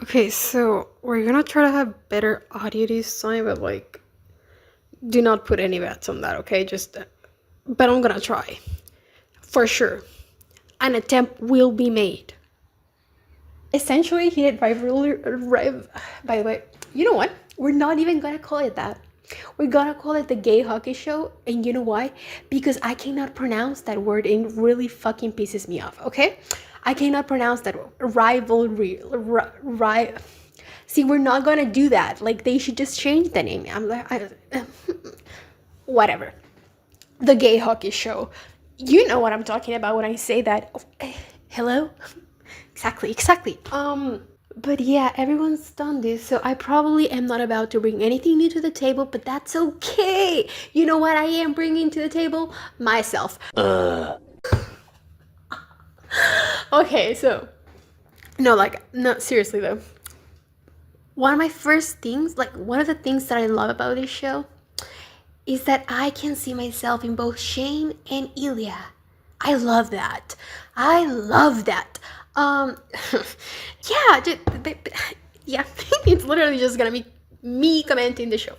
Okay, so we're gonna try to have better audio this time, but like, do not put any bets on that, okay? But I'm gonna try for sure. An attempt will be made. Essentially, he had rivalry. By the way, you know what? We're not even gonna call it that. We're gonna call it the gay hockey show, and you know why? Because I cannot pronounce that word, and it really fucking pisses me off. Okay, I cannot pronounce that word. Rivalry. See, we're not gonna do that. Like, they should just change the name. I'm like, whatever. The gay hockey show. You know what I'm talking about when I say that. Oh, hello. Exactly. But yeah, everyone's done this, so I probably am not about to bring anything new to the table, but that's okay. You know what I am bringing to the table? Myself. Okay, so no, seriously though. One of my first things, like one of the things that I love about this show is that I can see myself in both Shane and Ilya. I love that. I love that. Um, yeah, yeah, it's literally just gonna be me commenting the show.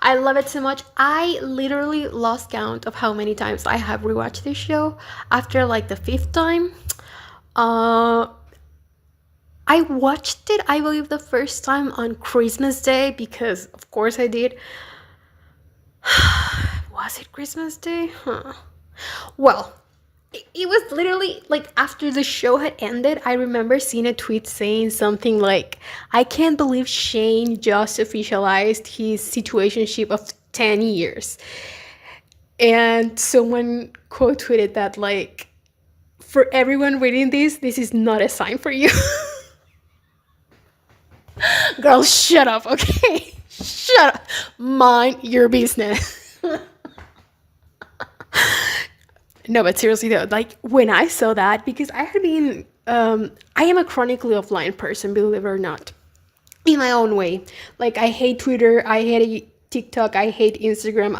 I love it so much. I literally lost count of how many times I have rewatched this show. After like the fifth time, uh, I watched it, I believe, the first time on Christmas Day because, of course, I did. Was it Christmas Day? Huh. Well, it was literally like after the show had ended, I remember seeing a tweet saying something like, I can't believe Shane just officialized his situationship of 10 years. And someone quote tweeted that, like, for everyone reading this is not a sign for you. Girl, shut up, okay? Shut up. Mind your business. No, but seriously though, like when I saw that, because I had been, I am a chronically offline person, believe it or not, in my own way. Like I hate Twitter, I hate TikTok, I hate Instagram.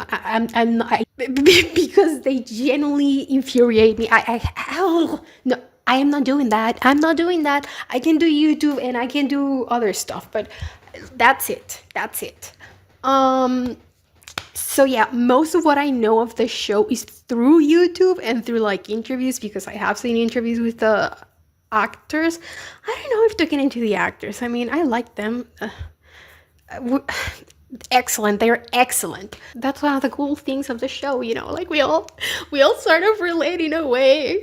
Because they genuinely infuriate me. No, I am not doing that. I'm not doing that. I can do YouTube and I can do other stuff, but that's it. That's it. Um, so yeah, most of what I know of the show is through YouTube and through like interviews because I have seen interviews with the actors. I don't know if to get into the actors. I mean, I like them. Excellent. They're excellent. That's one of the cool things of the show, you know, like we all sort of relate in a way.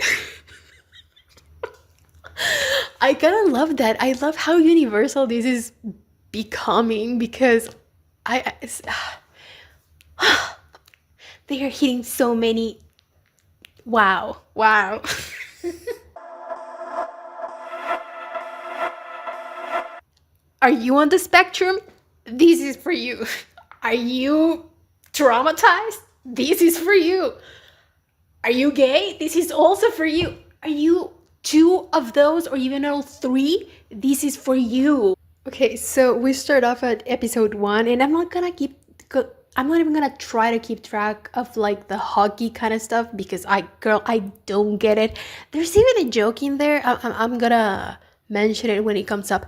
I kind of love that. I love how universal this is becoming because I they are hitting so many. Wow. Are you on the spectrum? This is for you. Are you traumatized? This is for you. Are you gay? This is also for you. Are you two of those or even all three? This is for you. Okay, so we start off at episode 1, and I'm not even gonna try to keep track of like the hockey kind of stuff because I don't get it. There's even a joke in there. I'm gonna mention it when it comes up.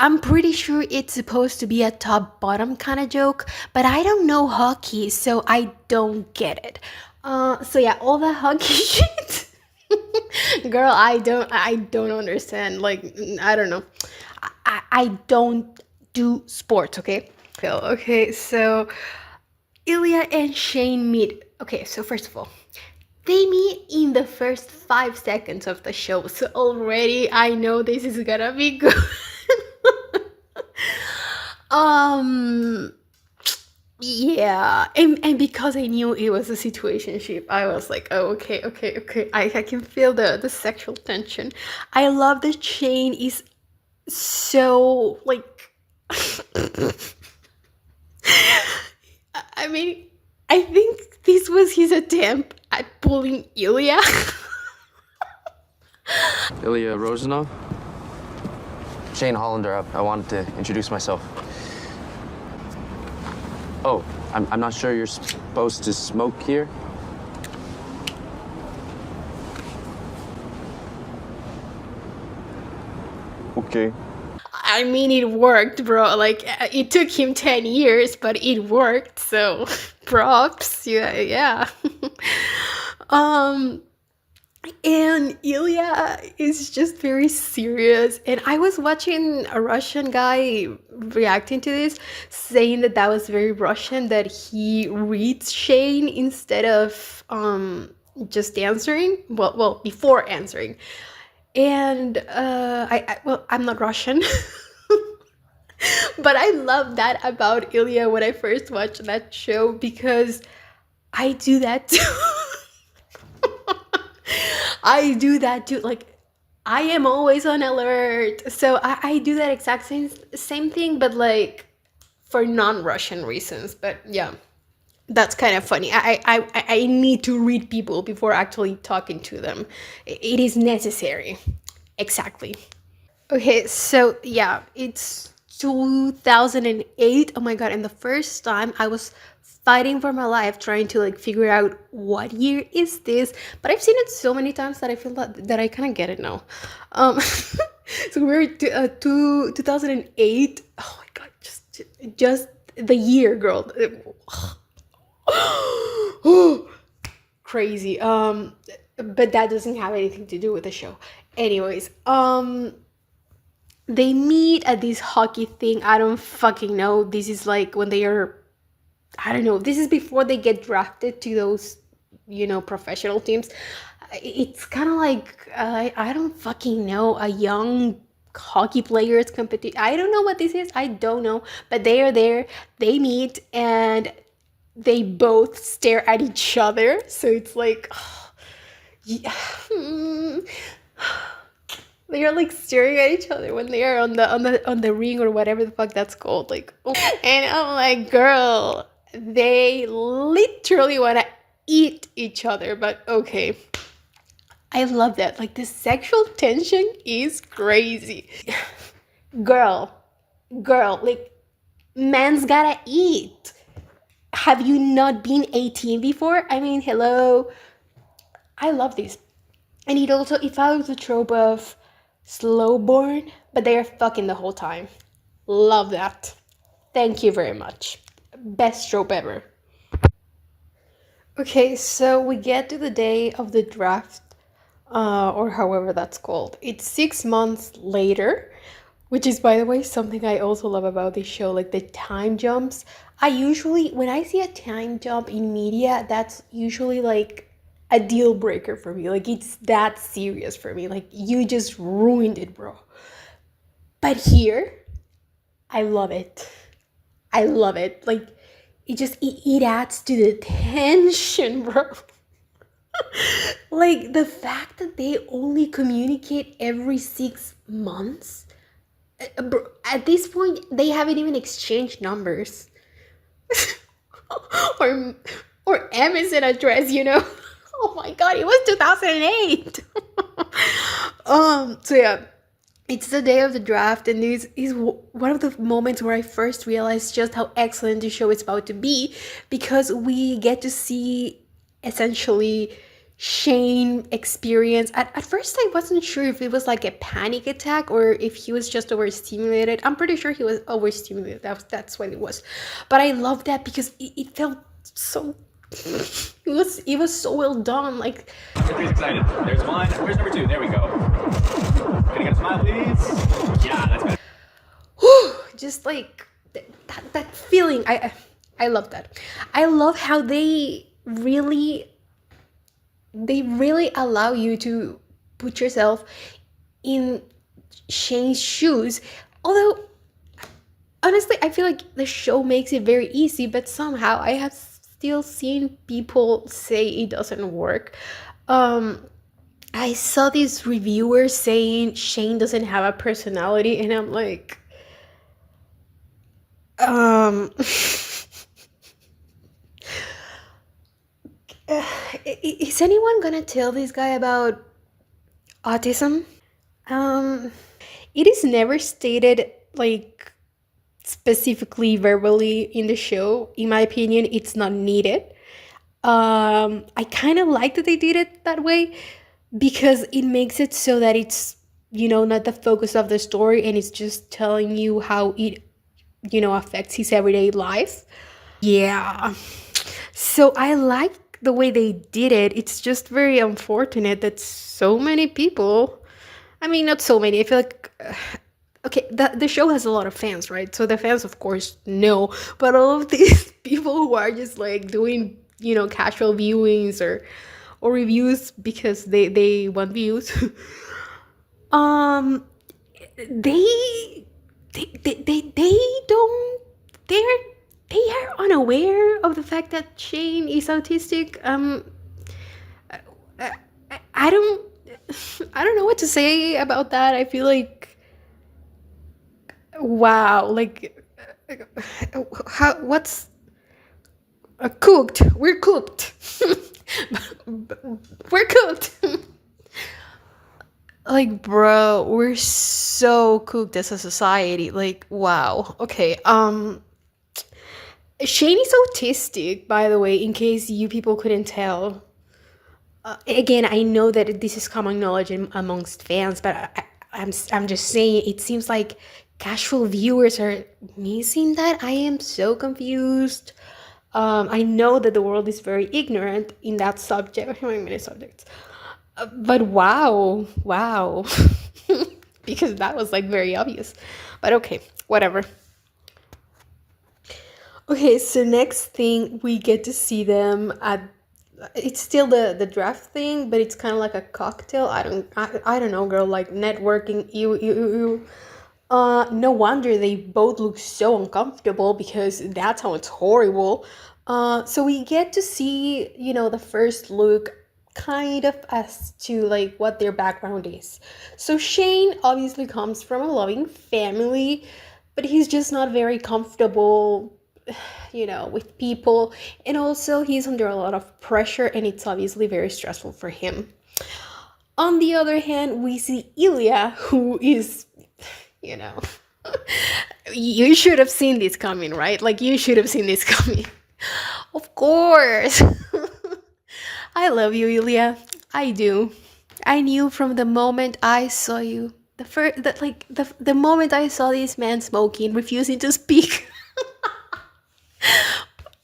I'm pretty sure it's supposed to be a top bottom kind of joke, but I don't know hockey, so I don't get it. So yeah, all the hockey shit. Girl, I don't understand. Like, I don't know. I don't do sports, okay? Okay, so Ilya and Shane meet. Okay, so first of all, they meet in the first 5 seconds of the show, so already I know this is gonna be good. um yeah, and because I knew it was a situationship, I was like, oh, okay. I can feel the sexual tension. I love that Shane is so like I mean, I think this was his attempt at pulling Ilya. Ilya Rosanov? Shane Hollander, I wanted to introduce myself. Oh, I'm not sure you're supposed to smoke here. Okay. I mean, it worked, bro. Like, it took him 10 years, but it worked. So, props. Yeah, yeah. um, and Ilya is just very serious. And I was watching a Russian guy reacting to this, saying that that was very Russian, that he reads Shane instead of just answering. Well, before answering. And well, I'm not Russian. But I love that about Ilya when I first watched that show because I do that too. I do that too. Like, I am always on alert. So I do that exact same thing, but like for non-Russian reasons. But yeah, that's kind of funny. I need to read people before actually talking to them. It is necessary. Exactly. Okay, so yeah, it's 2008. Oh my god, and the first time I was fighting for my life trying to like figure out what year is this, but I've seen it so many times that I feel that I kind of get it now. So we're 2008. Oh my god, just the year, girl. Crazy. But that doesn't have anything to do with the show. Anyways, they meet at this hockey thing. I don't fucking know. This is like when they are, I don't know. This is before they get drafted to those, professional teams. It's kind of like, I don't fucking know, a young hockey players competition. I don't know what this is. I don't know. But they are there. They meet and they both stare at each other. So it's like, yeah. They are like staring at each other when they are on the ring or whatever the fuck that's called. Like, oh. And I'm like, girl, they literally want to eat each other. But okay, I love that. Like, the sexual tension is crazy. Girl, like, man's gotta eat. Have you not been 18 before? I mean, hello. I love this. And it follows the trope of slow born, but they are fucking the whole time. Love that. Thank you very much. Best trope ever. Okay, so we get to the day of the draft, or however that's called. It's 6 months later, which is, by the way, something I also love about this show, like the time jumps. When I see a time jump in media, that's usually like a deal breaker for me. Like, it's that serious for me. Like, you just ruined it, bro. But here, I love it. I love it. Like, it adds to the tension, bro. Like, the fact that they only communicate every 6 months. Bro, at this point, they haven't even exchanged numbers. or or MSN address. Oh my god, it was 2008. So yeah, it's the day of the draft, and this is one of the moments where I first realized just how excellent the show is about to be, because we get to see essentially Shane experience. At first, I wasn't sure if it was like a panic attack or if he was just overstimulated. I'm pretty sure he was overstimulated. That's what it was. But I love that because it felt so. It was so well done. Like, Everybody's excited. There's one. Where's number two? There we go. Can I get a smile, please? Yeah, that's better. just like that feeling. I love that. I love how they really allow you to put yourself in Shane's shoes. Although, honestly, I feel like the show makes it very easy, but somehow I have still seen people say it doesn't work. I saw these reviewers saying Shane doesn't have a personality, and I'm like, is anyone gonna tell this guy about autism? It is never stated like specifically verbally in the show. In my opinion, it's not needed. I kind of like that they did it that way because it makes it so that it's not the focus of the story, and it's just telling you how it, affects his everyday life. Yeah. So I like the way they did it. It's just very unfortunate that so many people, I mean, not so many, I feel like, okay, the show has a lot of fans, right? So the fans, of course, know, but all of these people who are just like doing, casual viewings or reviews because they want views, um, they they don't, they're they are unaware of the fact that Shane is autistic. I don't I don't know what to say about that. I feel like, wow, like, how, what's cooked? We're cooked. We're cooked. Like, bro, we're so cooked as a society. Like, wow. Okay. Shane is autistic, by the way, in case you people couldn't tell. Again, I know that this is common knowledge amongst fans, but I'm just saying, it seems like casual viewers are missing that. I am so confused. I know that the world is very ignorant in that subject, many subjects, but wow, wow, because that was like very obvious. But okay, whatever. Okay, so next thing, we get to see them at, it's still the draft thing, but it's kind of like a cocktail. I don't know, girl, like networking. You. No wonder they both look so uncomfortable, because that sounds horrible. So we get to see, the first look, kind of as to like what their background is. So Shane obviously comes from a loving family, but he's just not very comfortable, with people, and also he's under a lot of pressure, and it's obviously very stressful for him. On the other hand, we see Ilya, who is, you know, you should have seen this coming, right? Like, you should have seen this coming. Of course. I love you, Ilya. I do. I knew from the moment I saw you. The moment I saw this man smoking, refusing to speak.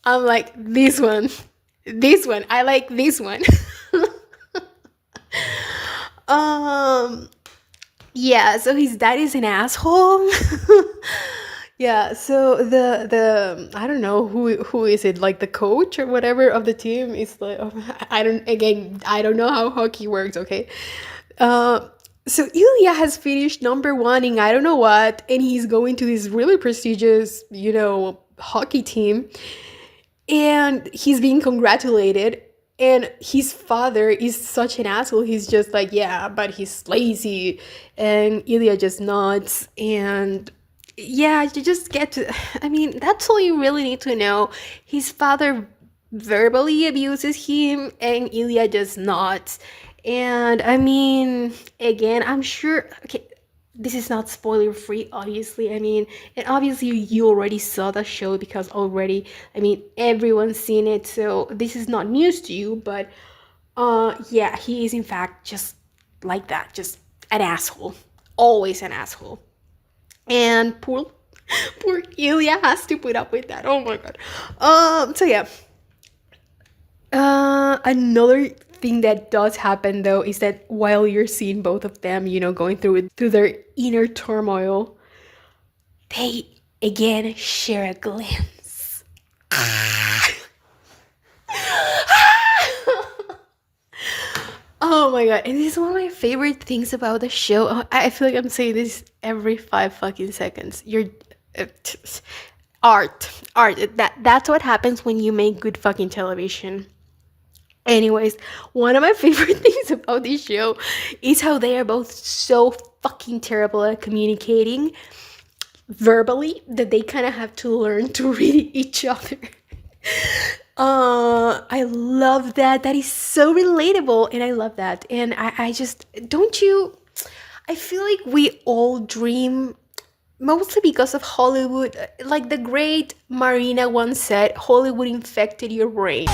I'm like, this one. This one. I like this one. um yeah, so his dad is an asshole. Yeah, so the I don't know who is it, like the coach or whatever of the team is like, I don't know how hockey works, okay? Uh so Ilya has finished number one in I don't know what, and he's going to this really prestigious, hockey team, and he's being congratulated, and his father is such an asshole. He's just like, yeah, but he's lazy, and Ilya just nods, and yeah, you just get to, I mean, that's all you really need to know. His father verbally abuses him, and Ilya just nods. And I mean, again, I'm sure, okay, this is not spoiler free, obviously. I mean, and obviously you already saw the show, because already, I mean, everyone's seen it, so this is not news to you. But yeah, he is in fact just like that, just an asshole, always an asshole. And poor Ilya has to put up with that. Oh my god. So yeah, another thing that does happen, though, is that while you're seeing both of them, going through their inner turmoil, they again share a glance. Oh my god, and this is one of my favorite things about the show. I feel like I'm saying this every 5 fucking seconds. Uh, t- art. That's what happens when you make good fucking television. Anyways, one of my favorite things about this show is how they are both so fucking terrible at communicating verbally that they kind of have to learn to read each other. I love that. That is so relatable, and I love that. And I just, don't you? I feel like we all dream, mostly because of Hollywood. Like the great Marina once said, Hollywood infected your brain.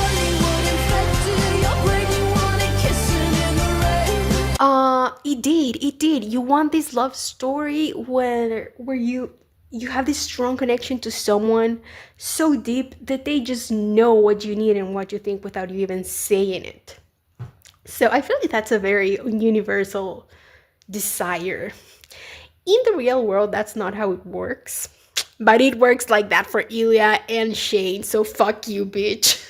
It did. You want this love story where you have this strong connection to someone so deep that they just know what you need and what you think without you even saying it. So I feel like that's a very universal desire. In the real world, that's not how it works. But it works like that for Ilya and Shane, so fuck you, bitch.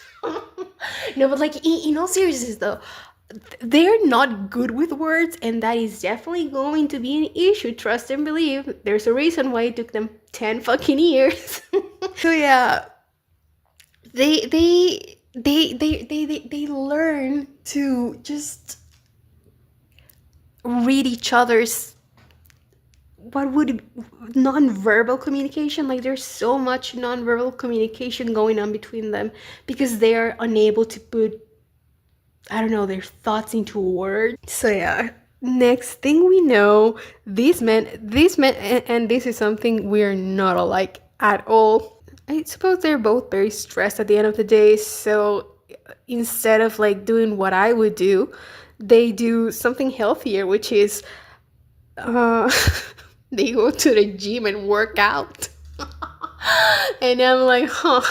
No, but like in all seriousness though, they're not good with words, and that is definitely going to be an issue. Trust and believe. There's a reason why it took them 10 fucking years. So yeah, they learn to just read each other's what would non-verbal communication. Like there's so much non-verbal communication going on between them because they are unable to put, I don't know, their thoughts into words. So yeah, next thing we know, these men, and this is something we're not alike at all. I suppose they're both very stressed at the end of the day, so instead of like doing what I would do, they do something healthier, which is uh, they go to the gym and work out. And I'm like, huh,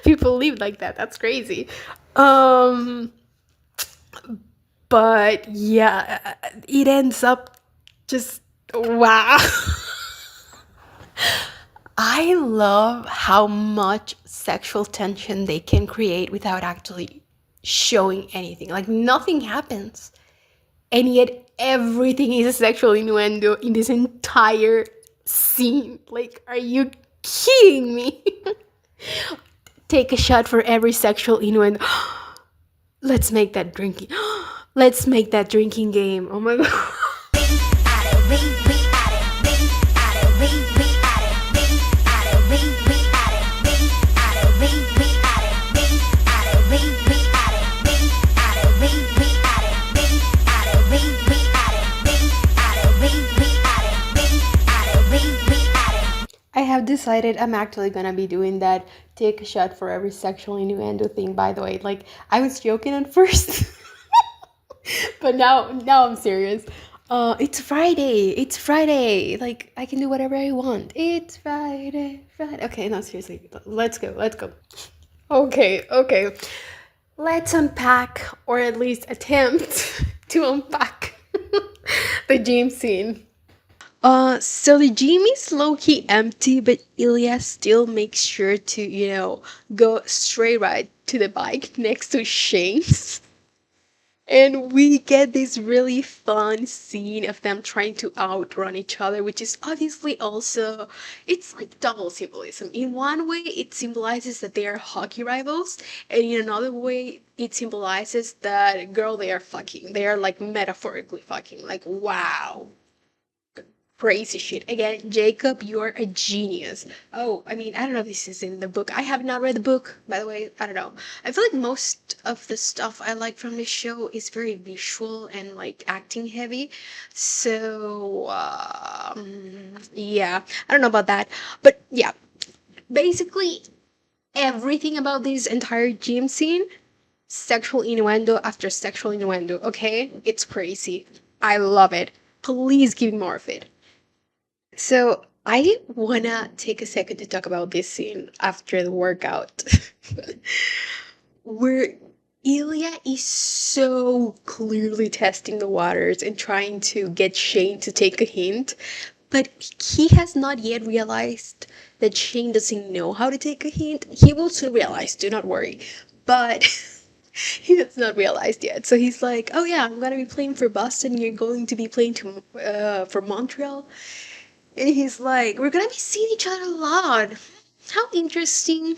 people live like that. That's crazy. Um, but yeah, it ends up just wow. I love how much sexual tension they can create without actually showing anything. Like nothing happens. And yet everything is a sexual innuendo in this entire scene. Like, are you kidding me? Take a shot for every sexual innuendo. Let's make that drinking. Let's make that drinking game. Oh my god. I have decided I'm actually gonna be doing that take a shot for every sexual innuendo thing, by the way. Like, I was joking at first, but now I'm serious. It's Friday. It's Friday. Like, I can do whatever I want. It's Friday. Friday. Okay, no, seriously. Let's go. Let's go. Okay. Let's unpack, or at least attempt to unpack the gym scene. So the gym is low-key empty, but Ilya still makes sure to, go straight right to the bike next to Shane's. And we get this really fun scene of them trying to outrun each other, which is obviously also, it's like double symbolism. In one way, it symbolizes that they are hockey rivals, and in another way, it symbolizes that, girl, they are fucking. They are like metaphorically fucking. Like, wow, crazy shit. Again, Jacob, you're a genius. Oh, I mean, I don't know if this is in the book. I have not read the book, by the way. I don't know. I feel like most of the stuff I like from this show is very visual and like acting heavy. So, yeah, I don't know about that. But yeah, basically everything about this entire gym scene, sexual innuendo after sexual innuendo, okay? It's crazy. I love it. Please give me more of it. So I wanna take a second to talk about this scene after the workout, where Ilya is so clearly testing the waters and trying to get Shane to take a hint, but he has not yet realized that Shane doesn't know how to take a hint. He will soon realize, do not worry. But he has not realized yet. So he's like, "Oh yeah, I'm gonna be playing for Boston. You're going to be playing for Montreal." And he's like, "We're gonna be seeing each other a lot. How interesting.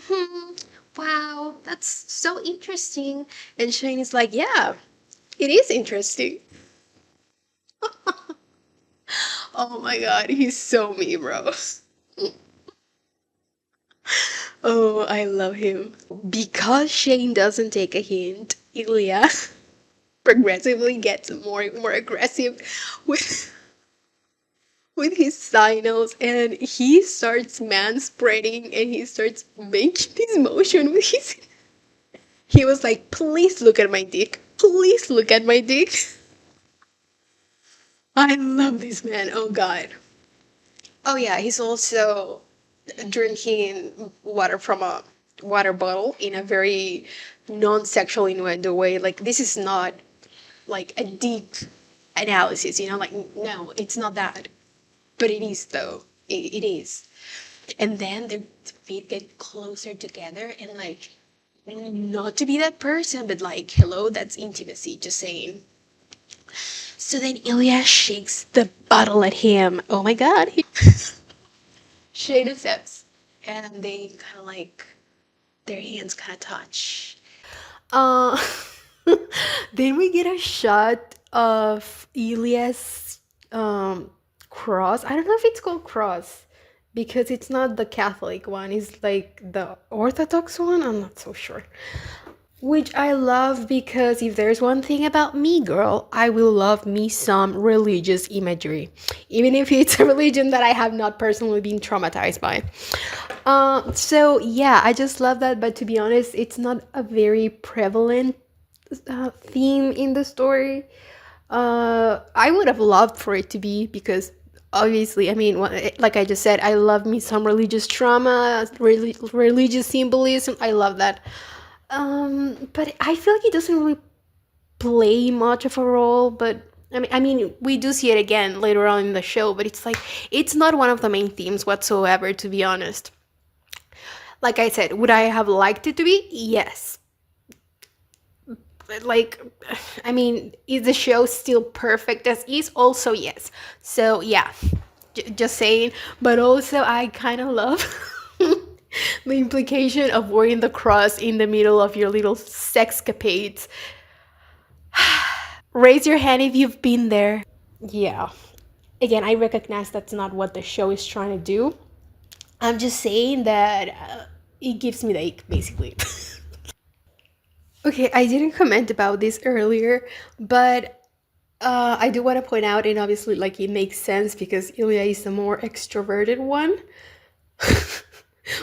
Wow, that's so interesting." And Shane is like, "Yeah, it is interesting." Oh my god, he's so me, bro. Oh, I love him. Because Shane doesn't take a hint, Ilya progressively gets more and more aggressive with his signals, and he starts manspreading, and he starts making this motion with his. He was like, "Please look at my dick. Please look at my dick." I love this man. Oh God. Oh yeah, he's also drinking water from a water bottle in a very non-sexual innuendo way. Like this is not like a deep analysis, you know, like no, it's not that. But it is though. It is. And then their feet get closer together and like not to be that person, but like hello, that's intimacy, just saying. So then Ilya shakes the bottle at him. Oh my god. Shade accepts. And they kind of like, their hands kind of touch. Uh, then we get a shot of Elias cross. I don't know if it's called cross because it's not the Catholic one. It's like the Orthodox one. I'm not so sure. Which I love because if there's one thing about me, girl, I will love me some religious imagery. Even if it's a religion that I have not personally been traumatized by. So yeah, I just love that. But to be honest, it's not a very prevalent theme in the story. I would have loved for it to be because obviously, I mean, like I just said, I love me some religious trauma, religious symbolism. I love that. But I feel like it doesn't really play much of a role. But I mean, we do see it again later on in the show. But it's like it's not one of the main themes whatsoever, to be honest. Like I said, would I have liked it to be? Yes. But like, I mean, is the show still perfect as is? Also, yes. So yeah, just saying. But also, I kind of love the implication of wearing the cross in the middle of your little sexcapades. Raise your hand if you've been there. Yeah. Again, I recognize that's not what the show is trying to do. I'm just saying that it gives me the ache, basically. Okay, I didn't comment about this earlier, but I do want to point out, and obviously, like, it makes sense because Ilya is the more extroverted one,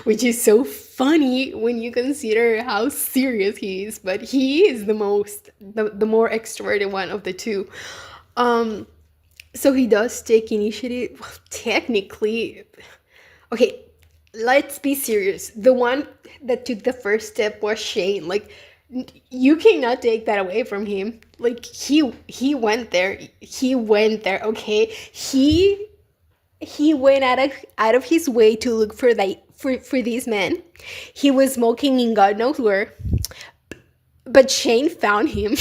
which is so funny when you consider how serious he is. But he is the more extroverted one of the two. Um, so he does take initiative. Well, technically, okay, let's be serious. The one that took the first step was Shane. Like, you cannot take that away from him. Like he went there. He went there. Okay, he went out of his way to look for for these men. He was smoking in God knows where, but Shane found him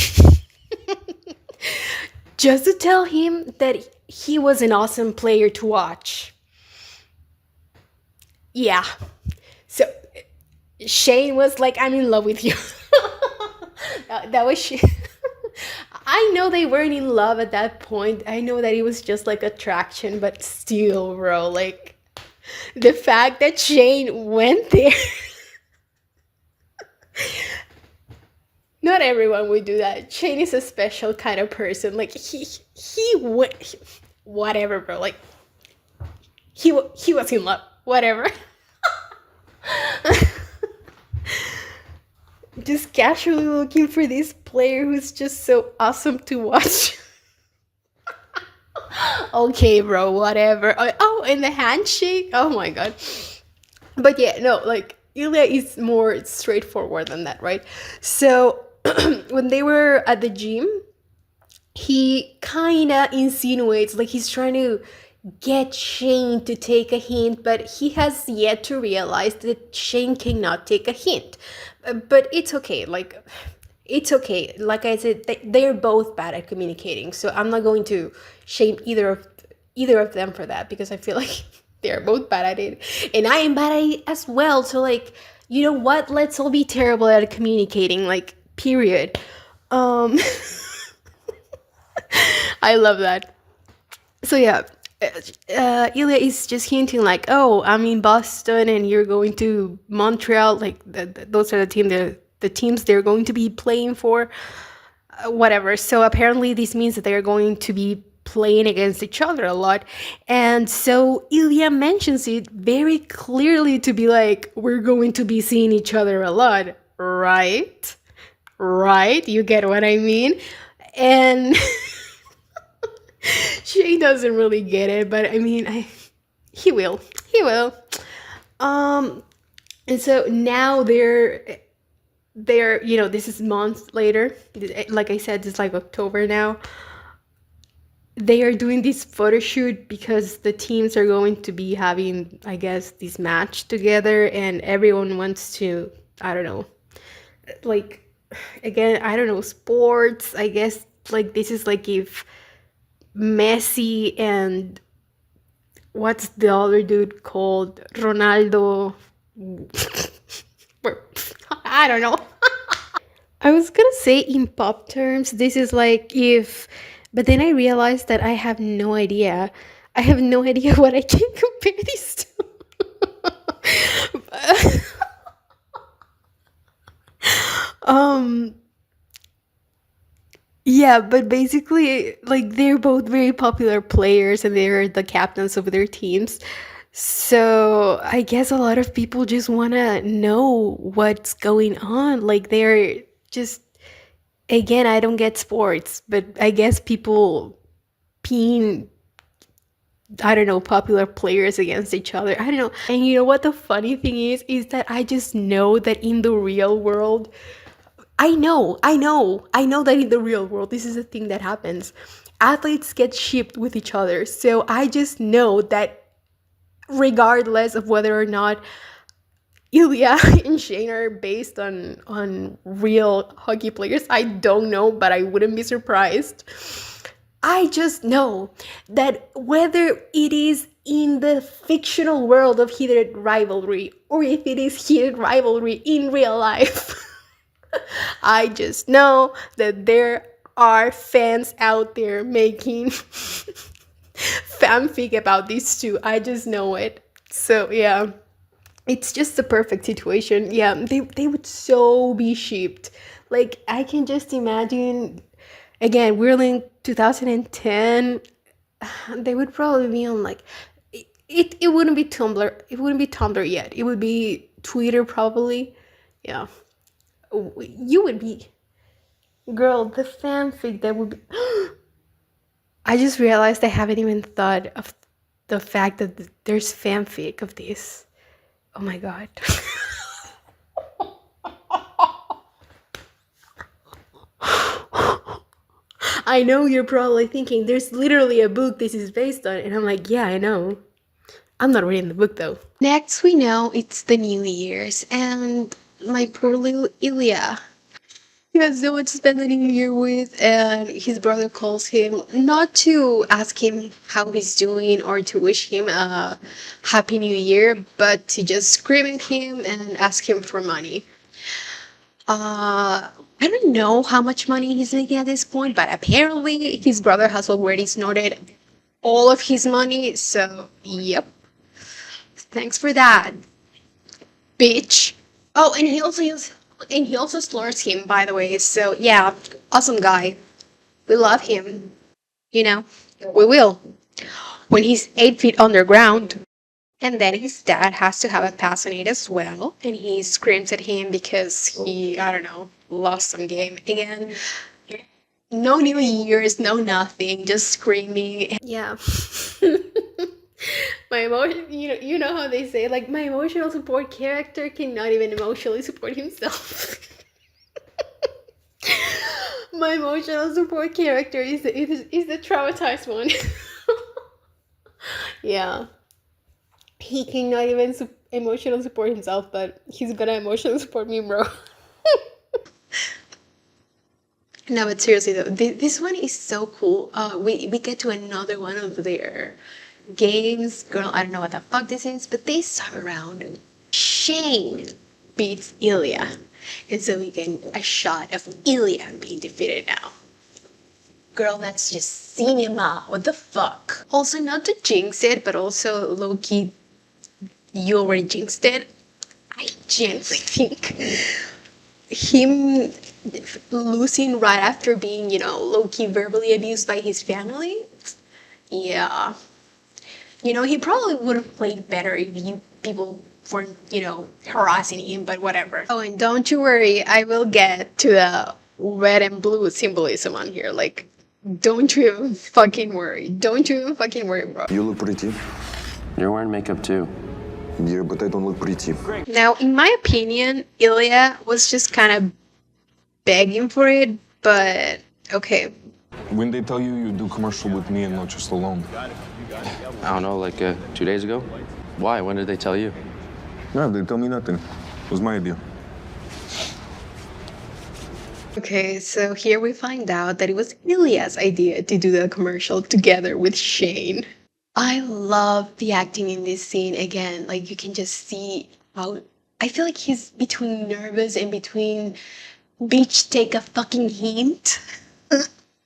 just to tell him that he was an awesome player to watch. Yeah. So Shane was like, I'm in love with you. That was she. I know they weren't in love at that point. I know that it was just like attraction, but still, bro, like the fact that Shane went there. Not everyone would do that. Shane is a special kind of person. Like he went, whatever, bro. Like he was in love. Whatever. Just casually looking for this player who's just so awesome to watch. Okay, bro, whatever. Oh, and the handshake. Oh my god. But yeah, no, like Ilya is more straightforward than that, right? So when they were at the gym, he kind of insinuates like he's trying to get Shane to take a hint, but he has yet to realize that Shane cannot take a hint. But it's okay. Like, it's okay. Like I said, they're both bad at communicating, so I'm not going to shame either of them for that because I feel like they're both bad at it, and I am bad at it as well. So like, you know what? Let's all be terrible at communicating. Like, period. Um, I love that. So yeah, Ilya is just hinting like, "Oh, I'm in Boston, and you're going to Montreal. Like, those are the teams they're going to be playing for, whatever." So apparently, this means that they're going to be playing against each other a lot, and so Ilya mentions it very clearly to be like, "We're going to be seeing each other a lot, right? Right? You get what I mean?" And Shay doesn't really get it, but I mean, he will. He will. Um, and so now they're this is months later. Like I said, it's like October now. They are doing this photo shoot because the teams are going to be having, I guess, this match together, and everyone wants to, I don't know, like, again, I don't know, sports. I guess like this is like if Messi and what's the other dude called? Ronaldo. I don't know. I was gonna say in pop terms, this is like if, but then I realized that I have no idea. I have no idea what I can compare these to. um, yeah, but basically, like they're both very popular players and they're the captains of their teams. So I guess a lot of people just want to know what's going on. Like they're just, again, I don't get sports, but I guess people being, I don't know, popular players against each other. I don't know. And you know what the funny thing is that I just know that in the real world, I know that in the real world, this is a thing that happens. Athletes get shipped with each other. So I just know that regardless of whether or not Ilya and Shane are based on real hockey players, I don't know, but I wouldn't be surprised. I just know that whether it is in the fictional world of heated rivalry or if it is heated rivalry in real life, I just know that there are fans out there making fanfic about these two. I just know it. So yeah, it's just the perfect situation. Yeah, they would so be shipped. Like I can just imagine. Again, we're in 2010. They would probably be on like it wouldn't be Tumblr. It wouldn't be Tumblr yet. It would be Twitter probably. Yeah, you would be, girl, the fanfic that would be. I just realized I haven't even thought of the fact that there's fanfic of this. Oh my god. I know you're probably thinking there's literally a book this is based on, and I'm like, yeah, I know. I'm not reading the book though. Next, we know it's the New Year's, and my poor little Ilya. He has no one to spend the New Year with, and his brother calls him not to ask him how he's doing or to wish him a happy New Year, but to just scream at him and ask him for money. I don't know how much money he's making at this point, but apparently his brother has already snorted all of his money, so yep. Thanks for that, bitch. Oh, and he also slurs him, by the way. So yeah, awesome guy. We love him. You know, we will when he's 8 feet underground. And then his dad has to have a passionate as well, and he screams at him because he, I don't know, lost some game again. No New Year's, no nothing, just screaming. Yeah. My emotion, you know how they say, like, my emotional support character cannot even emotionally support himself. My emotional support character is the traumatized one. Yeah. He cannot even emotional support himself, but he's gonna emotionally support me, bro. No, but seriously though, this one is so cool. We get to another one of their games. Girl, I don't know what the fuck this is, but they start around. Shane beats Ilya, and so we get a shot of Ilya being defeated now. Girl, that's just cinema. What the fuck? Also, not to jinx it, but also low key, you already jinxed it. I genuinely think him losing right after being, low-key verbally abused by his family, yeah. He probably would have played better if people weren't, harassing him, but whatever. Oh, and don't you worry, I will get to the red and blue symbolism on here. Like, Don't you even fucking worry. Don't you even fucking worry, bro. You look pretty. You're wearing makeup too. Yeah, but I don't look pretty. Now, in my opinion, Ilya was just kind of begging for it, but okay. When they tell you you do commercial with me and not just alone. I don't know, like 2 days ago? Why? When did they tell you? No, they tell me nothing. It was my idea. Okay, so here we find out that it was Ilya's idea to do the commercial together with Shane. I love the acting in this scene again. Like, you can just see how I feel like he's between nervous and between bitch, take a fucking hint.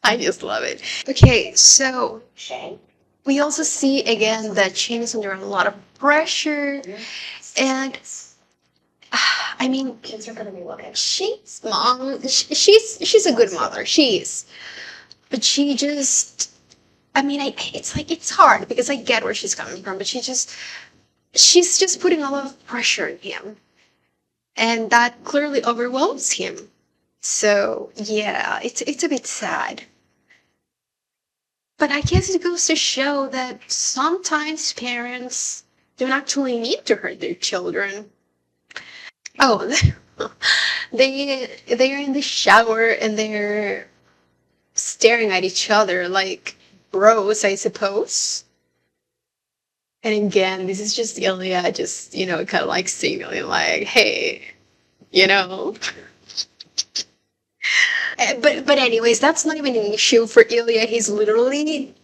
I just love it. Okay, so we also see again that Shane is under a lot of pressure, and I mean, kids are gonna be looking. Shane's mom, she's a good mother. She is, but she just. I mean, it's like it's hard because I get where she's coming from, but she's just putting a lot of pressure on him, and that clearly overwhelms him. So yeah, it's a bit sad. But I guess it goes to show that sometimes parents don't actually need to hurt their children. Oh, they're in the shower and they're staring at each other like bros, I suppose. And again, this is just Ilya, just kind of like signaling, like, hey, you know. But anyways, that's not even an issue for Ilya. He's literally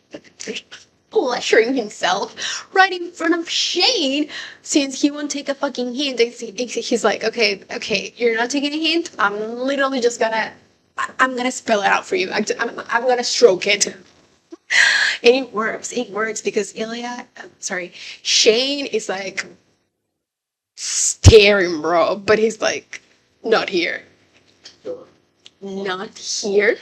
pleasuring himself right in front of Shane, since he won't take a fucking hint. He's like, okay, you're not taking a hint. I'm literally just I'm gonna spell it out for you. I'm gonna stroke it. And it works. It works because Shane is like staring, bro, but he's like, not here. Not here.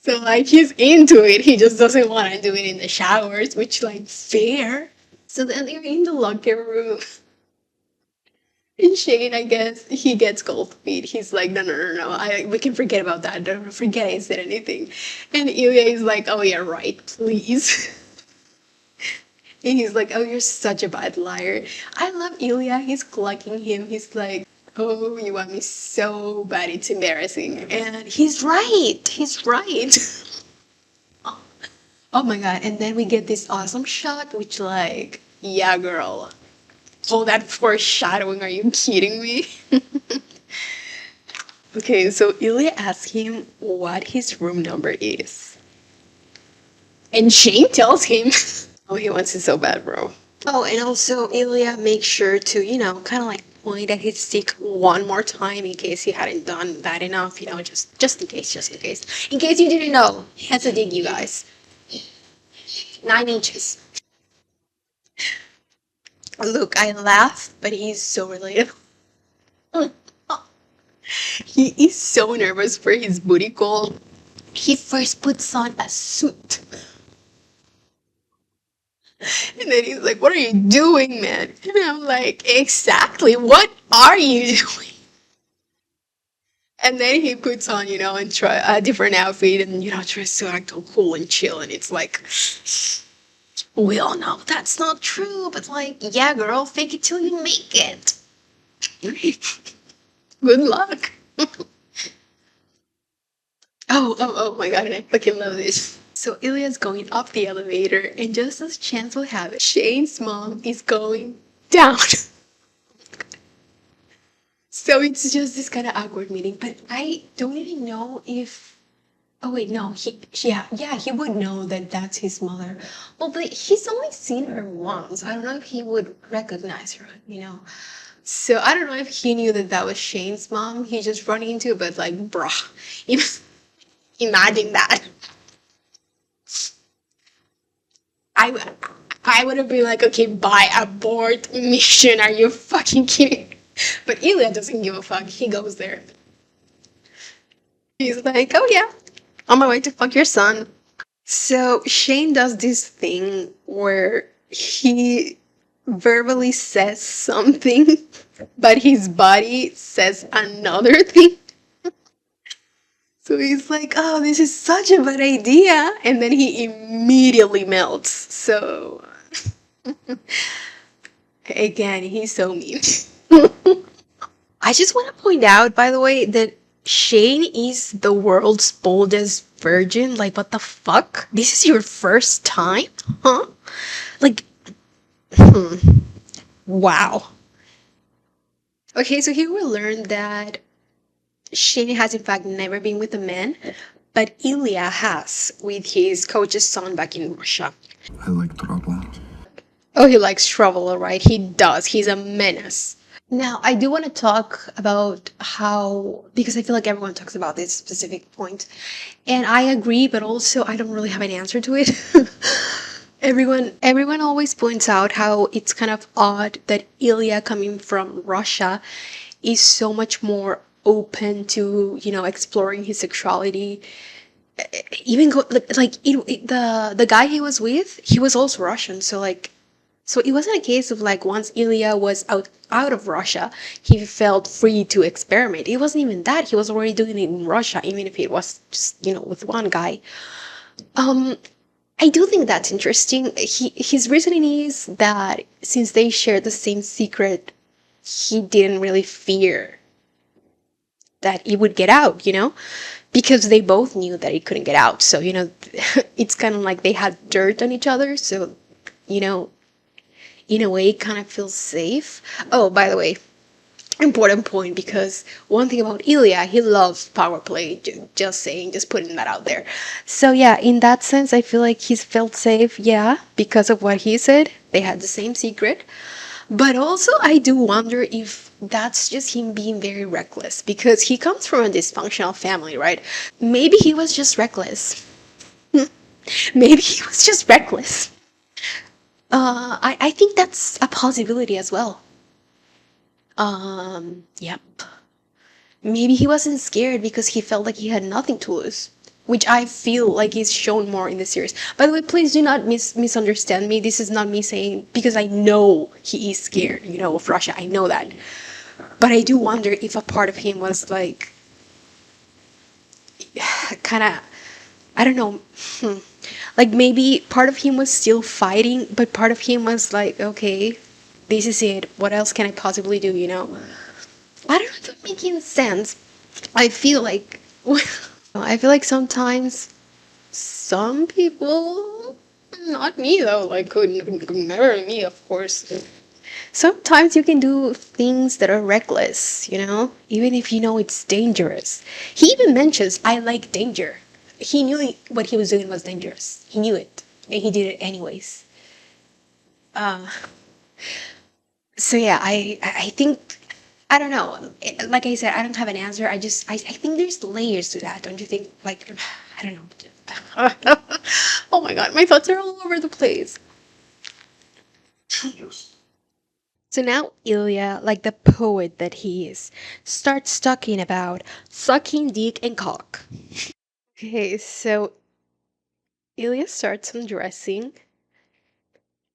So like he's into it. He just doesn't want to do it in the showers, which like fair. So then they're in the locker room. And Shane, I guess, he gets cold feet. He's like, no. We can forget about that. Don't forget I said anything. And Ilya is like, oh yeah, right, please. And he's like, oh, you're such a bad liar. I love Ilya. He's clocking him. He's like, oh, you want me so bad. It's embarrassing. And he's right. He's right. Oh my God. And then we get this awesome shot, which like, yeah, girl. All that foreshadowing, are you kidding me? Okay, so Ilya asks him what his room number is. And Shane tells him. Oh, he wants it so bad, bro. Oh, and also Ilya makes sure to, kind of like point at his stick one more time in case he hadn't done that enough, just in case. In case you didn't know, he has a dig, you guys. 9 inches. Look, I laugh, but he's so relatable. He is so nervous for his booty call. He first puts on a suit. And then he's like, what are you doing, man? And I'm like, exactly, what are you doing? And then he puts on, and try a different outfit and, tries to act all cool and chill. And it's like, we all know that's not true, but like, yeah, girl, fake it till you make it. Good luck. Oh my God, and I fucking love this. So Ilya's going up the elevator, and just as chance will have it, Shane's mom is going down. So it's just this kind of awkward meeting, but I don't even know if. Oh wait, no, he would know that that's his mother. Well, but he's only seen her once. I don't know if he would recognize her, So I don't know if he knew that that was Shane's mom. He just run into, but like, bruh, imagine that. I would have been like, okay, bye, abort mission. Are you fucking kidding? But Ilya doesn't give a fuck. He goes there. He's like, oh yeah, on my way to fuck your son. So Shane does this thing where he verbally says something, but his body says another thing. So he's like, oh, this is such a bad idea. And then he immediately melts. So, again, he's so mean. I just want to point out, by the way, that Shane is the world's boldest virgin. Like, what the fuck? This is your first time? Huh? Like, wow. Okay, so here we learn that Shane has in fact never been with a man, but Ilya has with his coach's son back in Russia. I like trouble. Oh, he likes trouble, alright. He does. He's a menace. Now, I do want to talk about how, because I feel like everyone talks about this specific point, and I agree, but also I don't really have an answer to it. Everyone always points out how it's kind of odd that Ilya coming from Russia is so much more open to, exploring his sexuality. Even the guy he was with, he was also Russian, so it wasn't a case of like once Ilya was out of Russia, he felt free to experiment. It wasn't even that. He was already doing it in Russia, even if it was just, with one guy. I do think that's interesting. His reasoning is that since they shared the same secret, he didn't really fear that it would get out, because they both knew that it couldn't get out. So, it's kind of like they had dirt on each other. So, in a way, it kind of feels safe. Oh, by the way, important point, because one thing about Ilya, he loves power play. Just saying, just putting that out there. So yeah, in that sense, I feel like he's felt safe. Yeah, because of what he said, they had the same secret. But also, I do wonder if that's just him being very reckless, because he comes from a dysfunctional family, right? Maybe he was just reckless. Maybe he was just reckless. I think that's a possibility as well. Yep. Maybe he wasn't scared because he felt like he had nothing to lose, which I feel like is shown more in the series. By the way, please do not misunderstand me. This is not me saying, because I know he is scared, of Russia. I know that. But I do wonder if a part of him was like, kind of, I don't know. Like maybe part of him was still fighting, but part of him was like, okay, this is it. What else can I possibly do, I don't know if it's making sense. I feel like I feel like sometimes some people, not me though, like could never me, of course. Sometimes you can do things that are reckless, even if you know it's dangerous. He even mentions, I like danger. He knew what he was doing was dangerous. He knew it, and he did it anyways. So yeah, I think, I don't know. Like I said, I don't have an answer. I think there's layers to that, don't you think? Like, I don't know. Oh my god, my thoughts are all over the place. So now Ilya, like the poet that he is, starts talking about sucking dick and cock. Okay, so Ilya starts undressing,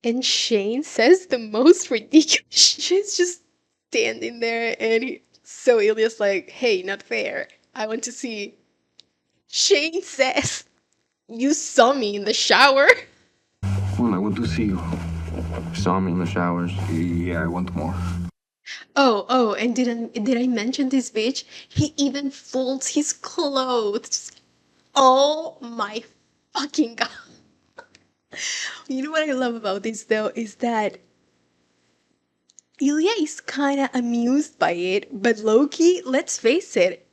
and Shane says the most ridiculous. Shane's just standing there, and so Ilya's like, "Hey, not fair. I want to see." Shane says, "You saw me in the shower." Well, I want to see you. Saw me in the showers. Yeah, I want more. Oh, and did I mention this bitch? He even folds his clothes. Oh my fucking god. You know what I love about this though is that Ilya is kind of amused by it, but Loki, let's face it,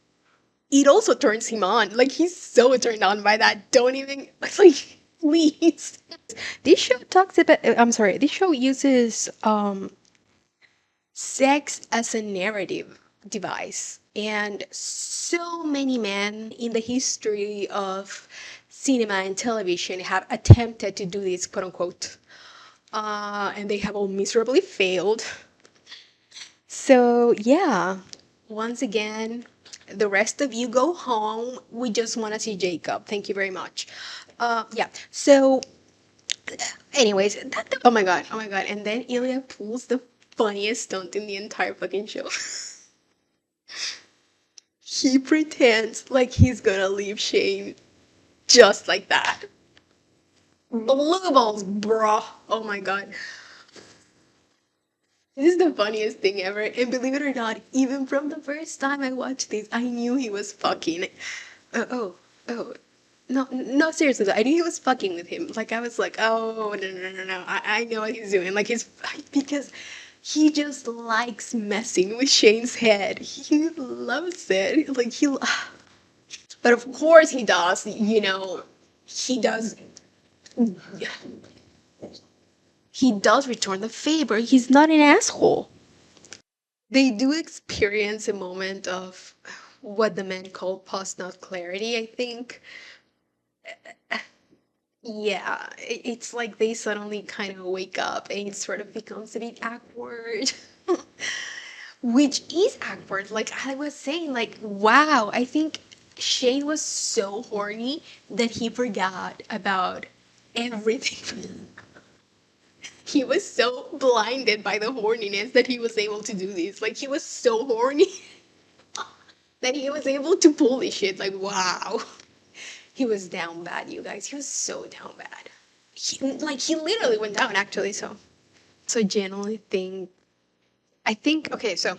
it also turns him on. Like he's so turned on by that. Don't even like please. This show talks about. I'm sorry. This show uses sex as a narrative device, and so many men in the history of cinema and television have attempted to do this, quote unquote, and they have all miserably failed. So, yeah, once again, the rest of you go home. We just want to see Jacob. Thank you very much. Yeah, so, anyways, oh my god. And then Ilya pulls the funniest stunt in the entire fucking show. he pretends like he's gonna leave Shane just like that. Blue balls, bro. Oh my god. This is the funniest thing ever. And believe it or not, even from the first time I watched this, I knew he was fucking. Oh. No, no, seriously, though, I knew he was fucking with him. Like, I was like, oh, no. I know what he's doing. Like, because he just likes messing with Shane's head. He loves it. Like, but of course he does, he does. He does return the favor. He's not an asshole. They do experience a moment of what the men call post-nut clarity, I think. Yeah, it's like they suddenly kind of wake up and it sort of becomes a bit awkward. Which is awkward. Like I was saying, like, wow, I think Shane was so horny that he forgot about everything. He was so blinded by the horniness that he was able to do this. Like he was so horny that he was able to pull this shit. Like wow, he was down bad, you guys. He was so down bad. He literally went down actually. So genuinely I think okay. So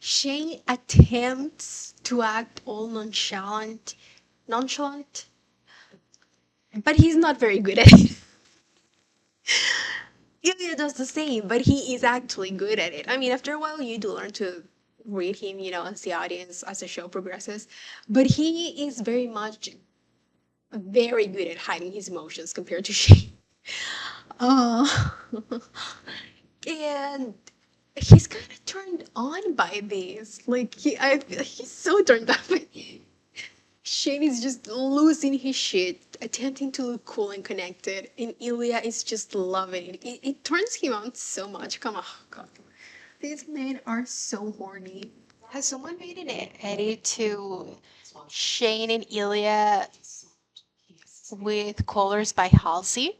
Shane attempts to act all nonchalant, but he's not very good at it. Ilya does the same, but he is actually good at it. I mean, after a while, you do learn to read him, as the audience, as the show progresses. But he is very good at hiding his emotions compared to Shane. Uh, and he's kind of turned on by this. Like, he's so turned on by Shane is just losing his shit, attempting to look cool and connected, and Ilya is just loving it. It turns him on so much. Come on, God. These men are so horny. Has someone made an edit to Shane and Ilya with Colors by Halsey?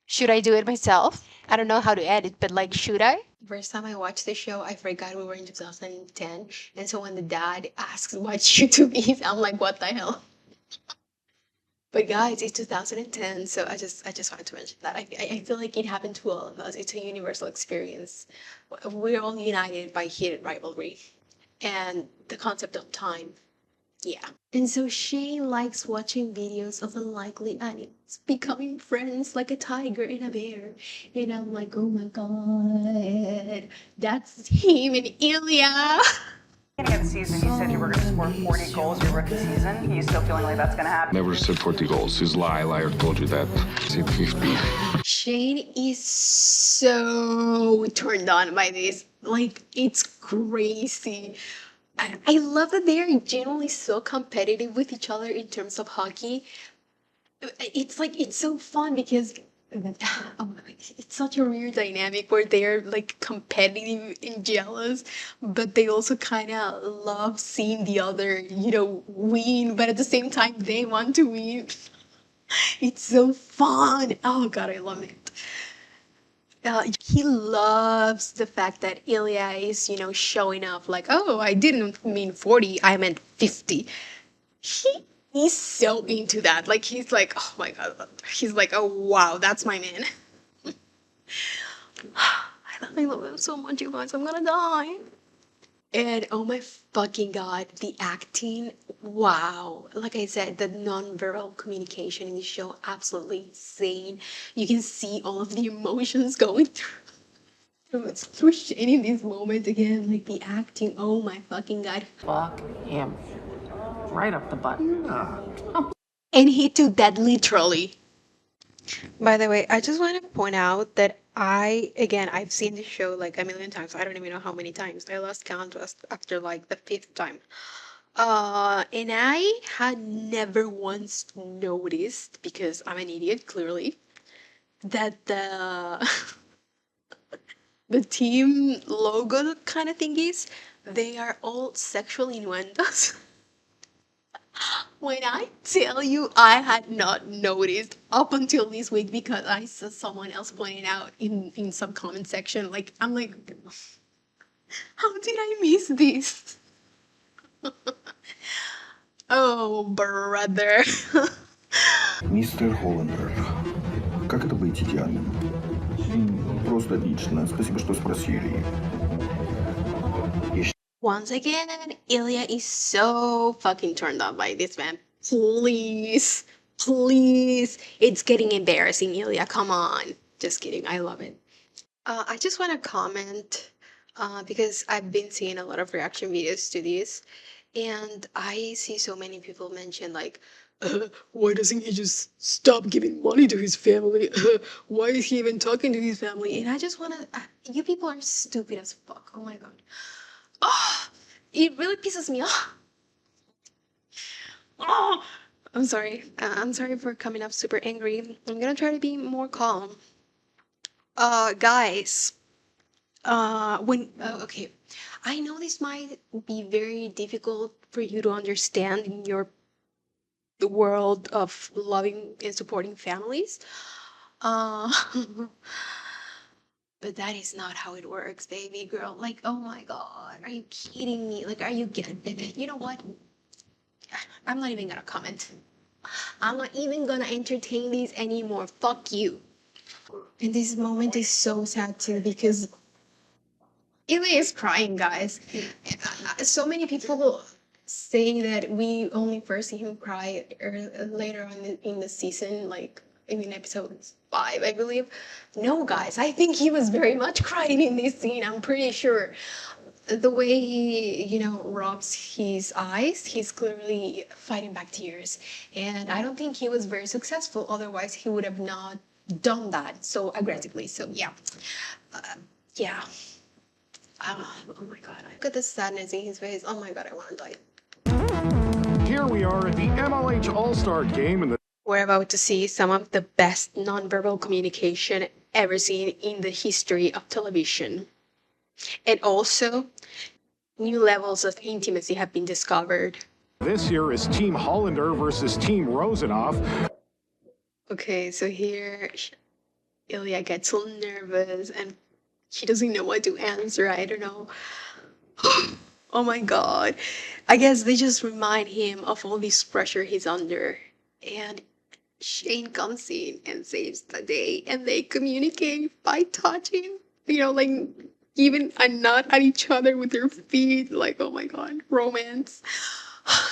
Should I do it myself? I don't know how to edit, but like, should I? First time I watched the show, I forgot we were in 2010. And so when the dad asks what YouTube is, I'm like, what the hell? But guys, it's 2010, so I just wanted to mention that. I feel like it happened to all of us. It's a universal experience. We're all united by heated rivalry and the concept of time. Yeah. And so Shane likes watching videos of unlikely animals becoming friends like a tiger and a bear. And I'm like, oh my god, that's him and Ilya. Beginning of the season, you said you were going to score 40 goals your rookie season. Are you still feeling like that's going to happen? Never said 40 goals. He's liar told you that. Said 50. Shane is so turned on by this. Like, it's crazy. I love that they are genuinely so competitive with each other in terms of hockey. It's like, it's so fun because it's such a weird dynamic where they're like competitive and jealous, but they also kind of love seeing the other, win, but at the same time, they want to win. It's so fun. Oh God, I love it. He loves the fact that Ilya is, showing off like, oh, I didn't mean 40, I meant 50. He's so into that. Like, he's like, oh my God. He's like, oh wow, that's my man. I love him so much, you guys. I'm gonna die. And oh my fucking God, the acting, wow. Like I said, the non-verbal communication in the show, absolutely insane. You can see all of the emotions going through Shane in this moment again. Like the acting, oh my fucking God. Fuck him. Right up the butt. And he took that literally. By the way, I just want to point out that I've seen this show like a million times. I don't even know how many times. I lost count after like the fifth time. And I had never once noticed, because I'm an idiot, clearly, that the team logo kind of thingies, they are all sexual innuendos. When I tell you I had not noticed up until this week because I saw someone else pointing out in some comment section, like I'm like, how did I miss this? Oh, brother. Мистер Холландер, как это быть идеальным? Просто отлично. Спасибо, что спросили. Once again, Ilya is so fucking turned on by this man. Please, please. It's getting embarrassing, Ilya. Come on. Just kidding. I love it. I just want to comment because I've been seeing a lot of reaction videos to this, and I see so many people mention like, why doesn't he just stop giving money to his family? Why is he even talking to his family? And I just want to, you people are stupid as fuck. Oh my god. Oh, it really pisses me off. Oh, I'm sorry. I'm sorry for coming up super angry. I'm gonna try to be more calm. Guys, okay, I know this might be very difficult for you to understand in your world of loving and supporting families. Uh, but that is not how it works, baby girl. Like, oh my god, are you kidding me? Like, are you getting it? You know what? I'm not even gonna comment. I'm not even gonna entertain these anymore. Fuck you. And this moment is so sad too because Ilya is crying, guys. So many people saying that we only first see him cry later on in the season, like in episode 5, I believe. No, guys, I think he was very much crying in this scene. I'm pretty sure. The way he, rubs his eyes, he's clearly fighting back tears. And I don't think he was very successful. Otherwise, he would have not done that so aggressively. So, yeah. Yeah. Oh my god. Look at the sadness in his face. Oh my god, I want to die. Here we are at the MLH All-Star Game in the We're about to see some of the best nonverbal communication ever seen in the history of television. And also, new levels of intimacy have been discovered. This year is Team Hollander versus Team Rosenoff. Okay, so here Ilya gets a little nervous and he doesn't know what to answer. I don't know. Oh my god. I guess they just remind him of all this pressure he's under. And Shane comes in and saves the day and they communicate by touching, like even a nod at each other with their feet. Like, oh my god, romance.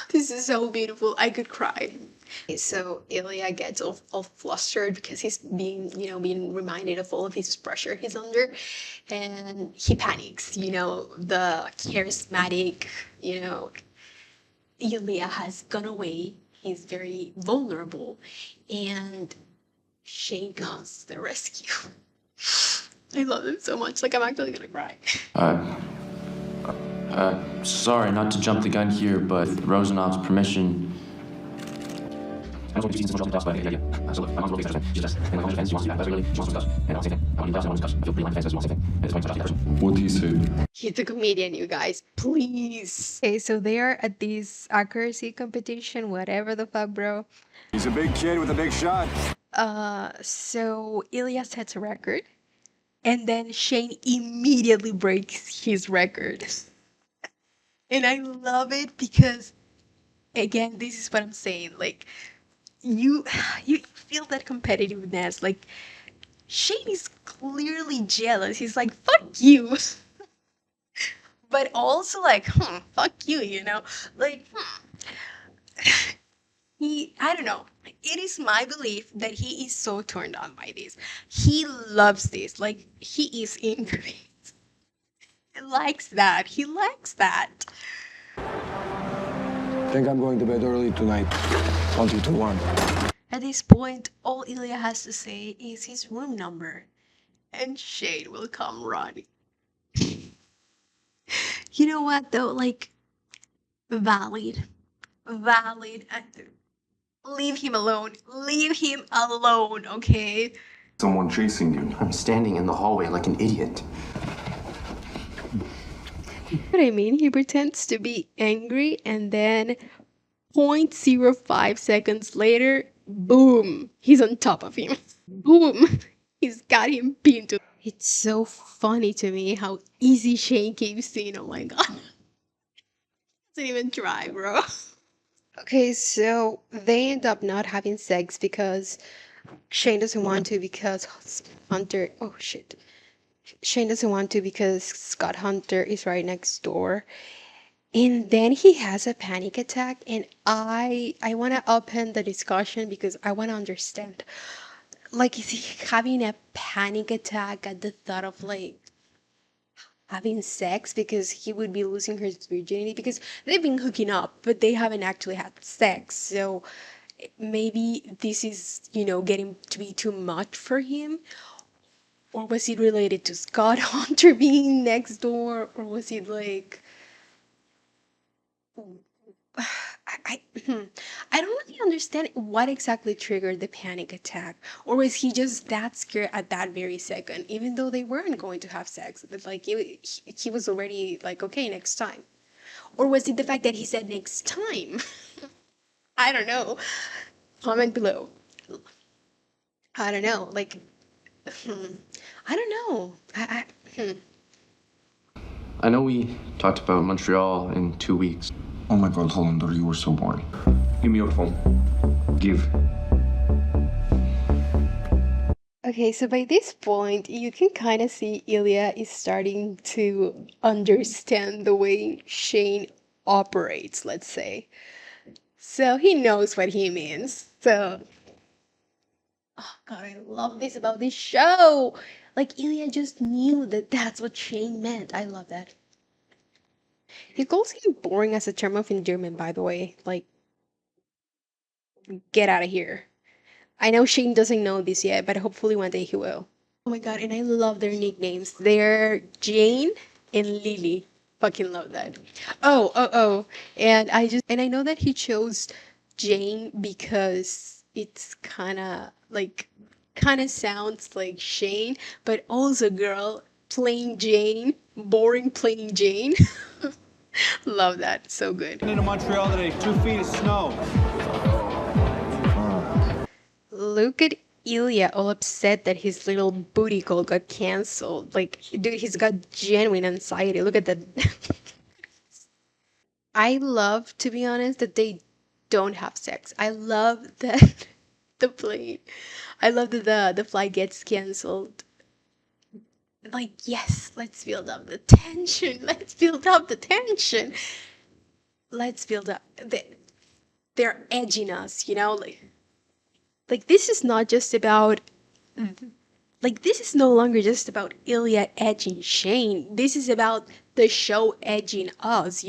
This is so beautiful. I could cry. So Ilya gets all flustered because he's being reminded of all of his pressure he's under, and he panics. The charismatic, Ilya has gone away. He's very vulnerable, and Shane comes to the rescue. I love him so much. Like, I'm actually gonna cry. Sorry not to jump the gun here, but with Rosenoff's permission. What he said. He's a comedian, you guys. Please. Okay, so they are at this accuracy competition, whatever the fuck, bro. He's a big kid with a big shot. So Ilya sets a record, and then Shane immediately breaks his record. And I love it because, again, this is what I'm saying. Like, you feel that competitiveness. Like, Shane is clearly jealous. He's like, fuck you. But also like, fuck you, Like, I don't know. It is my belief that he is so turned on by this. He loves this. Like, he is into it. He likes that. He likes that. Think I'm going to bed early tonight. 20 to 1. At this point, all Ilya has to say is his room number. And Shane will come running. You know what, though? Like, valid. Leave him alone. Leave him alone, okay? Someone chasing you. I'm standing in the hallway like an idiot. What I mean, he pretends to be angry and then 0.05 seconds later, boom, he's on top of him. Boom, he's got him pinned. It's so funny to me how easy Shane keeps saying, oh my god. Doesn't even try, bro. Okay, so they end up not having sex because Shane doesn't want to because Hunter. Oh shit. Shane doesn't want to because Scott Hunter is right next door. And then he has a panic attack, and I want to open the discussion because I want to understand. Like, is he having a panic attack at the thought of like having sex because he would be losing his virginity? Because they've been hooking up, but they haven't actually had sex. So maybe this is, getting to be too much for him. Or was it related to Scott Hunter being next door? Or was it like I don't really understand what exactly triggered the panic attack. Or was he just that scared at that very second, even though they weren't going to have sex? But like he was already like, okay, next time. Or was it the fact that he said next time? I don't know. Comment below. I don't know. Like, I don't know. I know we talked about Montreal in 2 weeks. Oh my god, Hollander, you were so boring. Give me your phone. Give. Okay, so by this point, you can kind of see Ilya is starting to understand the way Shane operates, let's say. So he knows what he means. So, oh God, I love this about this show. Like, Ilya just knew that that's what Shane meant. I love that. He calls him boring as a term of endearment, by the way. Like, get out of here. I know Shane doesn't know this yet, but hopefully one day he will. Oh my God, and I love their nicknames. They're Jane and Lily. Fucking love that. Oh. And I know that he chose Jane because it's kind of sounds like Shane, but also girl, plain Jane, boring plain Jane. Love that. So good. Into Montreal today, 2 feet of snow. Look at Ilya all upset that his little booty call got canceled. Like, dude, he's got genuine anxiety. Look at that. I love, to be honest, that they don't have sex. I love that the plane. I love that the flight gets canceled. Like, yes, let's build up the tension. Let's build up the tension. Let's build up. They're edging us, like this is not just about like this is no longer just about Ilya edging Shane. This is about the show edging us.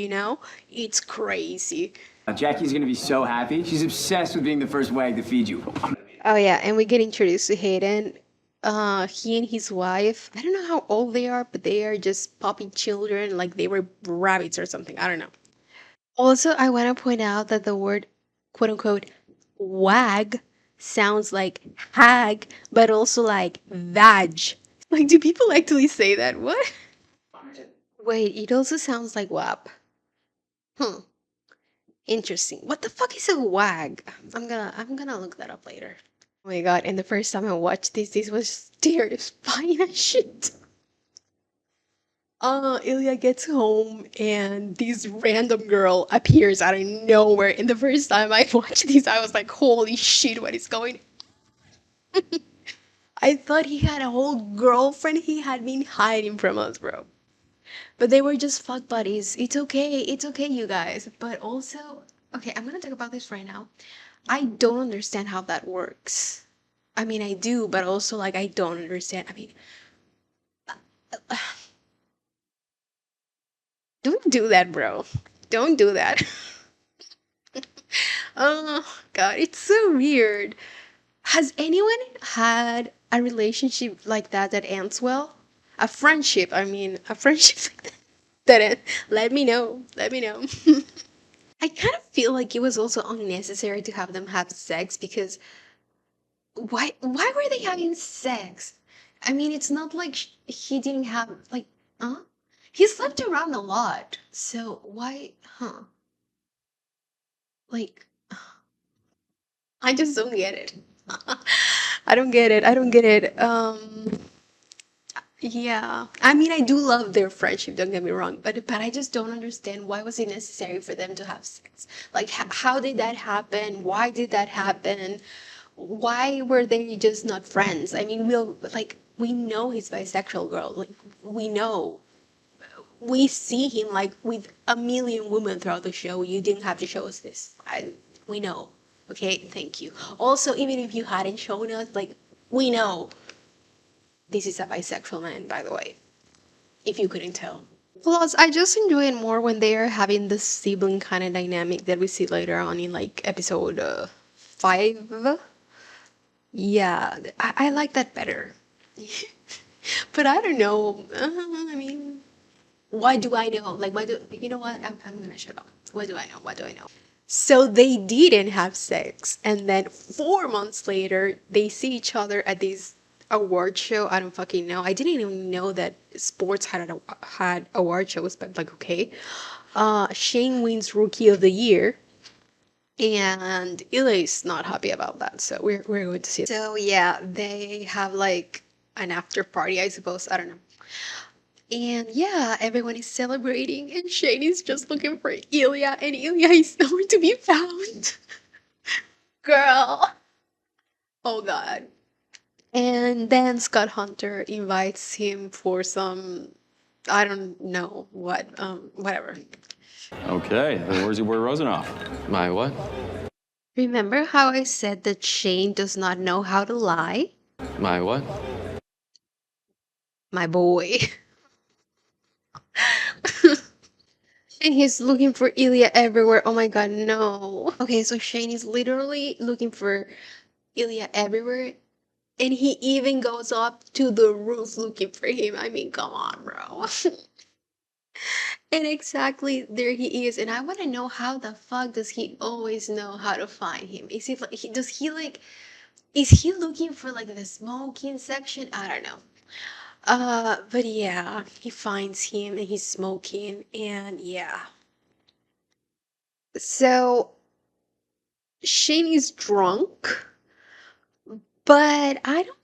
It's crazy. Jackie's gonna be so happy. She's obsessed with being the first wag to feed you. Oh yeah, and we get introduced to Hayden. He and his wife, I don't know how old they are, but they are just puppy children, like they were rabbits or something. I don't know. Also, I want to point out that the word quote unquote wag sounds like hag, but also like vag. Like, do people actually say that? What? Wait, it also sounds like wap. Hmm. Interesting. What the fuck is a wag? I'm gonna look that up later. Oh my god, and the first time I watched this was terrifying as shit. Ilya gets home and this random girl appears out of nowhere. And the first time I watched this, I was like, holy shit, what is going on? I thought he had a whole girlfriend he had been hiding from us, bro. But they were just fuck buddies. It's okay, you guys. But also, okay, I'm gonna talk about this right now. I don't understand how that works. I mean, I do, but also, like, I don't understand. I mean, don't do that, bro. Don't do that. Oh god, it's so weird. Has anyone had a relationship like that ends well? A friendship, I mean, a friendship like that end. Let me know. Let me know. I kind of feel like it was also unnecessary to have them have sex because why were they having sex? I mean, it's not like he didn't have like he slept around a lot. So why like I just don't get it. I don't get it. I don't get it. Yeah. I mean, I do love their friendship, don't get me wrong, but I just don't understand why was it necessary for them to have sex? Like how did that happen? Why did that happen? Why were they just not friends? I mean, we know he's bisexual, girl. Like we know. We see him like with a million women throughout the show. You didn't have to show us this. We know. Okay, thank you. Also, even if you hadn't shown us, like we know this is a bisexual man, by the way, if you couldn't tell. Plus, I just enjoy it more when they are having this sibling kind of dynamic that we see later on in like episode 5. Yeah, I like that better. But I don't know. I mean, why do I know? Like, why do you know what? I'm gonna shut up. What do I know? What do I know? So they didn't have sex, and then 4 months later, they see each other at this award show. I don't fucking know. I didn't even know that sports had award shows, but like, okay. Shane wins Rookie of the Year, and Eli's not happy about that. So we're going to see it. So yeah, they have like an after party, I suppose. I don't know. And yeah, everyone is celebrating, and Shane is just looking for Ilya, and Ilya is nowhere to be found. Girl. Oh god. And then Scott Hunter invites him for some, I don't know what, whatever. Okay, then where's your boy Rosanoff? My what? Remember how I said that Shane does not know how to lie? My what? My boy. And he's looking for Ilya everywhere. Oh my god, no. Okay, so Shane is literally looking for Ilya everywhere. And he even goes up to the roof looking for him. I mean, come on, bro. And exactly there he is. And I want to know how the fuck does he always know how to find him? Is he like, is he looking for like the smoking section? I don't know. But yeah, he finds him and he's smoking, and yeah. So Shane is drunk, but I don't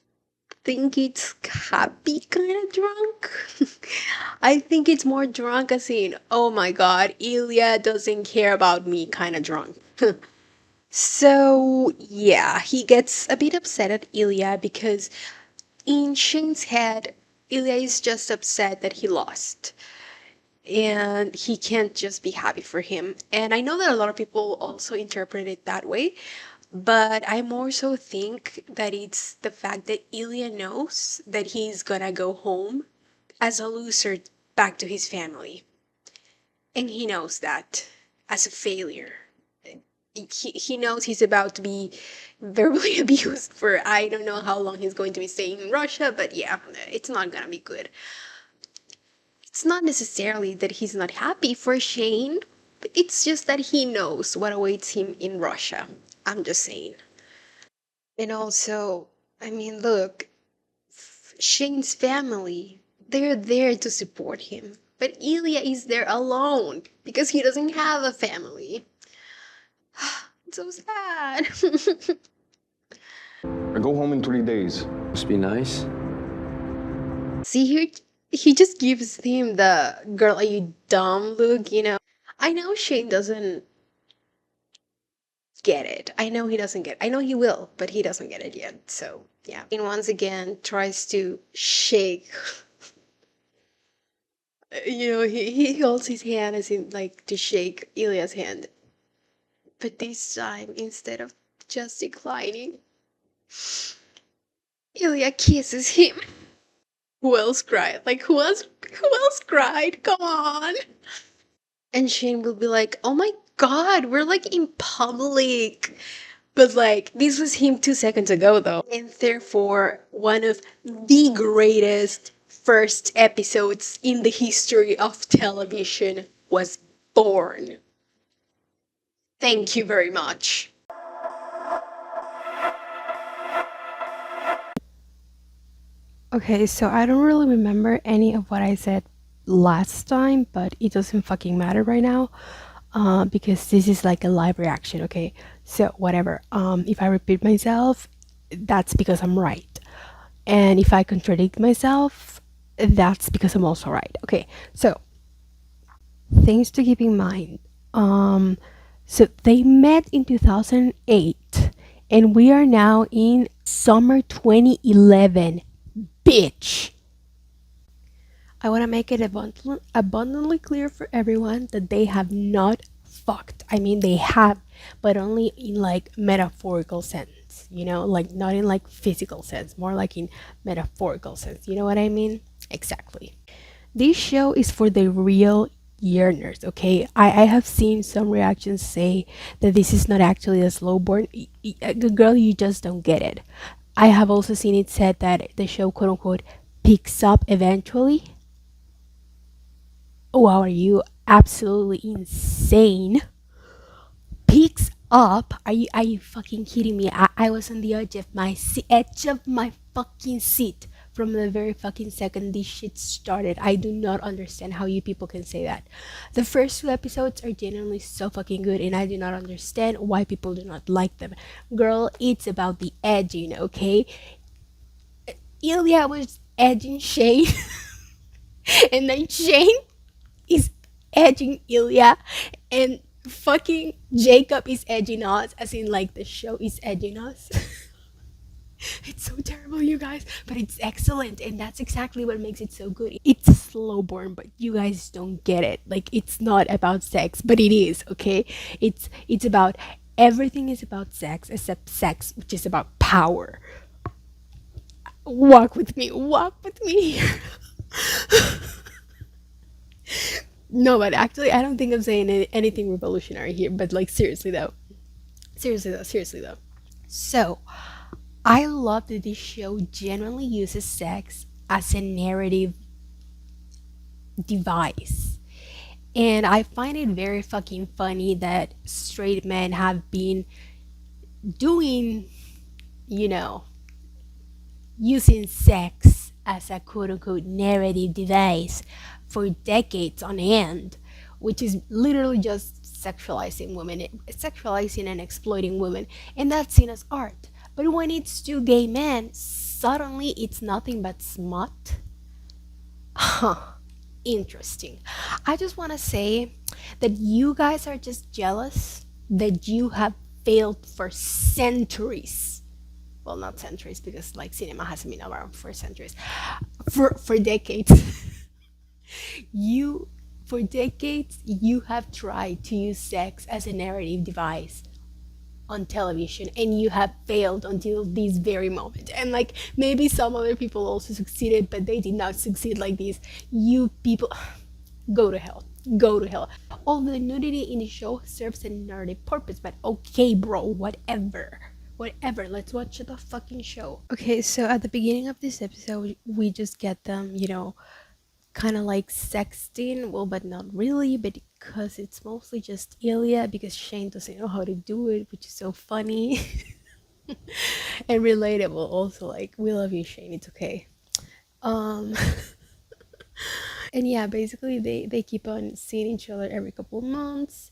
think it's happy kind of drunk. I think it's more drunk as in, oh my god, Ilya doesn't care about me kind of drunk. So yeah, he gets a bit upset at Ilya because in Shane's head, Ilya is just upset that he lost. And he can't just be happy for him. And I know that a lot of people also interpret it that way, but I more so think that it's the fact that Ilya knows that he's gonna go home as a loser back to his family. And he knows that as a failure. He knows he's about to be verbally abused for I don't know how long he's going to be staying in Russia, but yeah, it's not gonna be good. It's not necessarily that he's not happy for Shane, but it's just that he knows what awaits him in Russia. I'm just saying. And also, I mean, look, Shane's family, they're there to support him. But Ilya is there alone because he doesn't have a family. It's so sad. I go home in 3 days. Must be nice. See, he just gives him the girl, are you dumb look, you know? I know Shane doesn't get it. I know he doesn't get it. I know he will, but he doesn't get it yet. So, yeah. And once again tries to shake. You know, he holds his hand as in like to shake Ilya's hand. But this time, instead of just declining, Ilya kisses him. Who else cried? Like who else cried? Come on. And Shane will be like, oh my god, we're like in public. But like, this was him 2 seconds ago though. And therefore, one of the greatest first episodes in the history of television was born. Thank you very much. Okay, so I don't really remember any of what I said last time, but it doesn't fucking matter right now, because this is like a live reaction, okay? So whatever. If I repeat myself, that's because I'm right. And if I contradict myself, that's because I'm also right. Okay, so things to keep in mind. Um, so they met in 2008, and we are now in summer 2011. Bitch. I want to make it abundantly clear for everyone that they have not fucked. I mean, they have, but only in like metaphorical sense, you know, like not in like physical sense, more like in metaphorical sense. You know what I mean? Exactly. This show is for the real yearners, okay? I have seen some reactions say that this is not actually a slow burn. Girl, you just don't get it. I have also seen it said that the show, quote unquote, picks up eventually. Wow, are you absolutely insane? Picks up? Are you fucking kidding me? I was on the edge of my fucking seat from the very fucking second this shit started. I do not understand how you people can say that. The first two episodes are genuinely so fucking good, and I do not understand why people do not like them. Girl, it's about the edging, okay? Ilya was edging Shane, and then Shane is edging Ilya, and fucking Jacob is edging us, as in like the show is edging us. It's so terrible, you guys, but it's excellent, and that's exactly what makes it so good. It's slow burn, but you guys don't get it. Like, it's not about sex, but it is, okay? It's about everything is about sex except sex, which is about power. Walk with me. No, but actually, I don't think I'm saying anything revolutionary here. But like, seriously though. So, I love that this show genuinely uses sex as a narrative device. And I find it very fucking funny that straight men have been doing, you know, using sex as a quote unquote narrative device for decades on end, which is literally just sexualizing women, sexualizing and exploiting women, and that's seen as art. But when it's two gay men, suddenly it's nothing but smut. Huh. Interesting. I just want to say that you guys are just jealous that you have failed for centuries. Well, not centuries, because like cinema hasn't been around for centuries, for decades. you for decades you have tried to use sex as a narrative device on television, and you have failed until this very moment. And like, maybe some other people also succeeded, but they did not succeed like this. You people, go to hell. Go to hell. All the nudity in the show serves a narrative purpose, but okay, bro, whatever. Whatever, let's watch the fucking show. Okay, so at the beginning of this episode, we just get them, you know, kind of like sexting. Well, but not really, because it's mostly just Ilya, because Shane doesn't know how to do it, which is so funny and relatable. Also, like, we love you, Shane. It's okay. Um, and yeah, basically they keep on seeing each other every couple months,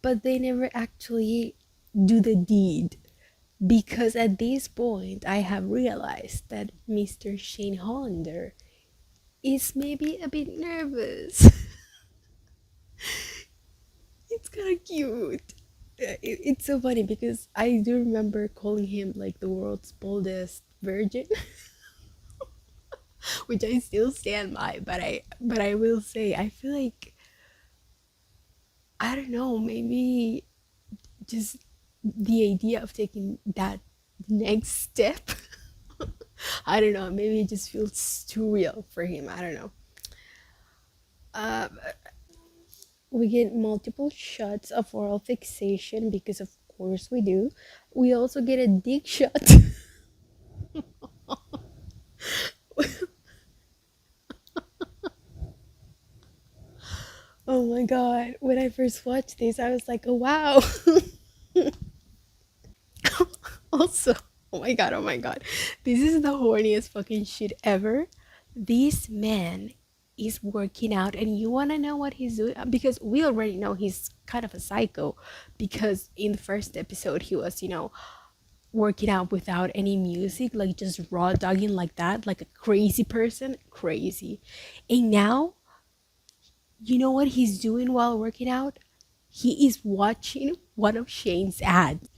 but they never actually do the deed. Because at this point, I have realized that Mr. Shane Hollander is maybe a bit nervous. It's kind of cute. It's so funny because I do remember calling him like the world's boldest virgin, which I still stand by. But I will say, I feel like, I don't know, maybe just the idea of taking that next step. I don't know, maybe it just feels too real for him. I don't know. uh, we get multiple shots of oral fixation, because of course we do. We also get a dick shot. Oh my god, when I first watched this I was like, oh wow. Also, oh my god, this is the horniest fucking shit ever. This man is working out, and you want to know what he's doing? Because we already know he's kind of a psycho, because in the first episode he was, you know, working out without any music, like just raw dogging like that, like a crazy person, crazy. And now, you know what he's doing while working out? He is watching one of Shane's ads.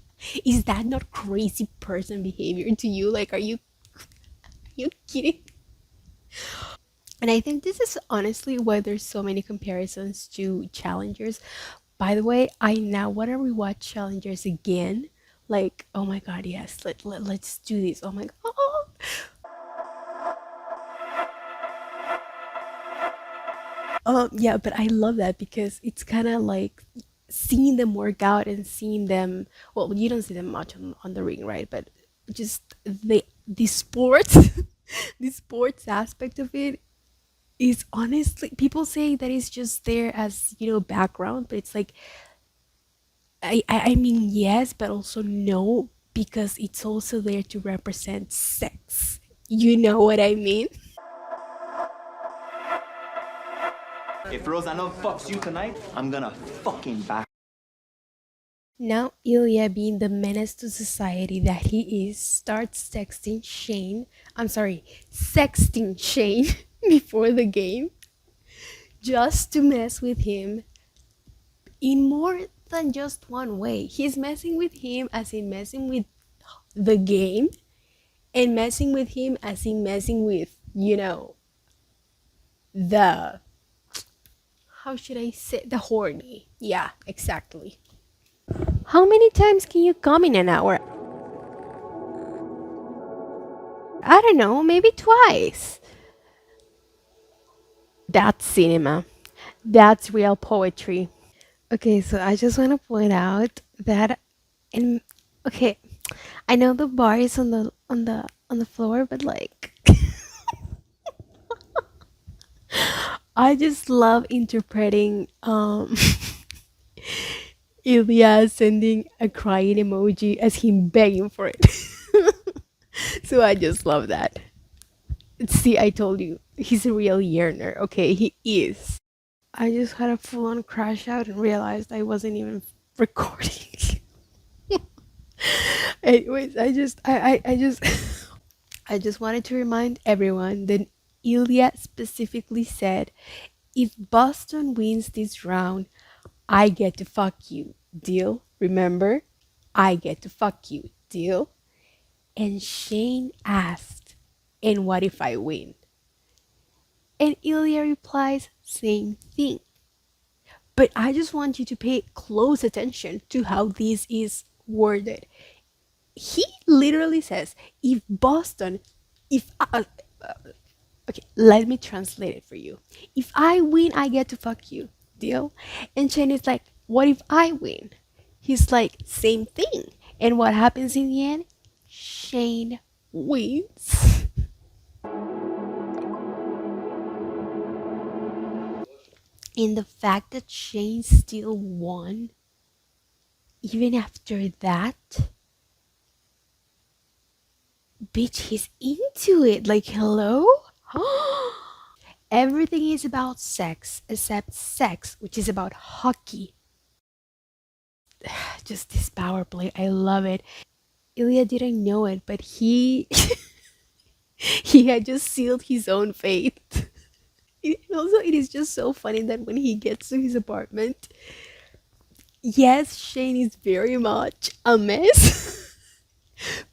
Is that not crazy person behavior to you? Like, are you kidding? And I think this is honestly why there's so many comparisons to Challengers. By the way, I now want to rewatch Challengers again. Like, oh my god, yes, let's do this. Oh my god. Yeah, but I love that because it's kind of like seeing them work out and seeing them. Well, you don't see them much on the ring, right? But just the sports, the sports aspect of it is honestly, people say that it's just there as background, but it's like I mean yes, but also no, because it's also there to represent sex. You know what I mean? If Rosanna fucks you tonight, I'm gonna fucking back. Now Ilya, being the menace to society that he is, starts texting Shane. I'm sorry, sexting Shane before the game just to mess with him in more than just one way. He's messing with him as in messing with the game, and messing with him as in messing with, the, how should I say, the horny. Yeah, exactly. How many times can you come in an hour? I don't know, maybe twice. That's cinema. That's real poetry. Okay, so I just want to point out that in okay, I know the bar is on the floor, but like I just love interpreting Ilya sending a crying emoji as him begging for it. So I just love that. See, I told you, he's a real yearner. Okay, he is. I just had a full on crash out and realized I wasn't even recording. Anyways, I just I just wanted to remind everyone that Ilya specifically said, if Boston wins this round, I get to fuck you. Deal? Remember? I get to fuck you. Deal? And Shane asked, and what if I win? And Ilya replies, same thing. But I just want you to pay close attention to how this is worded. He literally says, if Boston, if okay, let me translate it for you. If I win, I get to fuck you. Deal? And Shane is like, what if I win? He's like, same thing. And what happens in the end? Shane wins. And the fact that Shane still won, even after that, bitch, he's into it. Like, hello? Everything is about sex except sex, which is about hockey. Just this power play, I love it. Ilya didn't know it, but he he had just sealed his own fate. And also, it is just so funny that when he gets to his apartment, yes, Shane is very much a mess,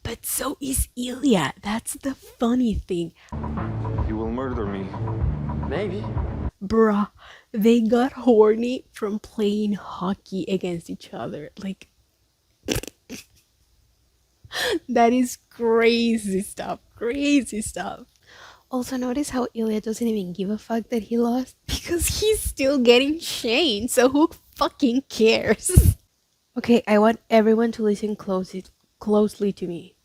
but so is Ilya. That's the funny thing. You will murder me. Maybe. Bruh, they got horny from playing hockey against each other. Like, that is crazy stuff. Crazy stuff. Also, notice how Ilya doesn't even give a fuck that he lost because he's still getting shamed. So who fucking cares? Okay, I want everyone to listen closely to me.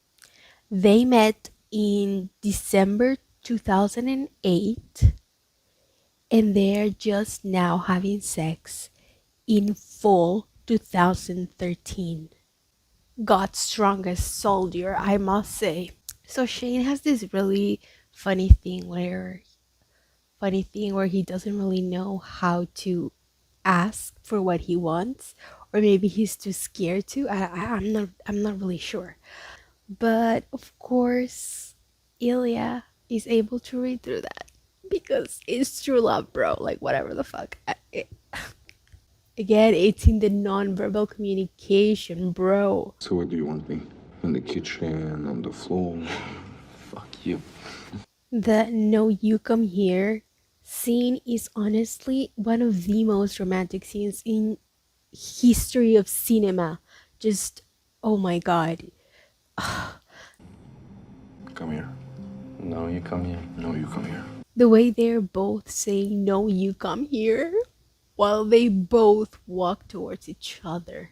They met in December 2008 and they're just now having sex in fall 2013. God's strongest soldier, I must say. So Shane has this really funny thing where he doesn't really know how to ask for what he wants, or maybe he's too scared to. I'm not really sure. But of course, Ilya is able to read through that because it's true love, bro. Like, whatever the fuck. Again, it's in the non-verbal communication, bro. So where do you want me? In the kitchen, on the floor? Fuck you. The "no, you come here" scene is honestly one of the most romantic scenes in history of cinema. Just, oh my god. Come here. No, you come here. No, you come here. The way they're both saying "no, you come here" while they both walk towards each other.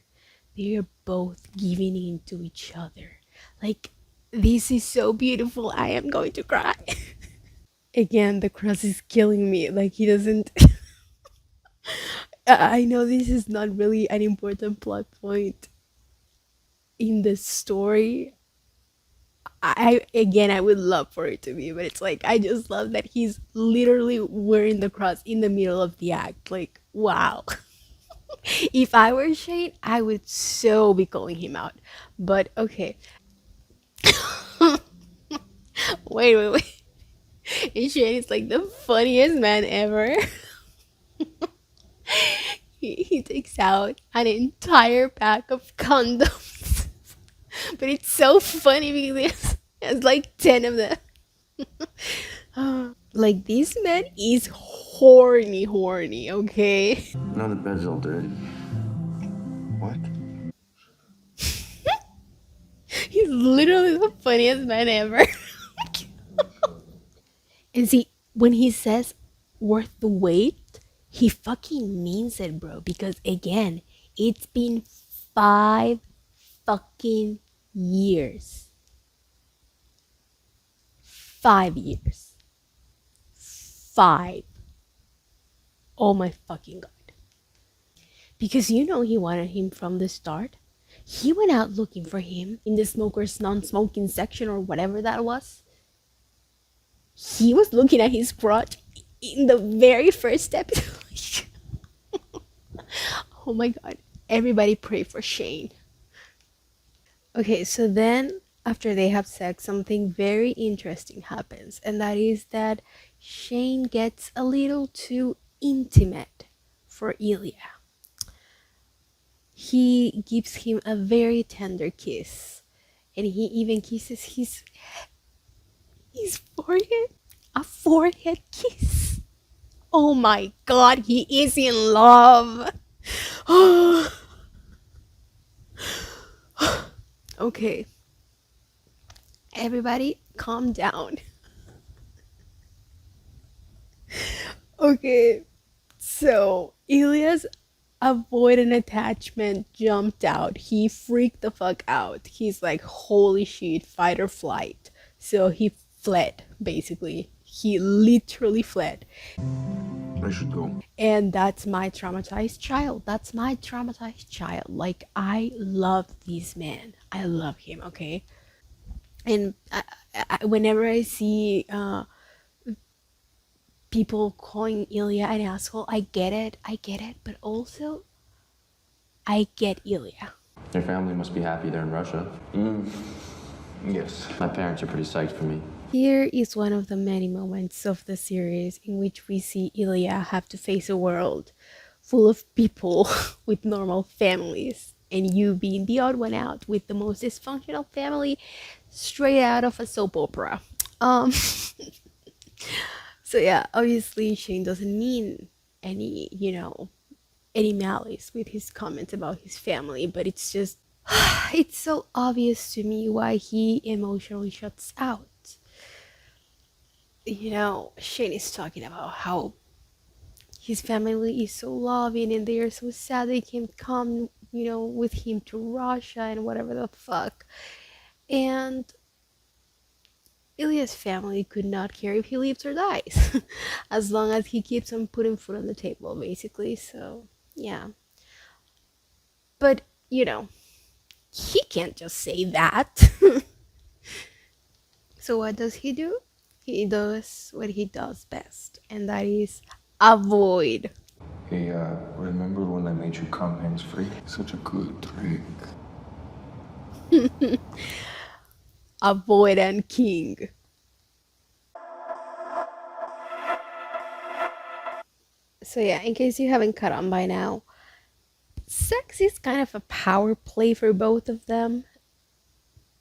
They're both giving in to each other. Like, this is so beautiful. I am going to cry. Again, the cross is killing me. Like, he doesn't. I know this is not really an important plot point in the story. I would love for it to be, but it's like I just love that he's literally wearing the cross in the middle of the act. Like, wow. If I were Shane, I would so be calling him out. But okay. Wait. And Shane is like the funniest man ever. He takes out an entire pack of condoms. But it's so funny because there's like 10 of them. Like, this man is horny, okay? Now the bed's all dirty. What? He's literally the funniest man ever. And see, when he says worth the wait, he fucking means it, bro. Because again, it's been 5 fucking years. 5 years. 5. Oh my fucking god. Because you know he wanted him from the start. He went out looking for him in the smokers non-smoking section or whatever that was. He was looking at his crotch in the very first episode. Oh my god. Everybody pray for Shane. Okay, so then after they have sex, something very interesting happens, and that is that Shane gets a little too intimate for Ilya. He gives him a very tender kiss, and he even kisses his forehead. A forehead kiss. Oh my god, he is in love. Okay. Everybody, calm down. Okay. So, Ilya's avoidant attachment jumped out. He freaked the fuck out. He's like, holy shit, fight or flight. So he fled, basically. He literally fled. I should go. And that's my traumatized child. That's my traumatized child. Like, I love this man. I love him, okay? And whenever I see people calling Ilya an asshole, I get it, but also I get Ilya. Your family must be happy they're in Russia. Yes. My parents are pretty psyched for me. Here is one of the many moments of the series in which we see Ilya have to face a world full of people with normal families, and you being the odd one out with the most dysfunctional family straight out of a soap opera. So yeah, obviously Shane doesn't mean any, any malice with his comments about his family, but it's just, it's so obvious to me why he emotionally shuts out. Shane is talking about how his family is so loving and they are so sad they can't come, with him to Russia and whatever the fuck. And Ilya's family could not care if he lives or dies, as long as he keeps on putting food on the table, basically. So, yeah. But, he can't just say that. So what does he do? He does what he does best, and that is avoid. Hey, remember when I made you come hands-free? Such a good trick. avoidant king. So yeah, in case you haven't caught on by now, sex is kind of a power play for both of them.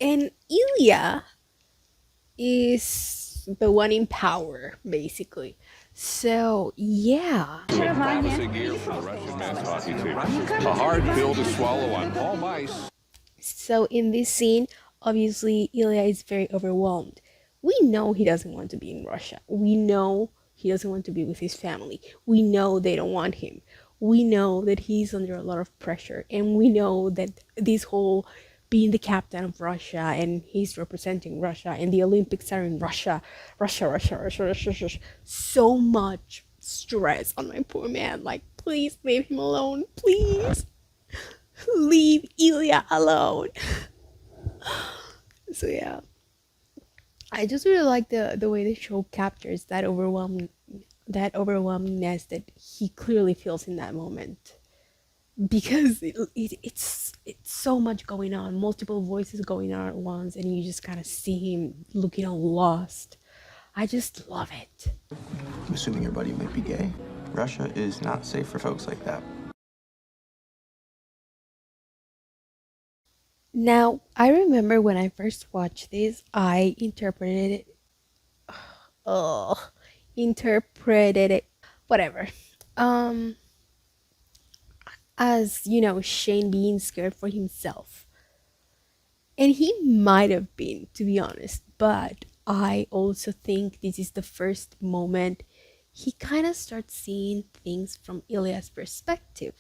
And Ilya is the one in power, basically. So yeah. Promising year for the Russian men's hockey team. A hard pill to swallow on home ice. So in this scene, obviously Ilya is very overwhelmed. We know he doesn't want to be in Russia. We know he doesn't want to be with his family. We know they don't want him. We know that he's under a lot of pressure, and we know that this whole being the captain of Russia and he's representing Russia and the Olympics are in Russia, Russia. So much stress on my poor man. Like, please leave him alone. Please leave Ilya alone. So yeah, I just really like the way the show captures that overwhelmingness that he clearly feels in that moment, because it's so much going on, multiple voices going on at once, and you just kind of see him looking all lost. I just love it. I'm assuming your buddy might be gay. Russia is not safe for folks like that. Now, I remember when I first watched this, I interpreted it, whatever. Um, as Shane being scared for himself. And he might have been, to be honest, but I also think this is the first moment he kind of starts seeing things from Ilya's perspective.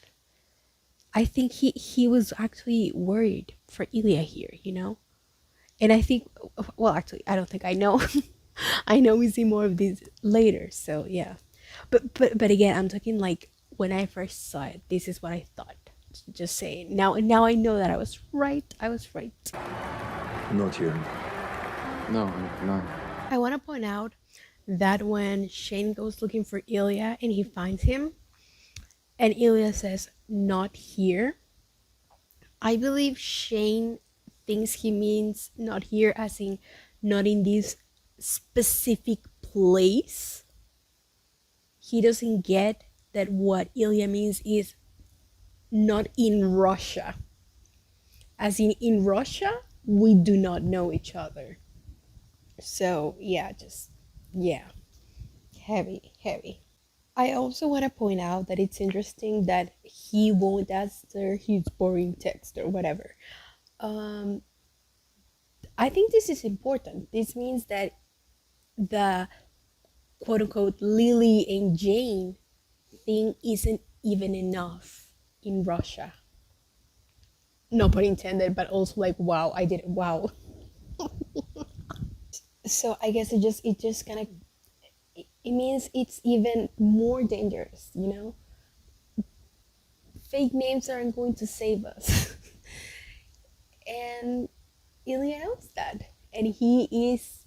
I think he was actually worried for Ilya here. And I think, well, actually, I don't think I know. I know we see more of these later, so yeah. But again, I'm talking like when I first saw it, this is what I thought. Just saying. Now I know that I was right. I was right. Not here. No, I'm not. I want to point out that when Shane goes looking for Ilya and he finds him, and Ilya says, "Not here," I believe Shane thinks he means not here, as in not in this specific place. He doesn't get that what Ilya means is not in Russia. As in Russia, we do not know each other. So yeah, heavy. I also want to point out that it's interesting that he won't answer his boring text or whatever. Um, I think this is important. This means that the quote unquote Lily and Jane thing isn't even enough in Russia. No pun intended, but also like, wow, I did it. Wow. So I guess it just kind of, it means it's even more dangerous. Fake names aren't going to save us. And Ilya knows that, and he is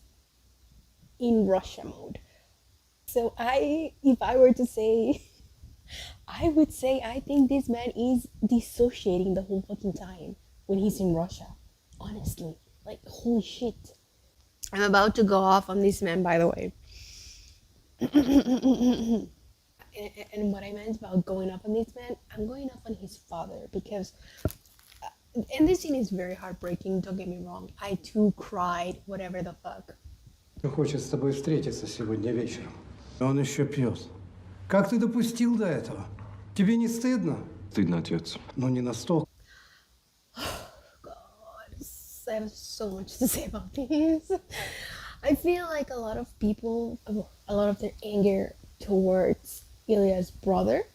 in Russia mode. So if I were to say, I would say I think this man is dissociating the whole fucking time when he's in Russia. Honestly, like, holy shit. I'm about to go off on this man, by the way. And what I meant about going up on this man, I'm going up on his father, because and this scene is very heartbreaking, don't get me wrong. I too cried, whatever the fuck. Хочет с тобой встретиться сегодня вечером. Он еще пьет. Как ты допустил до этого? Тебе не стыдно? Стыдно, отец. Но не настолько. I have so much to say about this. I feel like a lot of people, a lot of their anger towards Ilya's brother,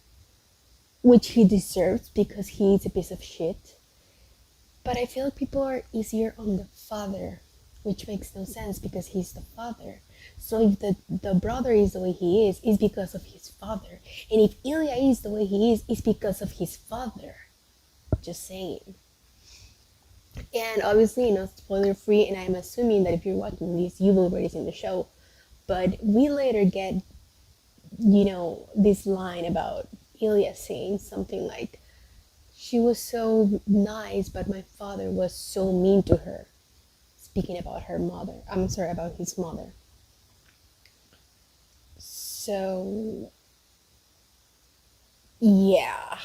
which he deserves because he's a piece of shit. But I feel like people are easier on the father, which makes no sense because he's the father. So if the brother is the way he is, it's because of his father. And if Ilya is the way he is, it's because of his father. Just saying. And obviously, spoiler free, and I'm assuming that if you're watching this, you've already seen the show. But we later get, this line about Ilya saying something like, "She was so nice, but my father was so mean to her." speaking about her mother. I'm sorry, about his mother. So, yeah.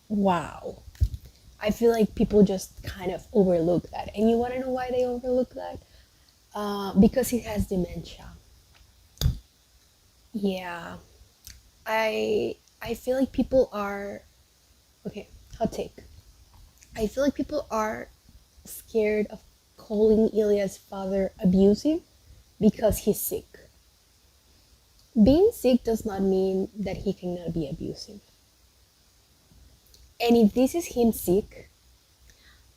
Wow. I feel like people just kind of overlook that. And you want to know why they overlook that? Because he has dementia. Yeah. I feel like people are okay, hot take. I feel like people are scared of calling Ilya's father abusive because he's sick. Being sick does not mean that he cannot be abusive. And if this is him sick,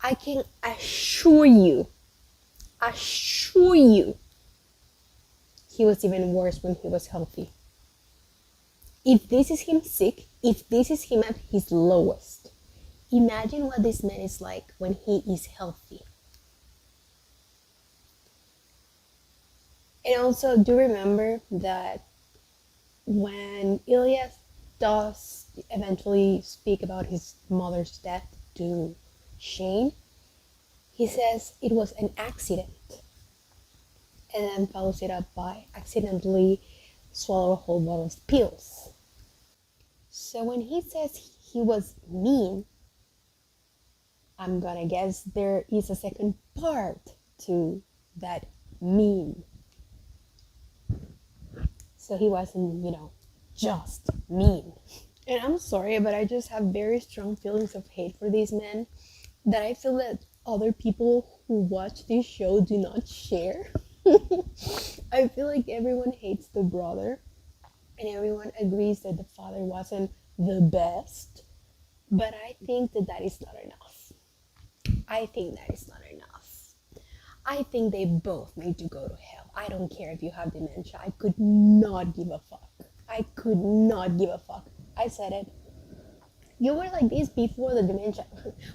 I can assure you, he was even worse when he was healthy. If this is him sick, if this is him at his lowest, imagine what this man is like when he is healthy. And also, do remember that when Ilyas does eventually speak about his mother's death to Shane, he says it was an accident and then follows it up by accidentally swallow a whole bottle of pills. So when he says he was mean, I'm gonna guess there is a second part to that mean. So he wasn't, just mean. And I'm sorry, but I just have very strong feelings of hate for these men that I feel that other people who watch this show do not share. I feel like everyone hates the brother and everyone agrees that the father wasn't the best, but I think that that is not enough. I think that is not enough. I think they both need to go to hell. I don't care if you have dementia. I could not give a fuck. I could not give a fuck. I said it. You were like this before the dementia.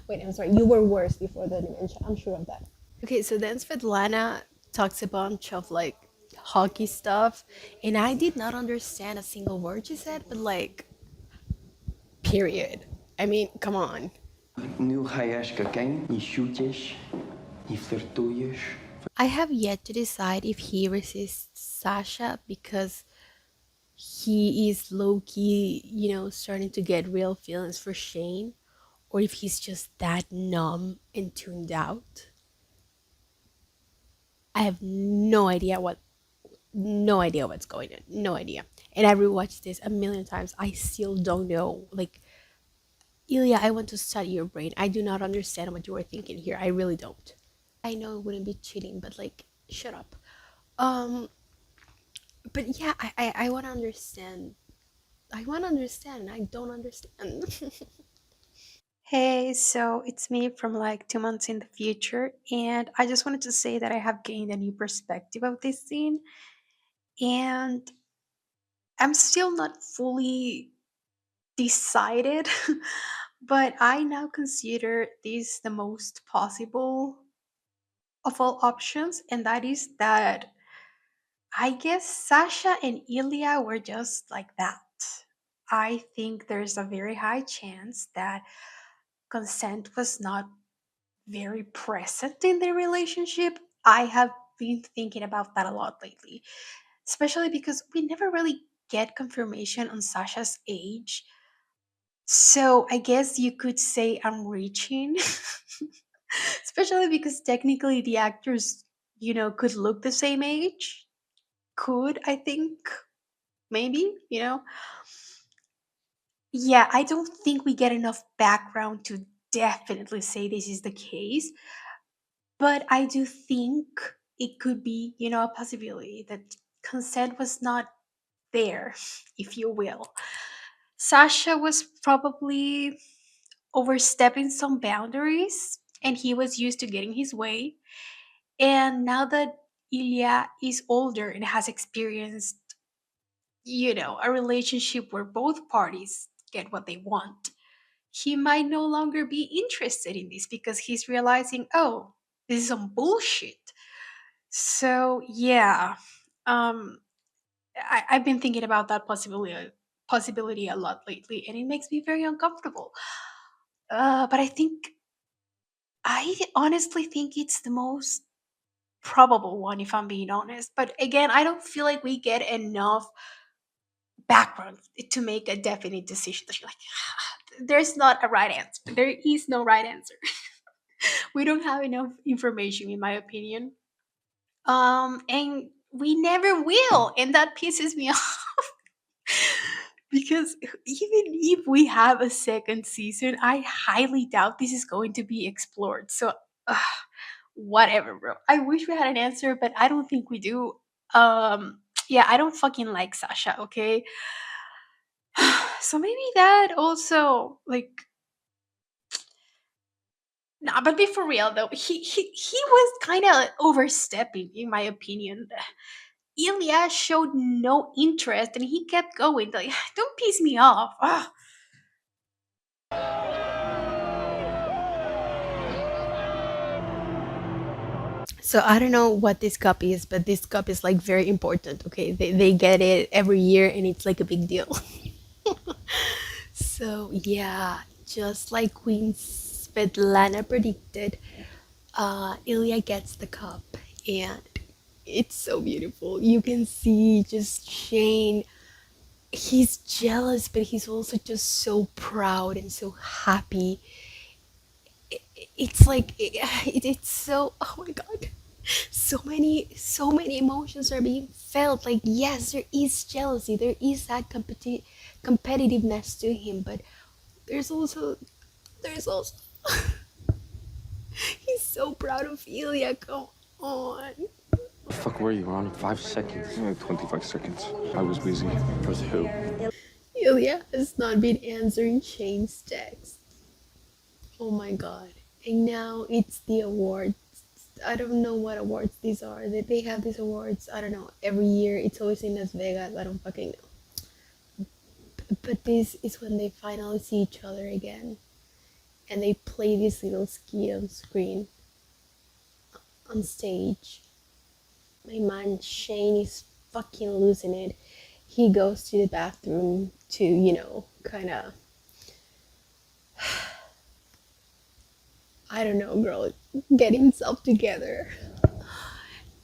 Wait, I'm sorry. You were worse before the dementia. I'm sure of that. Okay, so then Svetlana talks a bunch of like hockey stuff, and I did not understand a single word she said, but like, period. I mean, come on. I have yet to decide if he resists Sasha because he is low key, starting to get real feelings for Shane, or if he's just that numb and tuned out. I have no idea what's going on. No idea. And I rewatched this a million times. I still don't know. Like, Ilya, I want to study your brain. I do not understand what you were thinking here. I really don't. I know it wouldn't be cheating, but like, shut up. Um, but yeah, I want to understand. I want to understand, and I don't understand. Hey, so it's me from like 2 months in the future, and I just wanted to say that I have gained a new perspective of this scene, and I'm still not fully decided, but I now consider this the most possible of all options, and that is that I guess Sasha and Ilya were just like that. I think there's a very high chance that consent was not very present in their relationship. I have been thinking about that a lot lately, especially because we never really get confirmation on Sasha's age. So I guess you could say I'm reaching, especially because technically the actors, could look the same age. Could, I think, maybe, Yeah, I don't think we get enough background to definitely say this is the case. But I do think it could be, a possibility that consent was not there, if you will. Sasha was probably overstepping some boundaries and he was used to getting his way. And now that Ilya is older and has experienced, a relationship where both parties get what they want, he might no longer be interested in this because he's realizing, oh, this is some bullshit. So yeah, um, I've been thinking about that possibility a lot lately, and it makes me very uncomfortable. But I honestly think it's the most probable one, if I'm being honest. But again, I don't feel like we get enough background to make a definite decision. Like, there's not a right answer. There is no right answer. We don't have enough information, in my opinion. And we never will, and that pisses me off. Because even if we have a second season, I highly doubt this is going to be explored. So, whatever, bro. I wish we had an answer, but I don't think we do. Yeah, I don't fucking like Sasha. Okay, so maybe that also like. Nah, but be for real though, he was kind of overstepping, in my opinion. Ilya showed no interest, and he kept going. Like, don't piss me off. Ugh. So I don't know what this cup is, but this cup is like very important. Okay, they get it every year, and it's like a big deal. So yeah, just like Queen Svetlana predicted, Ilya gets the cup, and it's so beautiful. You can see just Shane. He's jealous, but he's also just so proud and so happy. It's like it's so, oh my god, so many emotions are being felt. Like, yes, there is jealousy, there is that competitiveness to him, but there's also he's so proud of Ilya. Come on. Fuck were you? We're on 5 seconds. 25 seconds. I was busy. With who? Ilya has not been answering Shane's text. Oh my god. And now it's the awards. I don't know what awards these are. They have these awards, I don't know, every year. It's always in Las Vegas. I don't fucking know. But this is when they finally see each other again. And they play this little ski on screen, on stage. My man Shane is fucking losing it. He goes to the bathroom to, kind of, I don't know, girl, get himself together.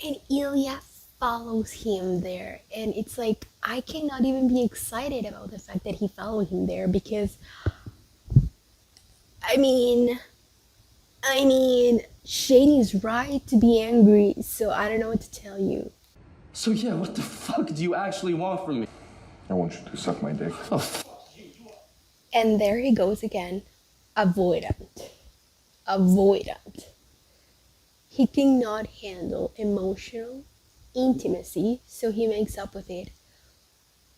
And Ilya follows him there. And it's like, I cannot even be excited about the fact that he followed him there because, I mean, Shane is right to be angry, so I don't know what to tell you. So yeah, what the fuck do you actually want from me? I want you to suck my dick. And there he goes again, avoidant. Avoidant. He cannot handle emotional intimacy, so he makes up with it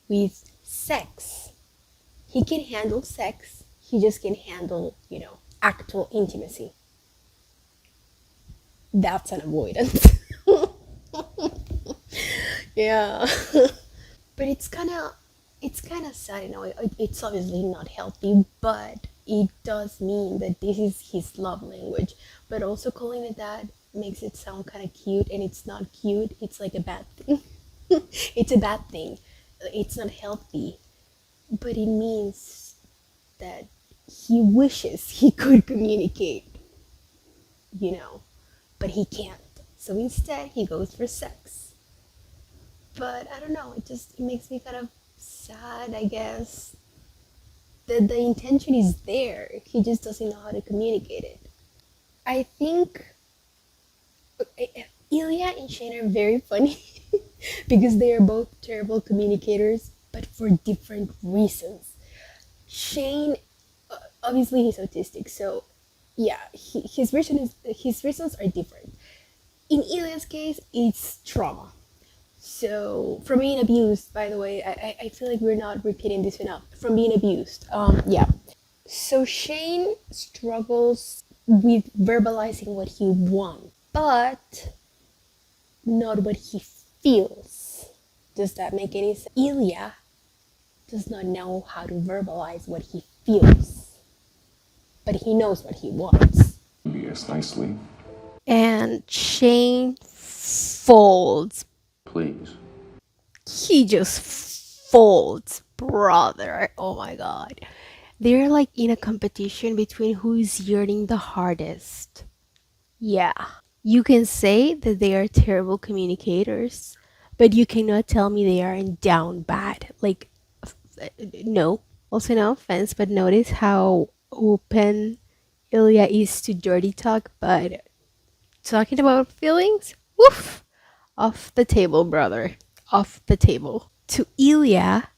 with sex. He can handle sex, he just can handle, actual intimacy. That's an avoidance. Yeah. But it's kind of sad, it's obviously not healthy, but it does mean that this is his love language. But also calling it that makes it sound kind of cute, and it's not cute. It's like a bad thing. It's a bad thing. It's not healthy, but it means that he wishes he could communicate, but he can't. So instead, he goes for sex. But I don't know, it makes me kind of sad, I guess. The intention is there, he just doesn't know how to communicate it. I think Ilya and Shane are very funny because they are both terrible communicators, but for different reasons. Shane, obviously, he's autistic, so yeah, his reasons are different. In Ilya's case, it's trauma. So, from being abused, by the way, I feel like we're not repeating this enough. From being abused, yeah. So Shane struggles with verbalizing what he wants, but not what he feels. Does that make any sense? Ilya does not know how to verbalize what he feels, but he knows what he wants. BS nicely. And Shane folds. Please. He just folds, brother. Oh my god. They're like in a competition between who is yearning the hardest. Yeah. You can say that they are terrible communicators, but you cannot tell me they aren't down bad. Like, no. Also, no offense, but notice how open Ilya is to dirty talk, but talking about feelings, woof, off the table, brother. Off the table. To Ilya,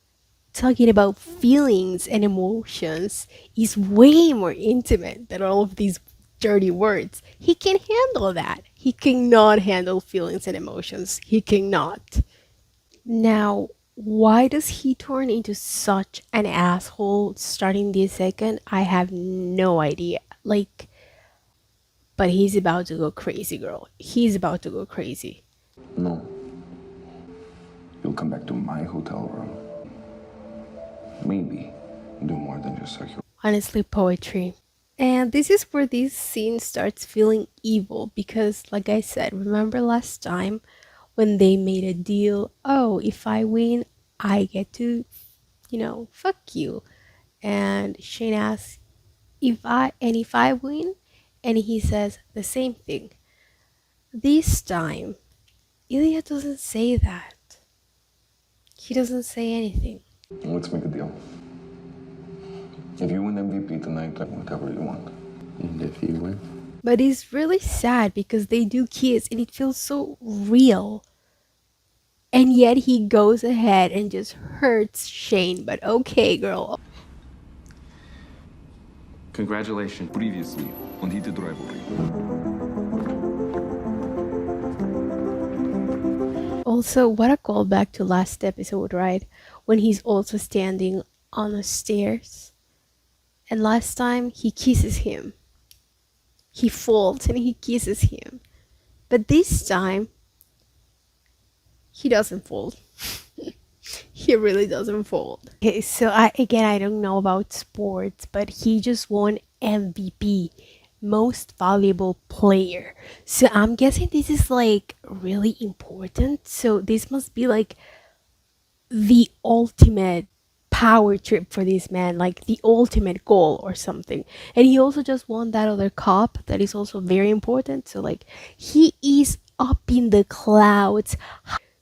talking about feelings and emotions is way more intimate than all of these dirty words. He can handle that. He cannot handle feelings and emotions. He cannot. Now, why does he turn into such an asshole starting this second? I have no idea. Like, but he's about to go crazy, girl. He's about to go crazy. No. You'll come back to my hotel room. Maybe do more than just sexual. Honestly, poetry. And this is where this scene starts feeling evil because, like I said, remember last time when they made a deal? Oh, if I win, I get to, fuck you. And Shane asks, if I win? And he says the same thing. This time, Ilya doesn't say that. He doesn't say anything. Let's make a deal. If you win MVP tonight, like whatever you want. And if you win? But it's really sad because they do kiss and it feels so real. And yet he goes ahead and just hurts Shane. But okay, girl. Congratulations. Previously on Heated Rivalry. Also, what a callback to last episode, right? When he's also standing on the stairs. And last time he kisses him. He falls and he kisses him. But this time, he doesn't fall. He really doesn't fall. Okay, so I don't know about sports, but he just won MVP, most valuable player. So I'm guessing this is like really important. So this must be like the ultimate power trip for this man, like the ultimate goal or something. And he also just won that other cup that is also very important. So like he is up in the clouds,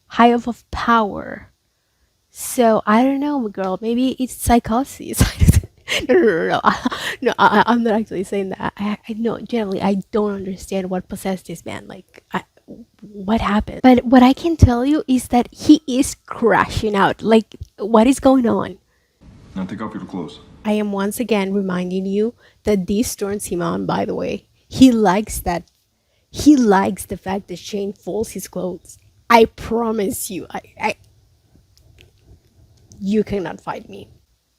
high of power. So I don't know, girl. Maybe it's psychosis. No. No, I'm not actually saying that. I know. Generally, I don't understand what possessed this man. Like, what happened? But what I can tell you is that he is crashing out. Like, what is going on? Now take off your clothes. I am once again reminding you that this turns him on. By the way, he likes that. He likes the fact that Shane folds his clothes. I promise you. You cannot fight me.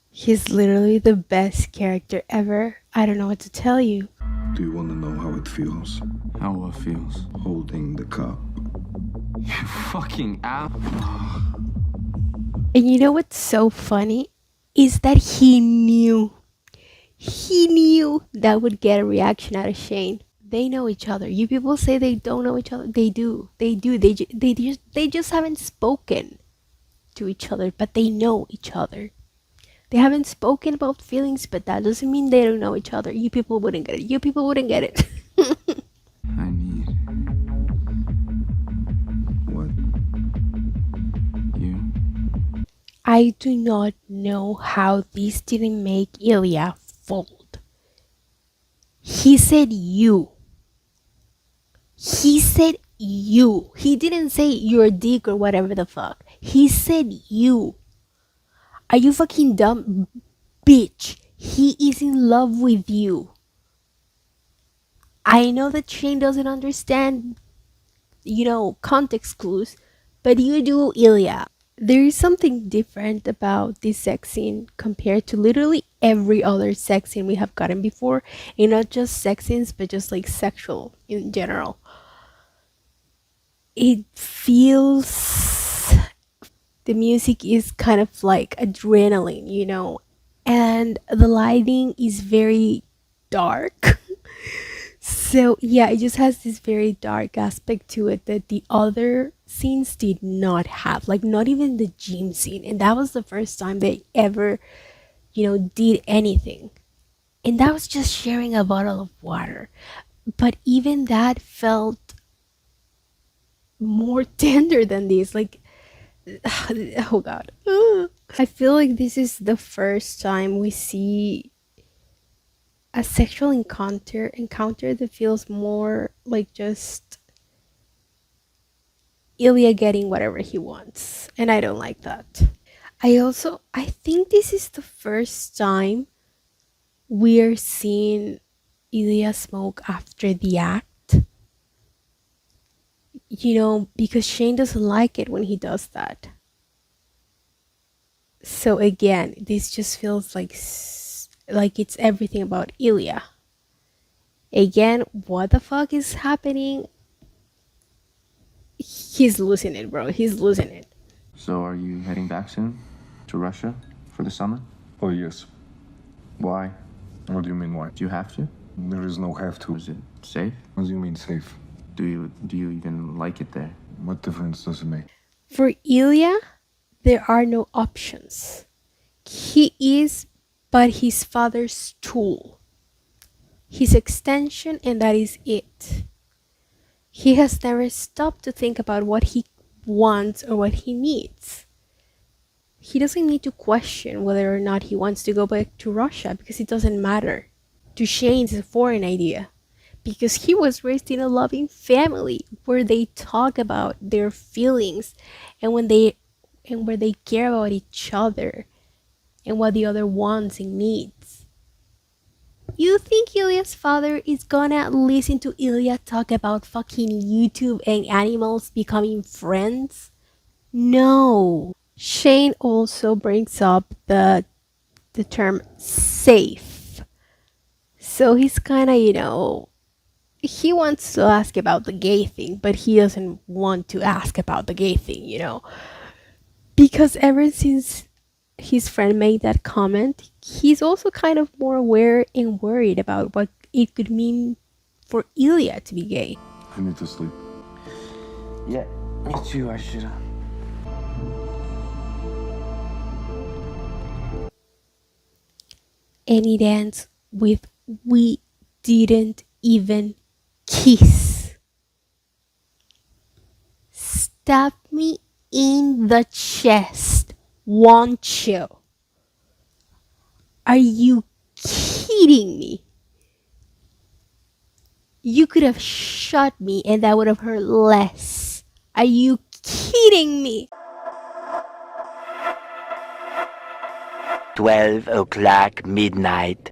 He's literally the best character ever. I don't know what to tell you. Do you want to know how it feels? How what feels? Holding the cup. You fucking ass. And you know what's so funny? Is that he knew. He knew that would get a reaction out of Shane. They know each other. You people say they don't know each other. They do. They do. They just haven't spoken to each other, but they know each other. They haven't spoken about feelings, but that doesn't mean they don't know each other. You people wouldn't get it. You people wouldn't get it. I need What? you. I do not know how this didn't make Ilya fold. He said you. He said you. He didn't say you're a dick or whatever the fuck. He said you. Are you fucking dumb? Bitch. He is in love with you. I know that Shane doesn't understand, context clues, but you do, Ilya. There is something different about this sex scene compared to literally every other sex scene we have gotten before. And not just sex scenes, but just like sexual in general. It feels, the music is kind of like adrenaline, and the lighting is very dark. So yeah, it just has this very dark aspect to it that the other scenes did not have, like not even the gym scene. And that was the first time they ever, did anything. And that was just sharing a bottle of water. But even that felt more tender than this. Like, oh god. I feel like this is the first time we see a sexual encounter that feels more like just Ilya getting whatever he wants, and I don't like that. I think this is the first time we're seeing Ilya smoke after the act. You know, because Shane doesn't like it when he does that. So again, this just feels like it's everything about Ilya. Again, what the fuck is happening? He's losing it, bro. He's losing it. So are you heading back soon? To Russia? For the summer? Oh, yes. Why? What do you mean, why? Do you have to? There is no have to. Is it safe? What do you mean, safe? Do you even like it there? What difference does it make? For Ilya, there are no options. He is but his father's tool, his extension, and that is it. He has never stopped to think about what he wants or what he needs. He doesn't need to question whether or not he wants to go back to Russia because it doesn't matter. To Shane, it's a foreign idea because he was raised in a loving family where they talk about their feelings and where they care about each other and what the other wants and needs. You think Ilya's father is gonna listen to Ilya talk about fucking YouTube and animals becoming friends? No. Shane also brings up the term safe. So he's kind of, he wants to ask about the gay thing, but he doesn't want to ask about the gay thing. Because ever since his friend made that comment, he's also kind of more aware and worried about what it could mean for Ilya to be gay. I need to sleep. Yeah, me too, I should. And it ends with, "We didn't even kiss." Stab me in the chest, won't you? Are you kidding me? You could have shot me and that would have hurt less. Are you kidding me? 12 o'clock midnight.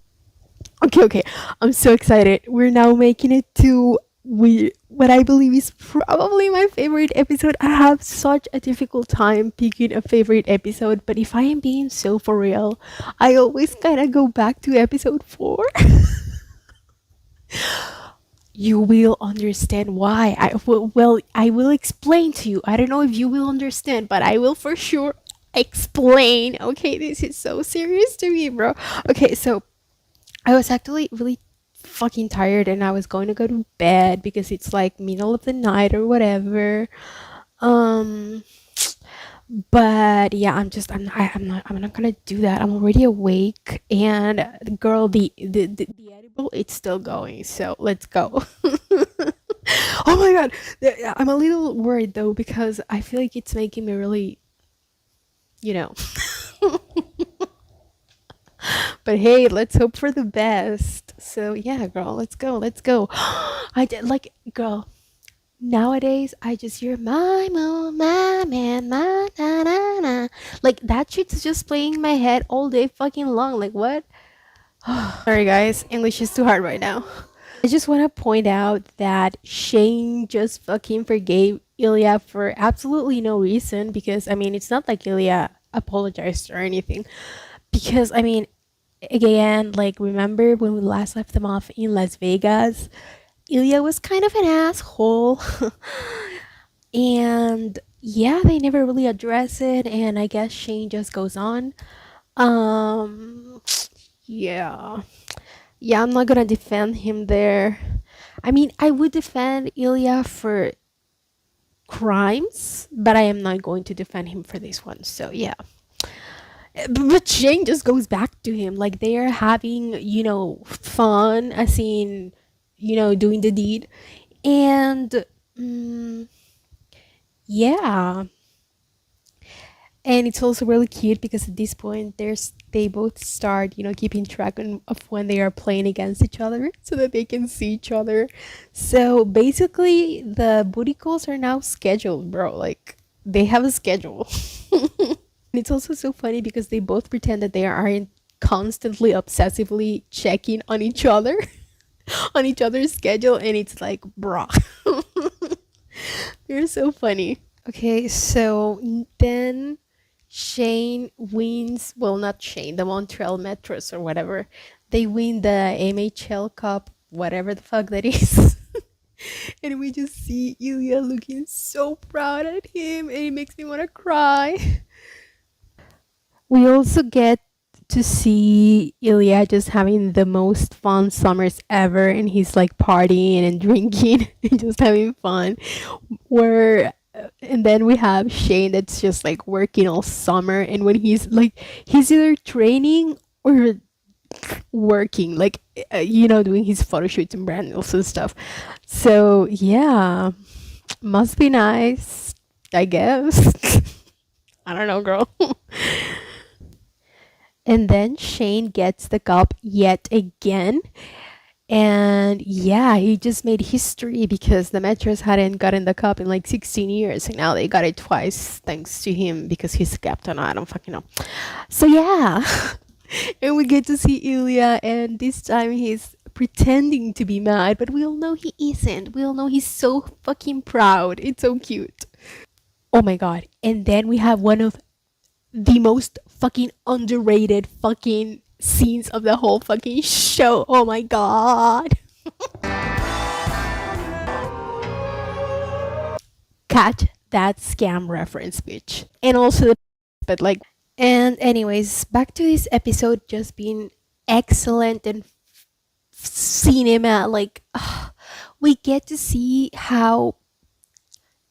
Okay. I'm so excited. We're now making it to what I believe is probably my favorite episode. I have such a difficult time picking a favorite episode, but if I am being so for real, I always kind of go back to episode 4. You will understand why. I will explain to you. I don't know if you will understand, but I will for sure explain. Okay, this is so serious to me, bro. Okay, so I was actually really fucking tired and I was going to go to bed because it's like middle of the night or whatever. But yeah, I'm not gonna do that. I'm already awake, and girl, the edible, it's still going. So let's go. Oh my god, I'm a little worried though because I feel like it's making me really, you know. But hey, let's hope for the best. So yeah, girl, let's go. I did like, girl. Nowadays, I just hear my moon, my man, my na na na. Like that shit's just playing in my head all day fucking long. Like what? Sorry guys, English is too hard right now. I just want to point out that Shane just fucking forgave Ilya for absolutely no reason because I mean it's not like Ilya apologized or anything. Because I mean, again, like remember when we last left them off in Las Vegas? Ilya was kind of an asshole. And yeah, they never really address it, and I guess Shane just goes on. Um yeah. Yeah, I'm not gonna defend him there. I mean, I would defend Ilya for crimes, but I am not going to defend him for this one. So yeah. But Shane just goes back to him like they are having, fun, as in doing the deed. And mm, yeah, and it's also really cute because at this point they both start keeping track of when they are playing against each other so that they can see each other. So basically the booty calls are now scheduled, bro. Like they have a schedule. And it's also so funny because they both pretend that they aren't constantly obsessively checking on each other on each other's schedule, and it's like, bruh. You're so funny. Okay, so then Shane wins. Well, not Shane, the Montreal Metros or whatever. They win the MHL Cup, whatever the fuck that is. And we just see Ilya looking so proud at him, and it makes me want to cry. We also get to see Ilya just having the most fun summers ever, and he's like partying and drinking and just having fun. Where and then we have Shane that's just like working all summer, and when he's either training or working, like doing his photo shoots and brand deals and stuff. So yeah, must be nice, I guess. I don't know, girl. And then Shane gets the cup yet again. And yeah, he just made history because the Metros hadn't gotten the cup in like 16 years. And now they got it twice thanks to him because he's captain. I don't fucking know. So yeah. And we get to see Ilya, and this time he's pretending to be mad, but we all know he isn't. We all know he's so fucking proud. It's so cute. Oh my god. And then we have one of the most fucking underrated fucking scenes of the whole fucking show. Oh my god. Catch that scam reference, bitch. And also but like, and anyways, back to this episode just being excellent and cinema. Like, we get to see how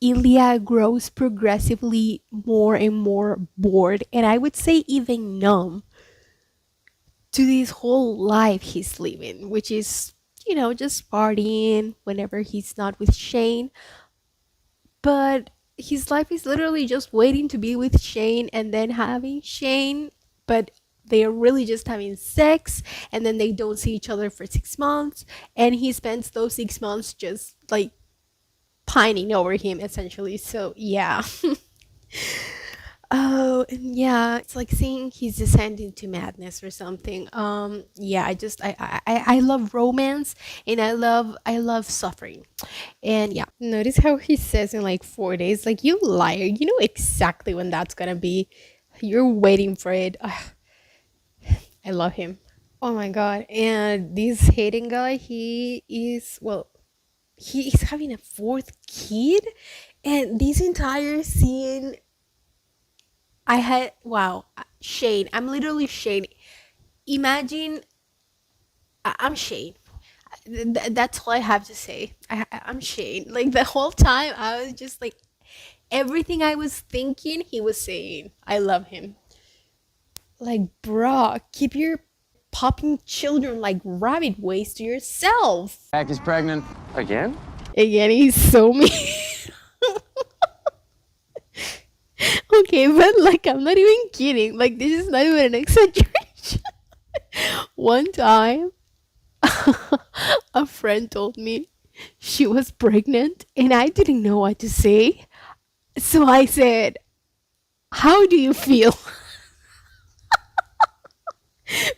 Ilya grows progressively more and more bored, and I would say even numb to this whole life he's living, which is, just partying whenever he's not with Shane. But his life is literally just waiting to be with Shane and then having Shane, but they are really just having sex, and then they don't see each other for 6 months, and he spends those 6 months just like pining over him essentially. So yeah. Oh, and yeah, it's like seeing he's descending to madness or something. Yeah, I love romance, and I love suffering. And yeah, notice how he says in like 4 days, like, you liar, you know exactly when that's gonna be. You're waiting for it. Ugh, I love him. Oh my god. And this hating guy, he is having a fourth kid, and this entire scene wow, Shane. I'm literally Shane. Imagine I'm Shane. That's all I have to say. I'm Shane. Like the whole time, I was just like, everything I was thinking, he was saying. I love him. Like, bruh, keep your popping children like rabbit waste to yourself. Jack is pregnant. Again? Again, he's so mean. Okay, but like, I'm not even kidding. Like, this is not even an exaggeration. One time, a friend told me she was pregnant and I didn't know what to say. So I said, "How do you feel?"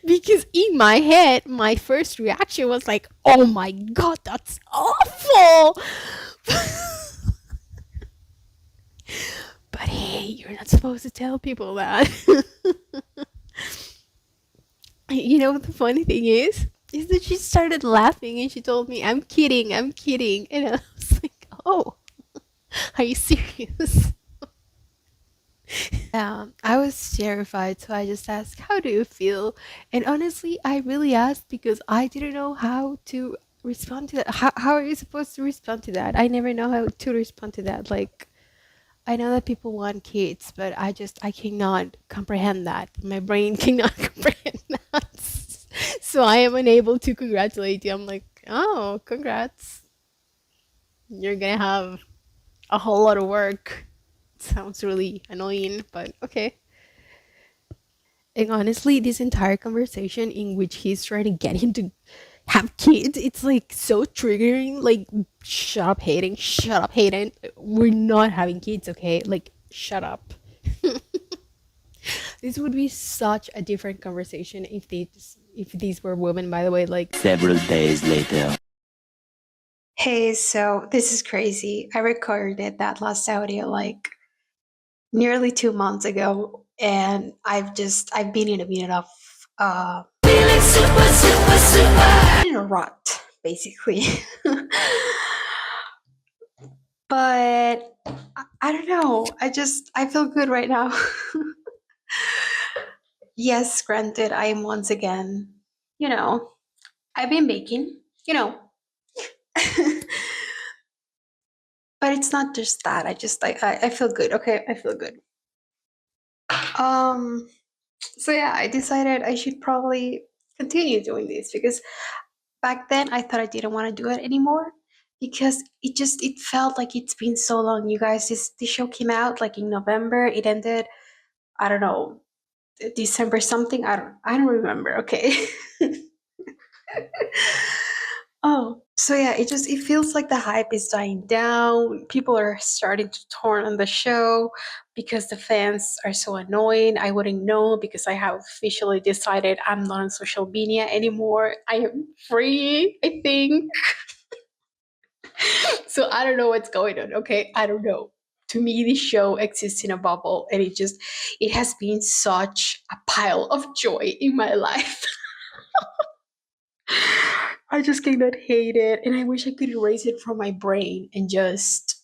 Because in my head, my first reaction was like, "Oh my god, that's awful." But hey, you're not supposed to tell people that. You know what the funny thing is that she started laughing and she told me, "I'm kidding, I'm kidding." And I was like, "Oh, are you serious?" Yeah, I was terrified, so I just asked, "How do you feel?" And honestly, I really asked because I didn't know how to respond to that. How are you supposed to respond to that? I never know how to respond to that. Like, I know that people want kids, but I cannot comprehend that. My brain cannot comprehend that. So I am unable to congratulate you. I'm like, Oh, congrats. You're gonna have a whole lot of work. Sounds really annoying, but okay. And honestly, this entire conversation in which he's trying to get him to have kids, it's like so triggering. Like, shut up, Hayden. Shut up, Hayden. We're not having kids, okay? Like, shut up. This would be such a different conversation if these were women, by the way. Like, Several days later. Hey, so this is crazy. I recorded that last audio like nearly 2 months ago, and I've been in a minute of feeling super in a rut, basically. But I don't know. I feel good right now. Yes, granted, I am once again, you know, I've been baking, but it's not just that. I feel good. Okay, I feel good. Um, so yeah, I decided I should probably continue doing this because back then I thought I didn't want to do it anymore because it felt like it's been so long. You guys, this show came out like in November. It ended, I don't know, December something. I don't remember. Okay. Oh, so yeah, it feels like the hype is dying down. People are starting to turn on the show because the fans are so annoying. I wouldn't know because I have officially decided I'm not on social media anymore. I am free, I think. So I don't know what's going on, okay? I don't know. To me, this show exists in a bubble, and it has been such a pile of joy in my life. I just cannot hate it, and I wish I could erase it from my brain and just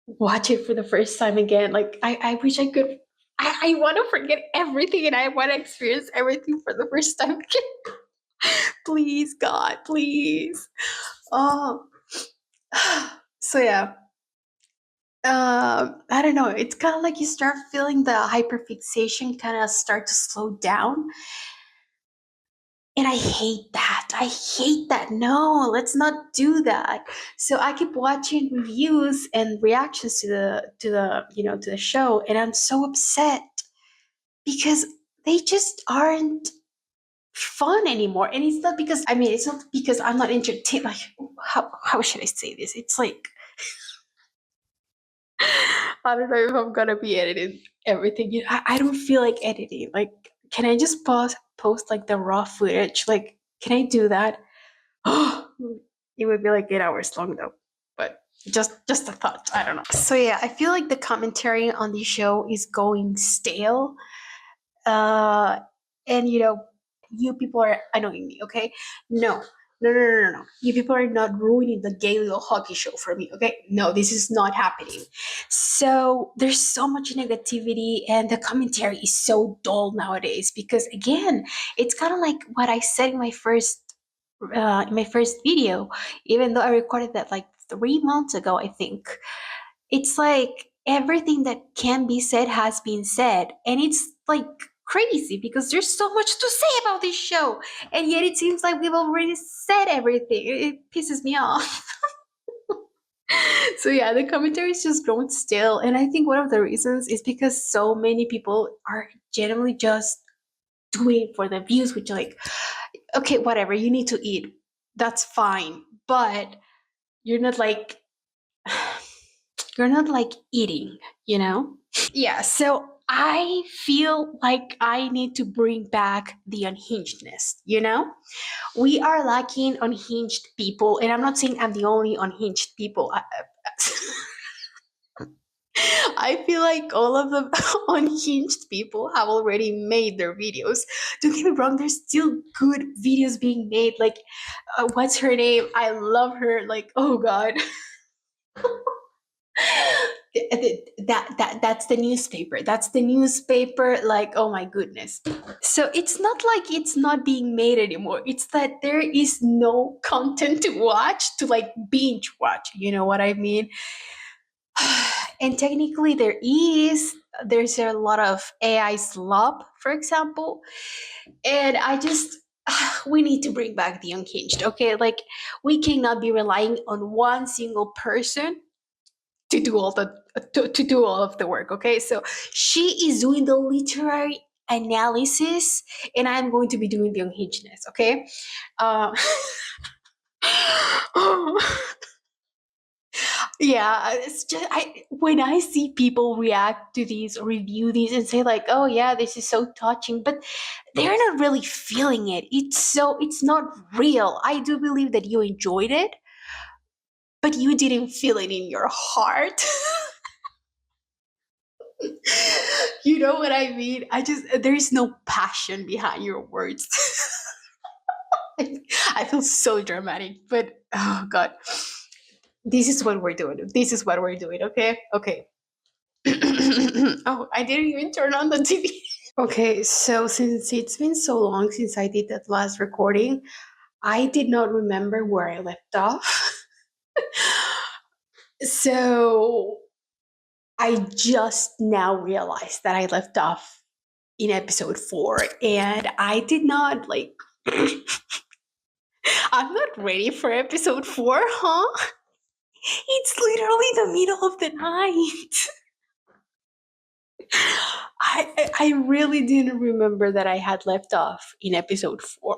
watch it for the first time again. Like I wish I could. I want to forget everything, and I want to experience everything for the first time again. Please, God, please. Oh, so yeah. I don't know. It's kind of like you start feeling the hyperfixation kind of start to slow down. And I hate that. I hate that. No, let's not do that. So I keep watching reviews and reactions to the show, and I'm so upset because they just aren't fun anymore. And it's not because it's not because I'm not entertained. Like how should I say this? It's like I don't know if I'm gonna be editing everything. I don't feel like editing. Like, can I just post like the raw footage? Like, can I do that? Oh, it would be like 8 hours long though. But just a thought. I don't know. So yeah, I feel like the commentary on the show is going stale. Uh, and you people are annoying me. Okay, no. No, no, no, no, no. You people are not ruining the gay little hockey show for me, okay? No, this is not happening. So there's so much negativity, and the commentary is so dull nowadays because, again, it's kind of like what I said in my first video, even though I recorded that like 3 months ago, I think. It's like everything that can be said has been said, and it's like crazy because there's so much to say about this show, and yet it seems like we've already said everything. It pisses me off. So yeah, the commentary is just grown stale, and I think one of the reasons is because so many people are generally just doing it for the views, which like, okay, whatever, you need to eat, that's fine, but you're not like you're not like eating, you know? Yeah, so I feel like I need to bring back the unhingedness, you know? We are lacking unhinged people, and I'm not saying I'm the only unhinged people. I feel like all of the unhinged people have already made their videos. Don't get me wrong, there's still good videos being made. Like, what's her name? I love her. Like, oh god. That's the newspaper. That's the newspaper. Like, oh my goodness. So it's not like it's not being made anymore. It's that there is no content to watch, to like binge watch. You know what I mean? And technically there's a lot of AI slop, for example. And we need to bring back the unhinged, okay? Like, we cannot be relying on one single person to do all the to do all of the work, okay? So she is doing the literary analysis, and I'm going to be doing the unhingedness, okay? uh, yeah, it's just I when I see people react to these or review these and say like, oh yeah, this is so touching, but they're not really feeling it. It's not real. I do believe that you enjoyed it, but you didn't feel it in your heart. You know what I mean? There's no passion behind your words. I feel so dramatic, but oh god. This is what we're doing. This is what we're doing, okay? Okay. Oh, I didn't even turn on the TV. Okay, so since it's been so long since I did that last recording, I did not remember where I left off. So I just now realized that I left off in episode 4, and I did not like. I'm not ready for episode 4, huh? It's literally the middle of the night. I really didn't remember that I had left off in episode 4.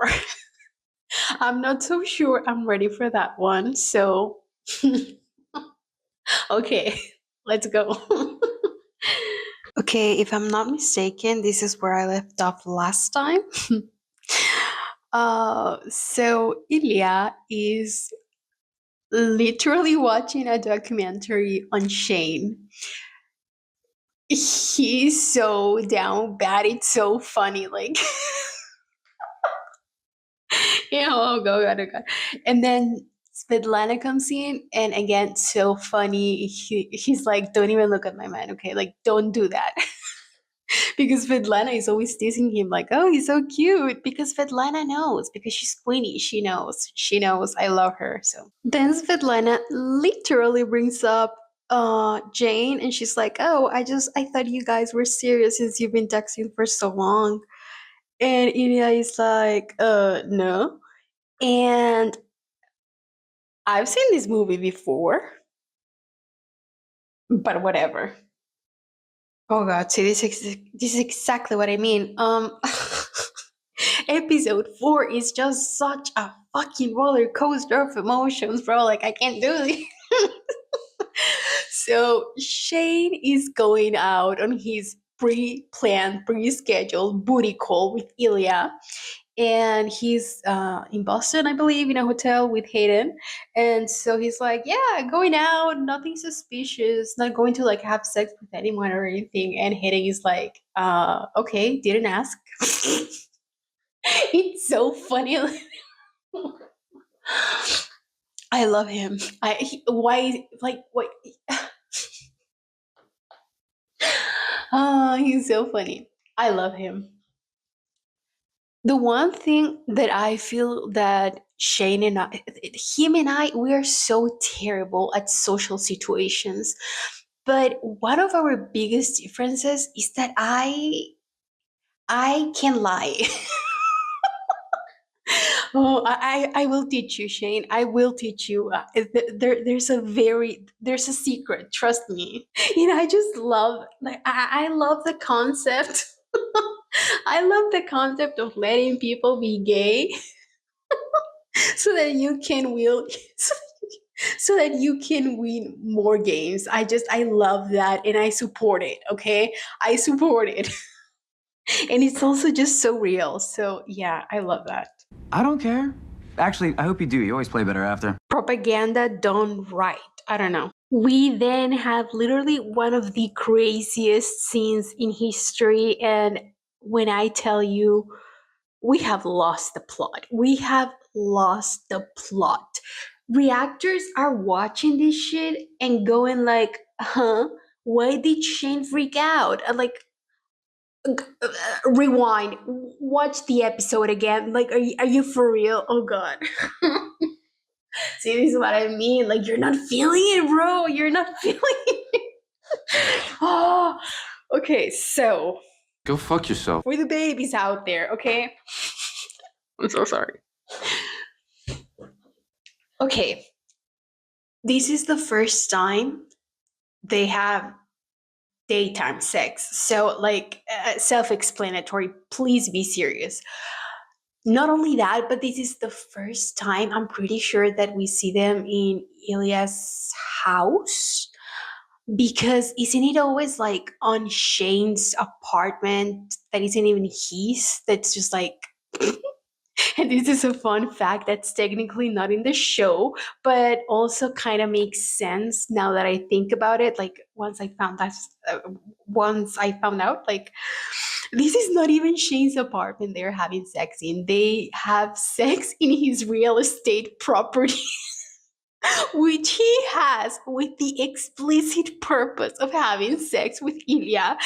I'm not so sure I'm ready for that one. So, okay, let's go. Okay, if I'm not mistaken, this is where I left off last time. So Ilya is literally watching a documentary on Shane. He's so down bad. It's so funny. Like, yeah, oh god, oh god. And then Svetlana comes in, and again, so funny. He's like, don't even look at my man, okay? Like, don't do that. Because Svetlana is always teasing him, like, oh, he's so cute. Because Svetlana knows, because she's Queenie. She knows. She knows I love her. So then Svetlana literally brings up Jane, and she's like, oh, I thought you guys were serious since you've been texting for so long. And Ilya is like, no. And I've seen this movie before, but whatever. Oh god, see, this is exactly what I mean. Episode 4 is just such a fucking roller coaster of emotions, bro. Like, I can't do it. So Shane is going out on his pre-planned, pre-scheduled booty call with Ilya, and he's in Boston, I believe, in a hotel with Hayden. And so he's like, yeah, going out, nothing suspicious, not going to like have sex with anyone or anything. And Hayden is like, okay, didn't ask. It's so funny. I love him. Why, like, what? Oh, he's so funny. I love him. The one thing that I feel that Shane and him and I, we are so terrible at social situations. But one of our biggest differences is that I can lie. Oh, I will teach you, Shane. I will teach you. There's a secret. Trust me. You know, I just love, like, I love the concept. I love the concept of letting people be gay, so that you can will, so that you can win more games. I love that, and I support it. Okay, I support it. And it's also just so real. So yeah, I love that. I don't care. Actually, I hope you do. You always play better after. Propaganda done right. I don't know. We then have literally one of the craziest scenes in history. And when I tell you, we have lost the plot. We have lost the plot. Reactors are watching this shit and going like, huh? Why did Shane freak out? And like, rewind, watch the episode again. Like, are you for real? Oh god. See, this is what I mean. Like, you're not feeling it, bro. You're not feeling it. Oh, okay. So Go fuck yourself. for the babies out there, okay? I'm so sorry. Okay, this is the first time they have daytime sex. So, like, self-explanatory. Please be serious. Not only that, but this is the first time I'm pretty sure that we see them in Ilya's house. Because isn't it always like on Shane's apartment that isn't even his? That's just like, and this is a fun fact that's technically not in the show, but also kind of makes sense now that I think about it. Like once I found out, like this is not even Shane's apartment they're having sex in. They have sex in his real estate property, which he has with the explicit purpose of having sex with Ilya.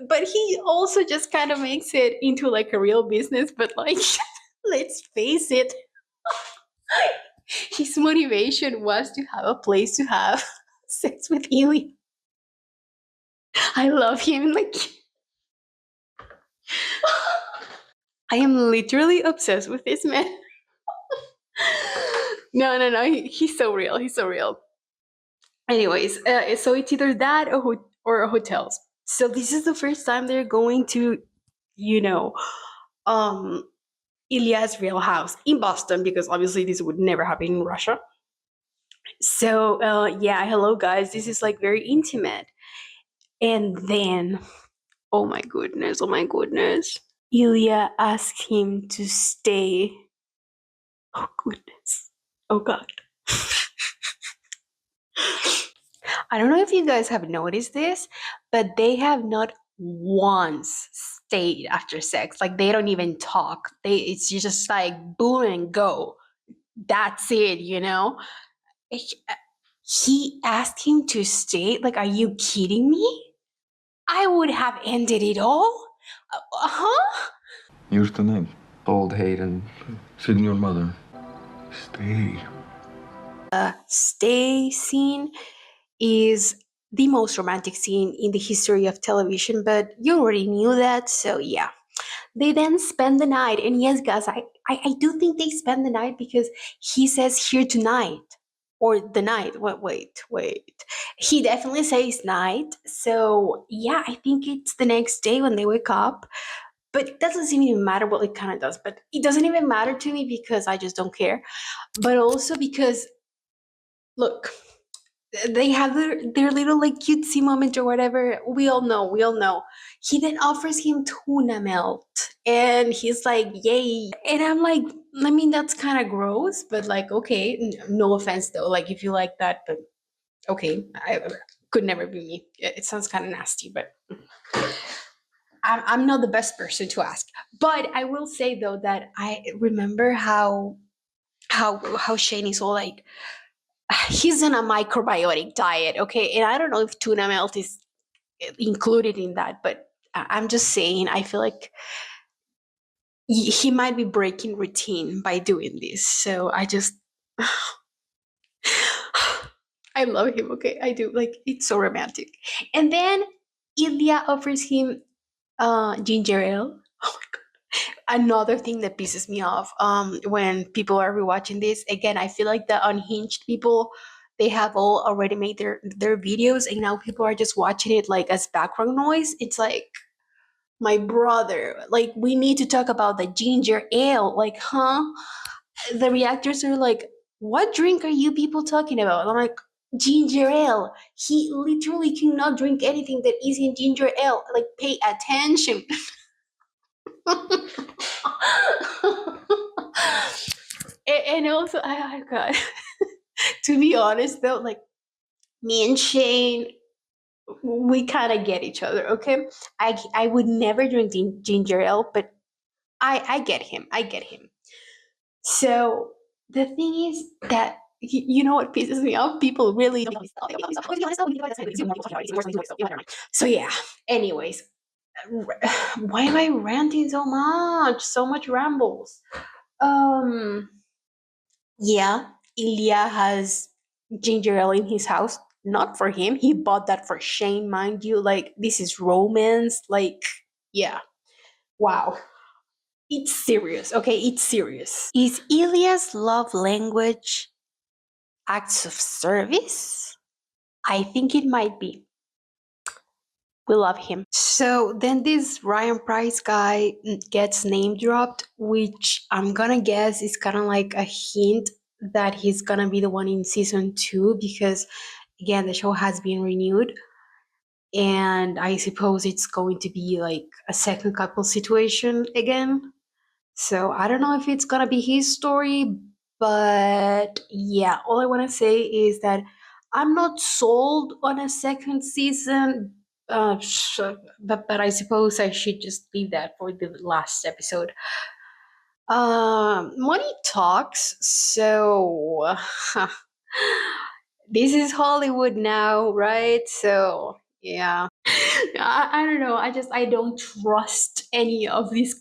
But he also just kind of makes it into like a real business. But like, let's face it, his motivation was to have a place to have sex with Ilya. I love him. Like, I am literally obsessed with this man. No. He's so real. He's so real. Anyways, so it's either that or hotels. So this is the first time they're going to, you know, um, Ilya's real house in Boston, because obviously this would never happen in Russia. So yeah, hello guys. This is like very intimate. And then, oh my goodness, Ilya asked him to stay. Oh goodness. Oh god. I don't know if you guys have noticed this, but they have not once stayed after sex. Like they don't even talk. It's just like boom and go. That's it, you know? He asked him to stay. Like, are you kidding me? I would have ended it all. Huh? Yours tonight. Old Hayden. Sit in your mother. Stay. Stay scene is the most romantic scene in the history of television, but you already knew that, so yeah. They then spend the night, and yes, guys, I do think they spend the night because he says here tonight or the night. Wait. He definitely says night, so yeah, I think it's the next day when they wake up. But it doesn't even matter. Well, it kind of does, but it doesn't even matter to me because I just don't care. But also because, look, they have their little like cutesy moment or whatever. We all know. He then offers him tuna melt, and he's like, "Yay!" And I'm like, I mean, that's kind of gross, but like, okay, no offense though. Like, if you like that, but okay, I could never be me. It sounds kind of nasty, but I'm not the best person to ask. But I will say though that I remember how Shane is all like, he's on a microbiotic diet, okay? And I don't know if tuna melt is included in that, but I'm just saying, I feel like he might be breaking routine by doing this. So I just, I love him, okay? I do. Like, it's so romantic. And then Ilya offers him ginger ale. Oh my god. Another thing that pisses me off when people are rewatching this, again, I feel like the unhinged people, they have all already made their videos, and now people are just watching it like as background noise. It's like, my brother, like, we need to talk about the ginger ale. Like, huh? The reactors are like, what drink are you people talking about? And I'm like, ginger ale. He literally cannot drink anything that is in ginger ale. Like, pay attention. And also, I got to be honest though, like, me and Shane, we kind of get each other, okay? I would never drink ginger ale, but I get him. So the thing is that, you know what pisses me off? People really don't. So yeah. Anyways, why am I ranting so much? So much rambles. Um. Yeah, Ilya has ginger ale in his house. Not for him. He bought that for Shane, mind you. Like, this is romance. Like, yeah. Wow. It's serious, okay? It's serious. Is Ilya's love language acts of service? I think it might be. We love him. So then this Ryan Price guy gets name dropped, which I'm gonna guess is kind of like a hint that he's gonna be the one in season 2, because again, the show has been renewed. And I suppose it's going to be like a second couple situation again. So I don't know if it's gonna be his story, but yeah, all I want to say is that I'm not sold on a second season. But I suppose I should just leave that for the last episode. Money talks. So this is Hollywood now, right? So yeah. I don't know. I don't trust any of these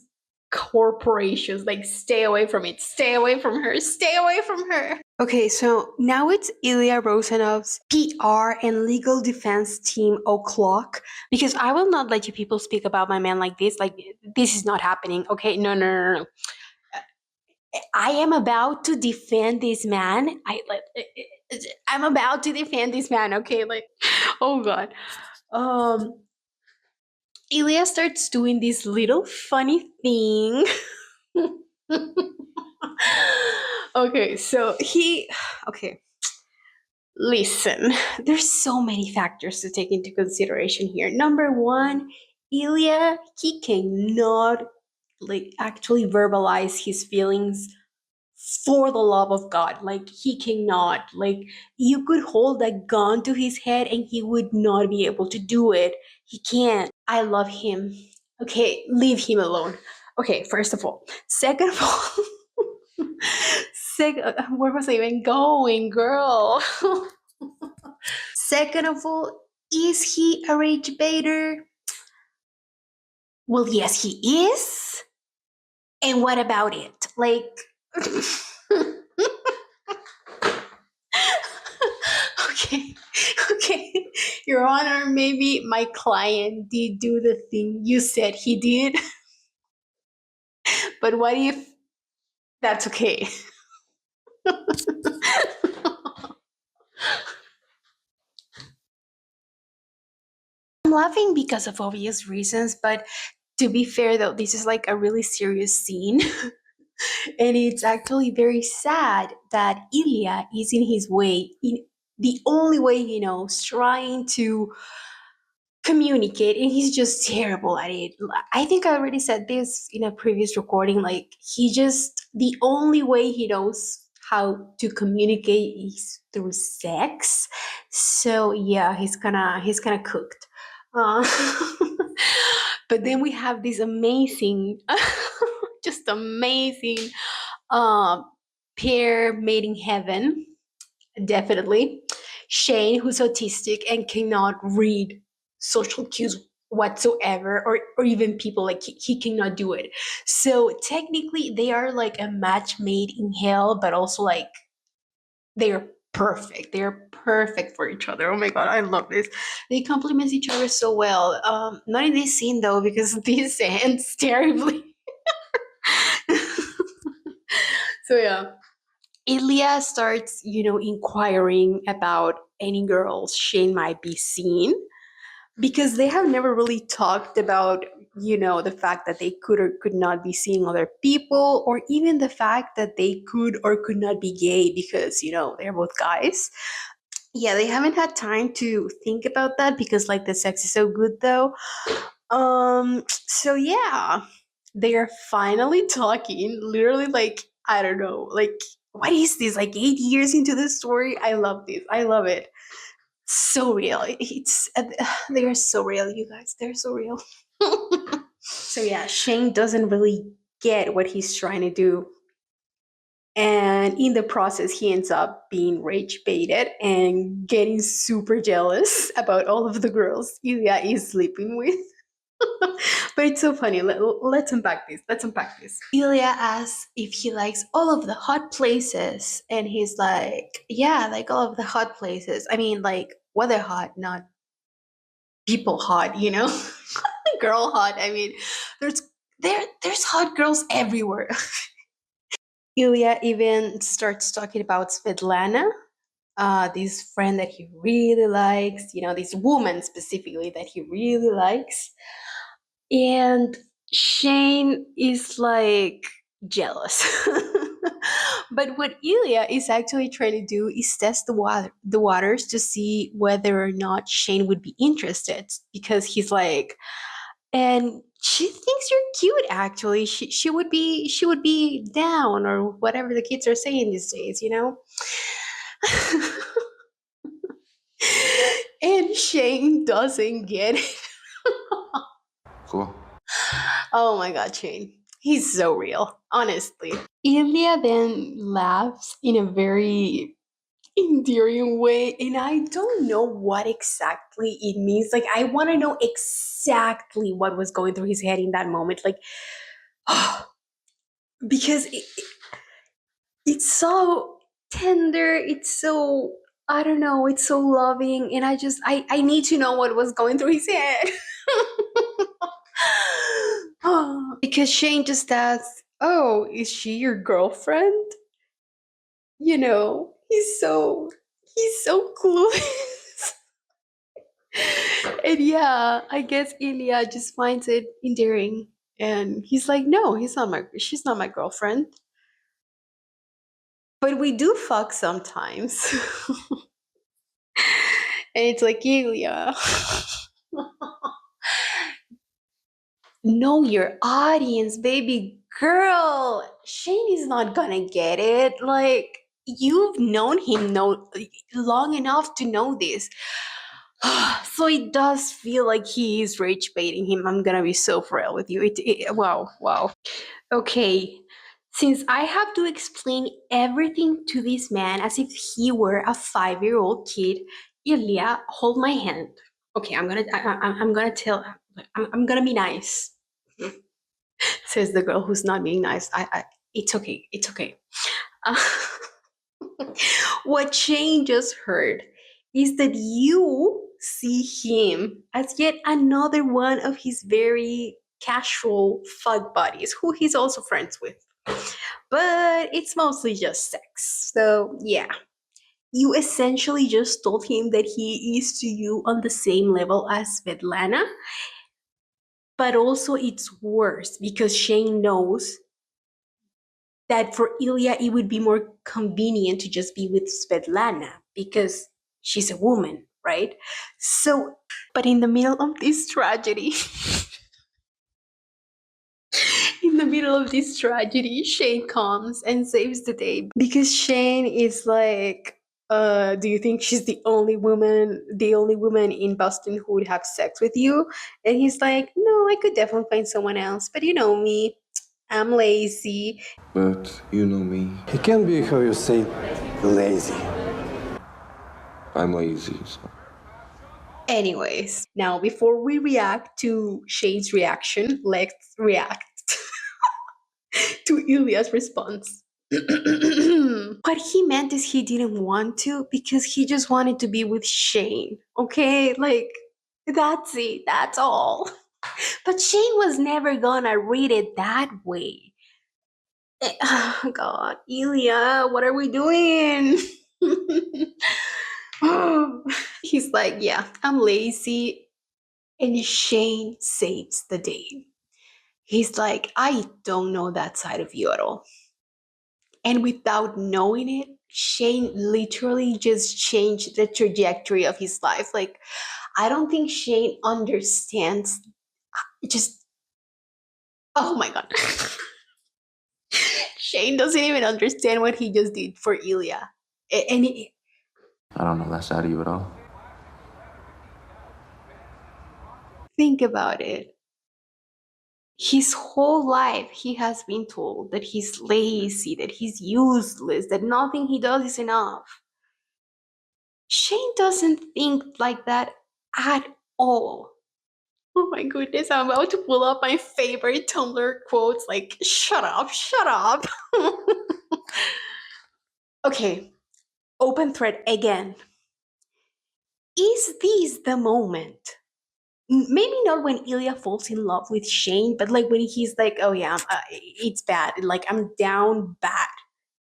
corporations. Like, stay away from it. Stay away from her. Stay away from her. Okay, so now it's Ilya Rosanov's PR and legal defense team o'clock, because I will not let you people speak about my man like this. Like, this is not happening. Okay, no. I am about to defend this man. I'm about to defend this man. Okay, like, oh god. Ilya starts doing this little funny thing. Okay, so okay. Listen, there's so many factors to take into consideration here. Number one, Ilya, he cannot like actually verbalize his feelings for the love of God. Like, he cannot. Like, you could hold a gun to his head and he would not be able to do it. He can't. I love him. Okay, leave him alone. Okay, first of all. Second of all, where was I even going, girl? Second of all, is he a rage baiter? Well, yes, he is. And what about it? Like, okay, Your Honor, maybe my client did do the thing you said he did. But what if that's okay? I'm laughing because of obvious reasons, but to be fair though, this is like a really serious scene. And it's actually very sad that Ilya is in his way, in the only way he knows, trying to communicate, and he's just terrible at it. I think I already said this in a previous recording. Like, the only way he knows how to communicate is through sex. So yeah, he's kind of cooked. uh, but then we have this amazing just amazing um pair made in heaven. Definitely. Shane, who's autistic and cannot read social cues whatsoever, or even people, like, he cannot do it. So technically they are like a match made in hell, but also like they're perfect. They're perfect for each other. Oh my god, I love this. They complement each other so well. Not in this scene though, because this ends terribly. So yeah, Ilya starts, inquiring about any girls Shane might be seeing, because they have never really talked about, the fact that they could or could not be seeing other people, or even the fact that they could or could not be gay, because, they're both guys. Yeah, they haven't had time to think about that, because like the sex is so good though. So yeah, they are finally talking, literally, like, I don't know, like, what is this, like 8 years into the story? I love this. I love it. So real. It's they are so real, you guys. They're so real. So yeah, Shane doesn't really get what he's trying to do, and in the process he ends up being rage baited and getting super jealous about all of the girls Ilya is sleeping with. But it's so funny. Let's unpack this. Let's unpack this. Ilya asks if he likes all of the hot places, and he's like, "Yeah, like all of the hot places. I mean, like weather hot, not people hot. Girl hot. I mean, there's there's hot girls everywhere. Ilya even starts talking about Svetlana, this friend that he really likes, this woman specifically that he really likes. And Shane is like jealous. But what Ilya is actually trying to do is test the waters to see whether or not Shane would be interested, because he's like, and she thinks you're cute actually. She would be down, or whatever the kids are saying these days. And Shane doesn't get it. Cool. Oh my god, Shane. He's so real, honestly. Ilya then laughs in a very endearing way, and I don't know what exactly it means. Like, I want to know exactly what was going through his head in that moment. Like, because it's so tender, it's so, I don't know, it's so loving, and I need to know what was going through his head. Because Shane just asks, "Oh, is she your girlfriend?" He's so clueless. And yeah, I guess Ilya just finds it endearing, and he's like, "No, she's not my girlfriend." But we do fuck sometimes. And it's like, Ilya, know your audience, baby girl. Shane is not gonna get it. Like, you've known him long enough to know this. So it does feel like he is rage baiting him. I'm gonna be so real with you. Wow, wow. Okay, since I have to explain everything to this man as if he were a 5-year-old kid, Ilya, hold my hand. Okay, I'm gonna tell. I'm gonna be nice. Says the girl who's not being nice. It's okay. It's okay. Uh, what Shane just heard is that you see him as yet another one of his very casual fuck buddies who he's also friends with. But it's mostly just sex. So, yeah. You essentially just told him that he is to you on the same level as Svetlana. But also, it's worse because Shane knows that for Ilya, it would be more convenient to just be with Svetlana because she's a woman, right? So, but in the middle of this tragedy, Shane comes and saves the day, because Shane is like, do you think she's the only woman in Boston who would have sex with you? And he's like, no, I could definitely find someone else, but you know me, I'm lazy. But you know me. He can be, how you say, lazy. I'm lazy, so. Anyways, now before we react to Shane's reaction, let's react to Ilya's response. What he meant is he didn't want to because he just wanted to be with Shane. Okay? Like, that's it. That's all. But Shane was never gonna read it that way. Oh, God, Ilya, what are we doing? He's like, yeah, I'm lazy. And Shane saves the day. He's like, I don't know that side of you at all. And without knowing it, Shane literally just changed the trajectory of his life. Like, I don't think Shane understands. Just, oh my God. Shane doesn't even understand what he just did for Ilya. And I don't know that side of you at all. think about it. His whole life, he has been told that he's lazy, that he's useless, that nothing he does is enough. Shane doesn't think like that at all. Oh my goodness, I'm about to pull up my favorite Tumblr quotes like, shut up, shut up. Okay, open thread again. Is this the moment maybe not when Ilya falls in love with Shane, but like when he's like, oh yeah, it's bad, like I'm down bad.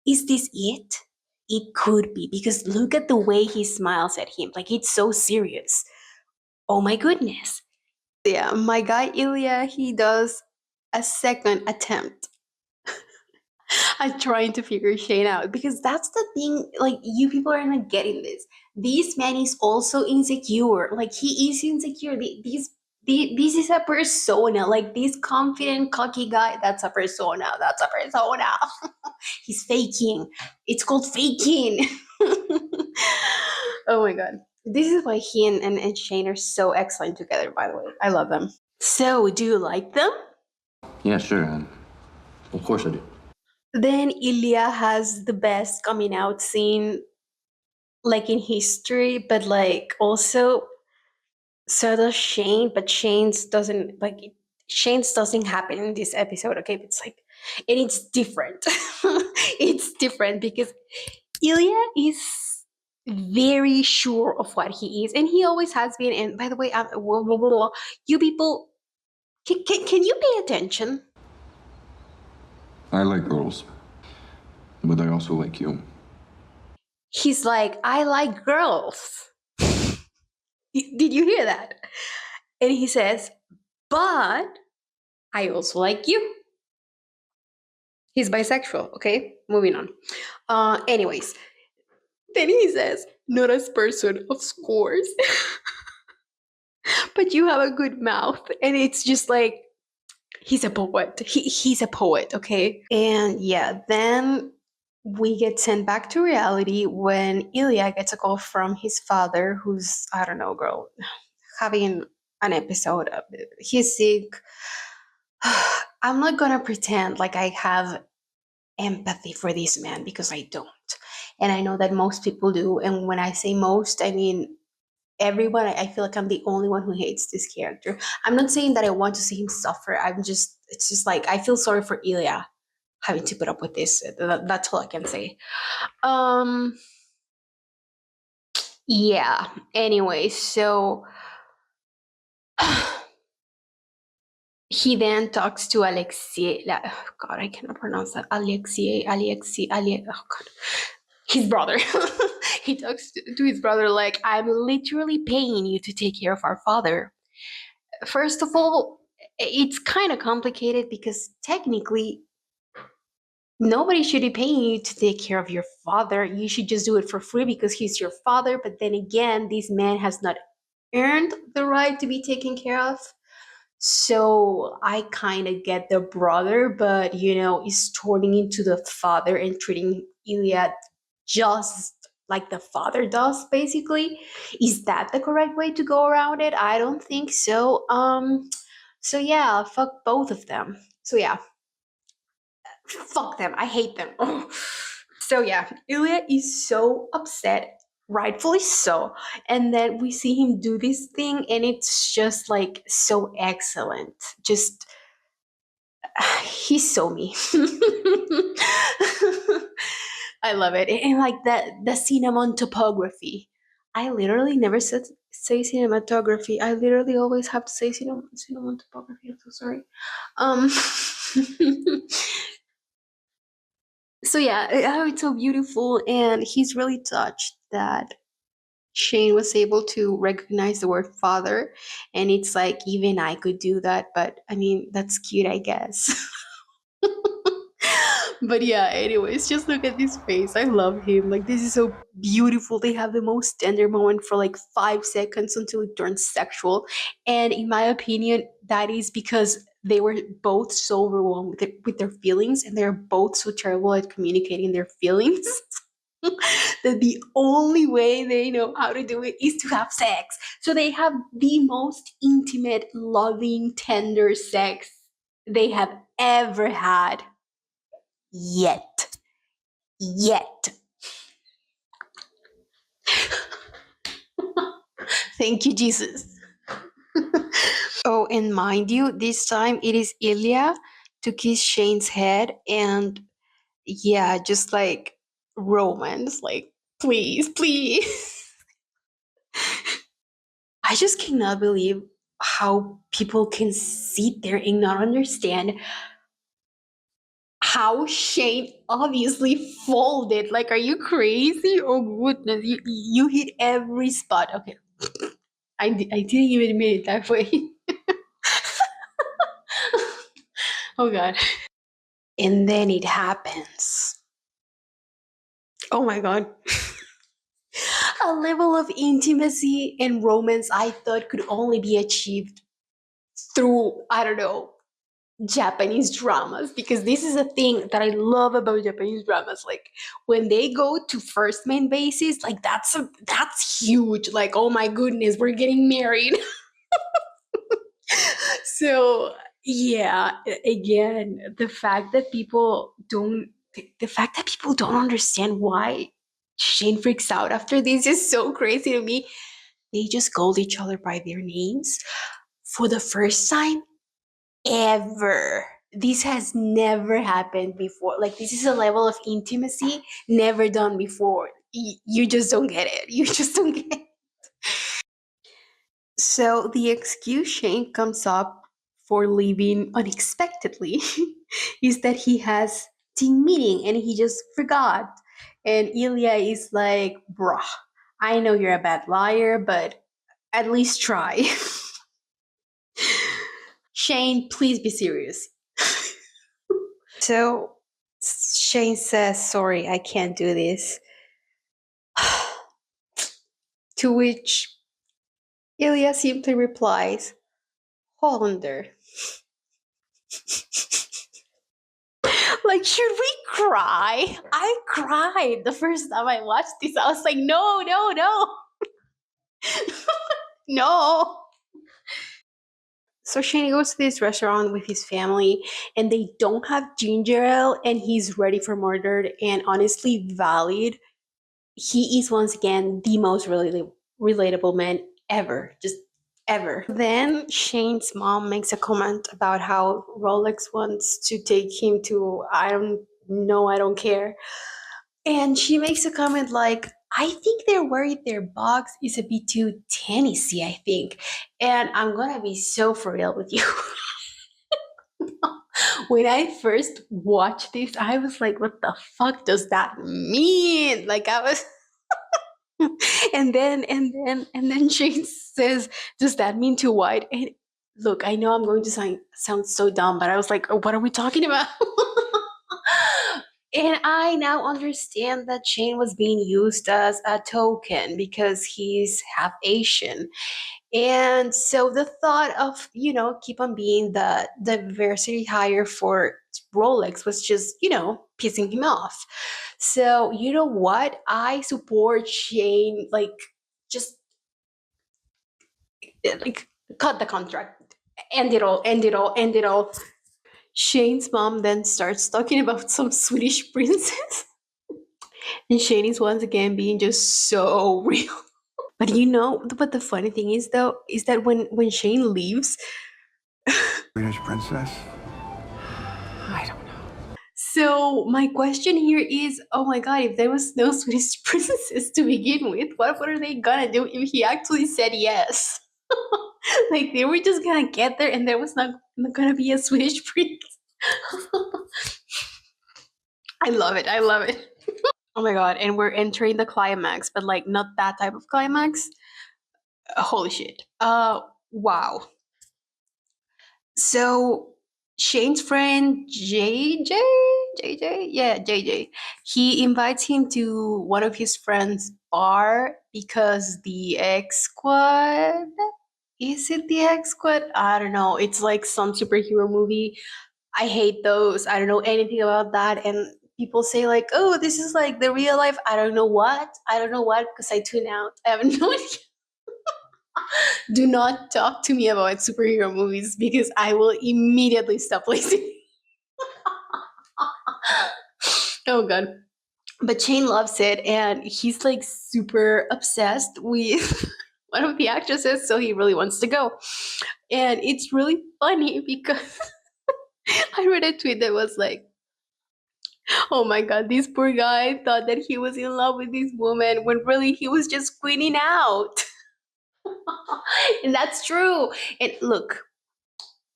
Is this it? It could be, because look at the way he smiles at him, like it's so serious. Oh my goodness. Yeah, my guy Ilya, he does a second attempt at trying to figure Shane out, because that's the thing, like you people are not getting this. This man is also insecure. Like he is insecure. This is a persona. Like this confident, cocky guy, that's a persona. That's a persona. He's faking. It's called faking. Oh my god. This is why he and Shane are so excellent together, by the way. I love them. So, do you like them? Yeah, sure. Of course I do. Then Ilya has the best coming out scene, like in history, but like also so does Shane, but Shane's doesn't happen in this episode, okay? It's like, and it's different. It's different because Ilya is very sure of what he is, and he always has been. And by the way, you people, can you pay attention? I like girls, but I also like you. He's like, I like girls. Did you hear that? And he says, but I also like you. He's bisexual, okay? Moving on. Anyways, then he says, not as person, of course, but you have a good mouth. And it's just like, he's a poet. He's a poet, okay? And yeah, then we get sent back to reality when Ilya gets a call from his father, who's, I don't know, girl, having an episode of it. He's sick. I'm not gonna pretend like I have empathy for this man, because I don't. And I know that most people do. And when I say most, I mean everyone. I feel like I'm the only one who hates this character. I'm not saying that I want to see him suffer. It's just like, I feel sorry for Ilya having to put up with this. That's all I can say. Yeah. Anyway, so he then talks to Alexei. God, I cannot pronounce that. Oh God, his brother. He talks to his brother like, I'm literally paying you to take care of our father. First of all, it's kind of complicated because technically nobody should be paying you to take care of your father. You should just do it for free because he's your father. But then again, this man has not earned the right to be taken care of. So I kind of get the brother, but is turning into the father and treating Iliad just like the father does, basically. Is that the correct way to go around it? I don't think so. So yeah, fuck both of them. So yeah, fuck them. I hate them. Oh. So yeah, Ilya is so upset, rightfully so. And then we see him do this thing, and it's just like so excellent. Just he's so me. I love it. And like the cinnamon topography. I literally never say cinematography. I literally always have to say cinnamon topography. I'm so sorry. Um so yeah, it's so beautiful, and he's really touched that Shane was able to recognize the word father, and it's like, even I could do that, but I mean, that's cute, I guess. But yeah, anyways, just look at his face. I love him. Like, this is so beautiful. They have the most tender moment for like 5 seconds until it turns sexual. And in my opinion, that is because they were both so overwhelmed with their feelings, and they're both so terrible at communicating their feelings. That the only way they know how to do it is to have sex. So they have the most intimate, loving, tender sex they have ever had. Yet. Thank you, Jesus. Oh, and mind you, this time it is Ilya to kiss Shane's head, and yeah, just like romance, like please. I just cannot believe how people can sit there and not understand how Shane obviously folded. Like, are you crazy? Oh goodness, you hit every spot. Okay, I didn't even mean it that way. Oh god. And then it happens. Oh my god. A level of intimacy and romance I thought could only be achieved through, I don't know, Japanese dramas, because this is a thing that I love about Japanese dramas. Like when they go to first main basis, like that's huge. Like, oh my goodness, we're getting married. So yeah, again, the fact that people don't understand why Shane freaks out after this is so crazy to me. They just called each other by their names for the first time ever. This has never happened before. Like, this is a level of intimacy never done before. You just don't get it. You just don't get it. So the excuse Shane comes up for leaving unexpectedly is that he has team meeting and he just forgot. And Ilya is like, bruh, I know you're a bad liar, but at least try. Shane, please be serious. So Shane says, sorry, I can't do this. To which Ilya simply replies, Hollander. Like, should we cry? I cried the first time I watched this. I was like, no, no, no. No. So Shane goes to this restaurant with his family and they don't have ginger ale and he's ready for murder. And honestly, valid. He is once again the most relatable man ever. Just ever. Then Shane's mom makes a comment about how Rolex wants to take him to, I don't know, I don't care. And she makes a comment like, I think they're worried their box is a bit too tennisy, I think. And I'm gonna be so for real with you. When I first watched this, I was like, what the fuck does that mean? Like, I was and then Shane says, does that mean too wide? And look, I know I'm going to sound so dumb, but I was like, oh, what are we talking about? And I now understand that Shane was being used as a token because he's half Asian. And so the thought of, keep on being the diversity hire for Rolex was just, pissing him off. So, you know what? I support Shane, just like cut the contract. End it all, end it all, end it all. Shane's mom then starts talking about some Swedish princess. And Shane is once again being just so real. But the funny thing is though, is that when Shane leaves, Swedish princess? I don't know. so my question here is, oh my god, if there was no Swedish princess to begin with, what are they gonna do if he actually said yes? Like they were just gonna get there and there was not gonna be a Swedish prince. I love it. I love it. Oh my god, and we're entering the climax, but like not that type of climax. Holy shit. Wow. So Shane's friend JJ, yeah, JJ, he invites him to one of his friends' bar because the X Squad. Is it the X Squad? I don't know. It's like some superhero movie. I hate those. I don't know anything about that. And people say like, "Oh, this is like the real life." I don't know what. I don't know what because I tune out. I have no idea. Do not talk to me about superhero movies because I will immediately stop listening. Oh god. But Shane loves it and he's like super obsessed with one of the actresses, so he really wants to go. And it's really funny because I read a tweet that was like, oh my god, this poor guy thought that he was in love with this woman when really he was just queening out. And that's true. And look,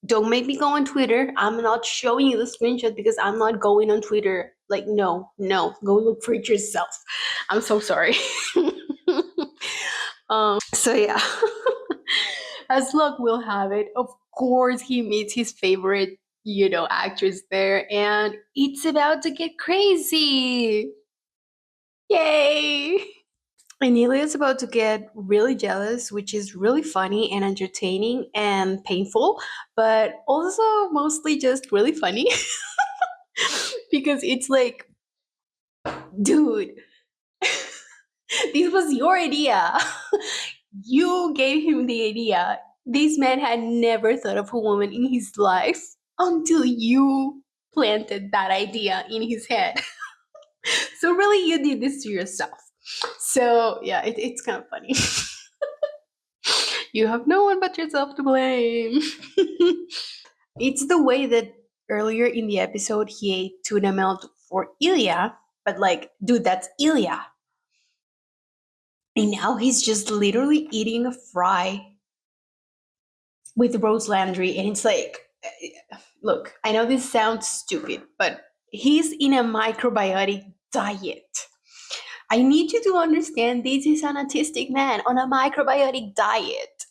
don't make me go on Twitter. I'm not showing you the screenshot because I'm not going on Twitter. Like, no, go look for it yourself. I'm so sorry. So yeah, as luck will have it, of course he meets his favorite, actress there, and it's about to get crazy. Yay! And Elia's about to get really jealous, which is really funny and entertaining and painful, but also mostly just really funny because it's like, dude, this was your idea. You gave him the idea. This man had never thought of a woman in his life until you planted that idea in his head. So really, you did this to yourself. So yeah, it's kind of funny. You have no one but yourself to blame. It's the way that earlier in the episode he ate tuna melt for Ilya, but like, dude, that's Ilya. And now he's just literally eating a fry with Rose Landry, and it's like, look, I know this sounds stupid, but he's in a microbiotic diet. I need you to understand this is an autistic man on a microbiotic diet.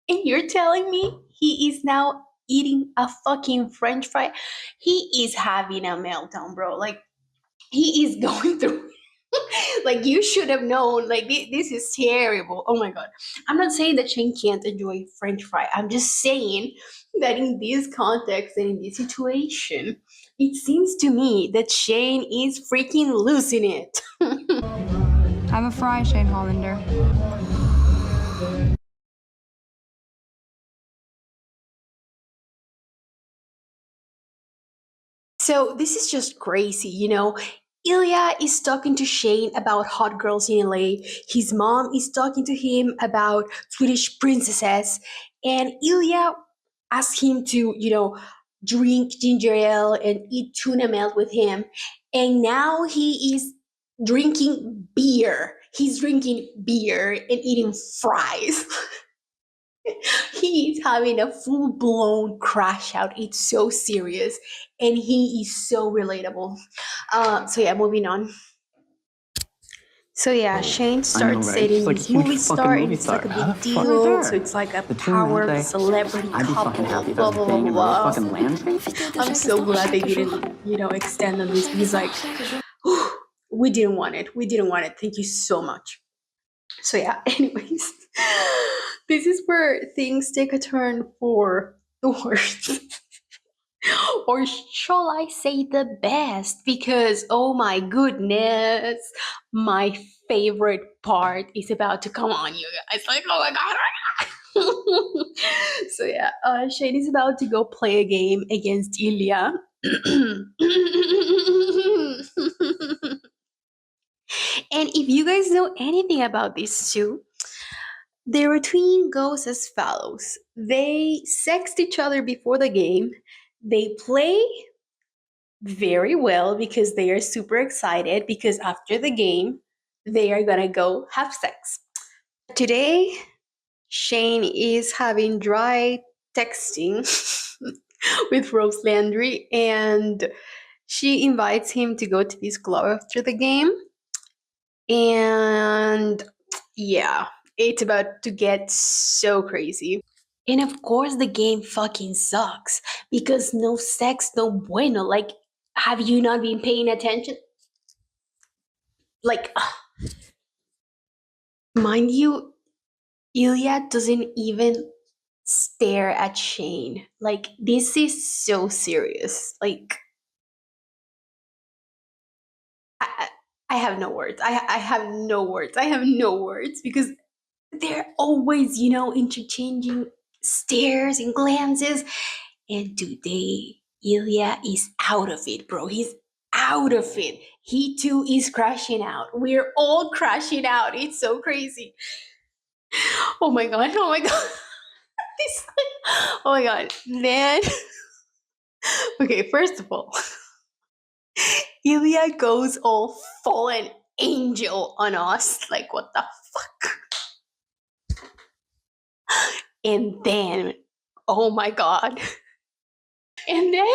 And you're telling me he is now eating a fucking french fry? He is having a meltdown, bro. Like, he is going through. Like, you should have known. Like, this is terrible. Oh my god. I'm not saying that Shane can't enjoy french fry. I'm just saying that in this context and in this situation, it seems to me that Shane is freaking losing it. Have a fry, Shane Hollander. So this is just crazy, Ilya is talking to Shane about hot girls in LA. His mom is talking to him about Swedish princesses. And Ilya asked him to, drink ginger ale and eat tuna melt with him. And now he is drinking beer. He's drinking beer and eating fries. He is having a full blown crash out. It's so serious, and he is so relatable. So yeah, moving on. So yeah, Shane starts right? She's dating like a this huge movie fucking star, and movie it's like a star. How the big fuck deal. there? So it's like a The two melt power day. celebrity I'd be couple. fucking happy if I Blah was blah dating blah a Rose blah. fucking Landry. I'm so glad they didn't, extend on this because like, we didn't want it. We didn't want it. Thank you so much. So yeah, anyways, this is where things take a turn for the worst. Or shall I say the best? Because oh my goodness, my favorite part is about to come on, you guys. Like, oh my god. So yeah, Shane is about to go play a game against Ilya. And if you guys know anything about these two, their routine goes as follows. They sext each other before the game. They play very well because they are super excited because after the game, they are gonna go have sex. Today, Shane is having dry texting with Rose Landry, and she invites him to go to this club after the game. And yeah, it's about to get so crazy. And of course, the game fucking sucks because no sex, no bueno. Like, have you not been paying attention? Like, mind you, Ilya doesn't even stare at Shane. Like, this is so serious. Like, I have no words. I have no words. I have no words because they're always, interchanging stares and glances. And today, Ilya is out of it, bro. He's out of it. He too is crashing out. We're all crashing out. It's so crazy. Oh my god. Oh my god. This, oh my god. Then, okay, first of all, Ilya goes all fallen angel on us. Like, what the fuck? And then, oh my God. And then,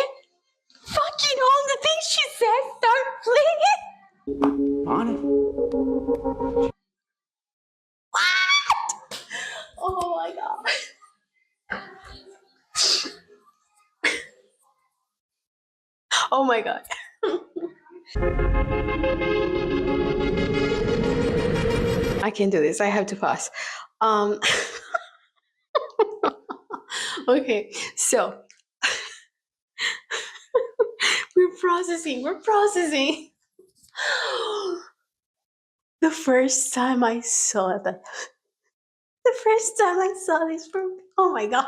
fucking all the things she said start playing. On it. What? Oh my God. Oh my God. I can't do this. I have to pause. Okay, so we're processing. The first time I saw this from, oh my God.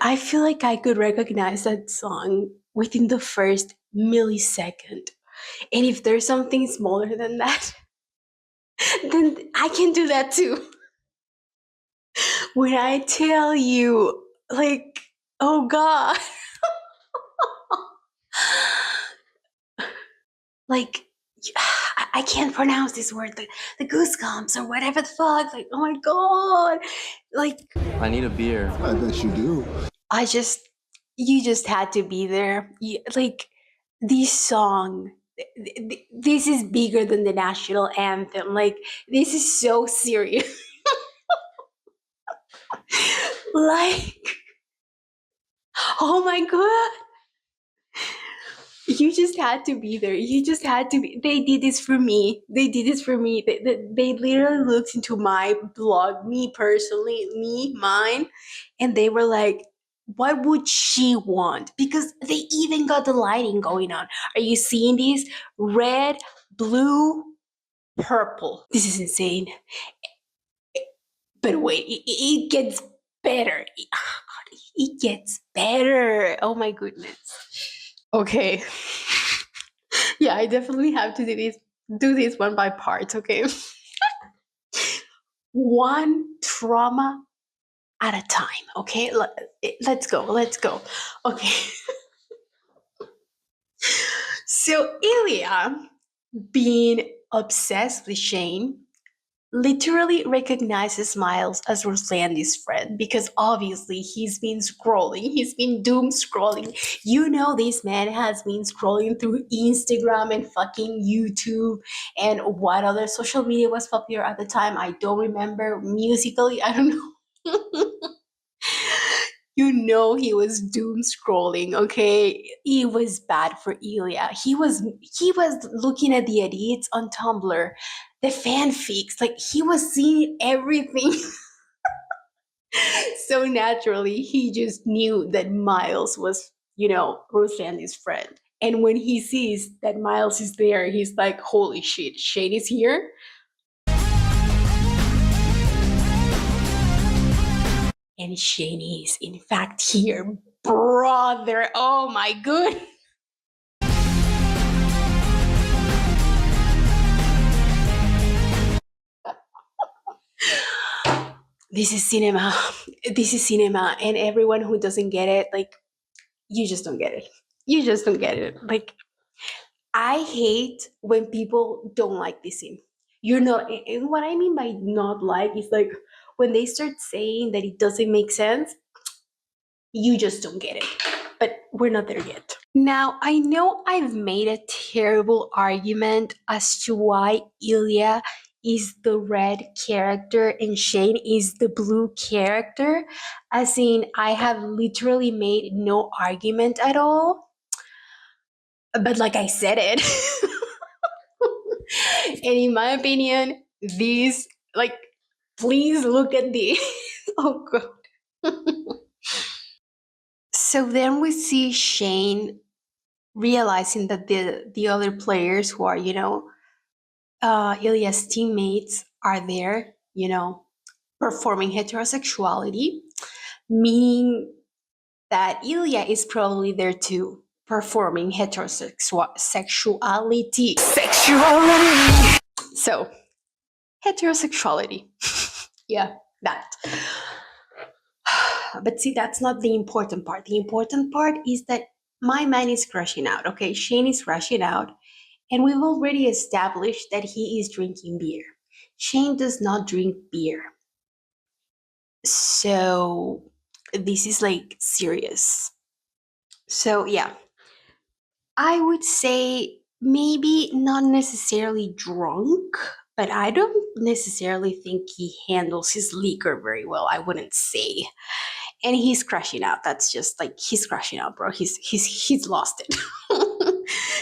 I feel like I could recognize that song within the first millisecond. And if there's something smaller than that, then I can do that too. When I tell you, like, oh God. Like, I can't pronounce this word, the goosebumps or whatever the fuck. Like, oh my God. Like, I need a beer. I bet you do. You just had to be there. Like, this song, this is bigger than the national anthem. Like, this is so serious. Like, oh my God. You just had to be there. You just had to be. They did this for me. They literally looked into my blog, me personally, mine, and they were like, what would she want? Because they even got the lighting going on. Are you seeing this? Red, blue, purple. This is insane. But wait, it gets better. It gets better. Oh my goodness. Okay. Yeah, I definitely have to do this one by parts, okay? One trauma at a time, okay? Let's go. Okay. So Ilya, being obsessed with Shane, literally recognizes Miles as Ruslandi's friend because obviously he's been doom scrolling. You know, this man has been scrolling through Instagram and fucking YouTube and what other social media was popular at the time. I don't remember. Musically, I don't know. You know, he was doom scrolling, okay? It was bad for Ilya. He was looking at the edits on Tumblr, the fanfics, like he was seeing everything. So naturally, he just knew that Miles was, Rosandi's friend. And when he sees that Miles is there, he's like, holy shit, Shane is here? And Shane is, in fact, here. Brother, oh my good. This is cinema. This is cinema. And everyone who doesn't get it, like, you just don't get it. You just don't get it. Like, I hate when people don't like this scene. You're not, and what I mean by not like is like when they start saying that it doesn't make sense, you just don't get it. But we're not there yet. Now, I know I've made a terrible argument as to why Ilya is the red character and Shane is the blue character. As in, I have literally made no argument at all. But like I said it. And in my opinion, these, like, please look at this. Oh, God. So then we see Shane realizing that the other players who are, Ilya's teammates are there, performing heterosexuality, meaning that Ilya is probably there too, performing heterosexuality. Sexuality. So, heterosexuality. Yeah, that. But see, that's not the important part. The important part is that my man is crashing out, okay? Shane is crashing out. And we've already established that he is drinking beer. Shane does not drink beer. So this is like serious. So yeah, I would say maybe not necessarily drunk, but I don't necessarily think he handles his liquor very well. I wouldn't say. And he's crashing out. That's just like he's crashing out, bro. He's lost it.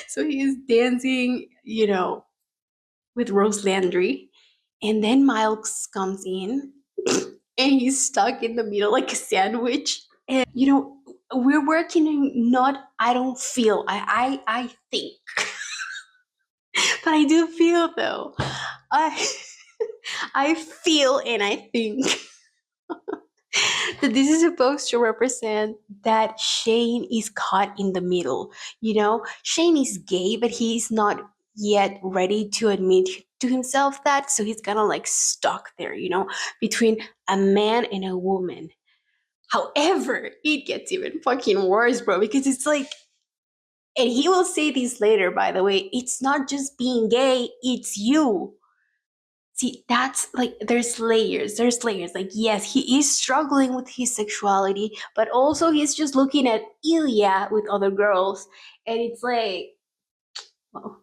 So he's dancing, with Rose Landry, and then Miles comes in, and he's stuck in the middle like a sandwich. And we're working in not I don't feel I think, but I do feel though. I I feel and I think that this is supposed to represent that Shane is caught in the middle. Shane is gay, but he's not yet ready to admit to himself that. So he's kind of like stuck there, between a man and a woman. However, it gets even fucking worse, bro, because it's like, and he will say this later, by the way, it's not just being gay, it's you. See, that's like there's layers. Like, yes, he is struggling with his sexuality, but also he's just looking at Ilya with other girls, and it's like, well,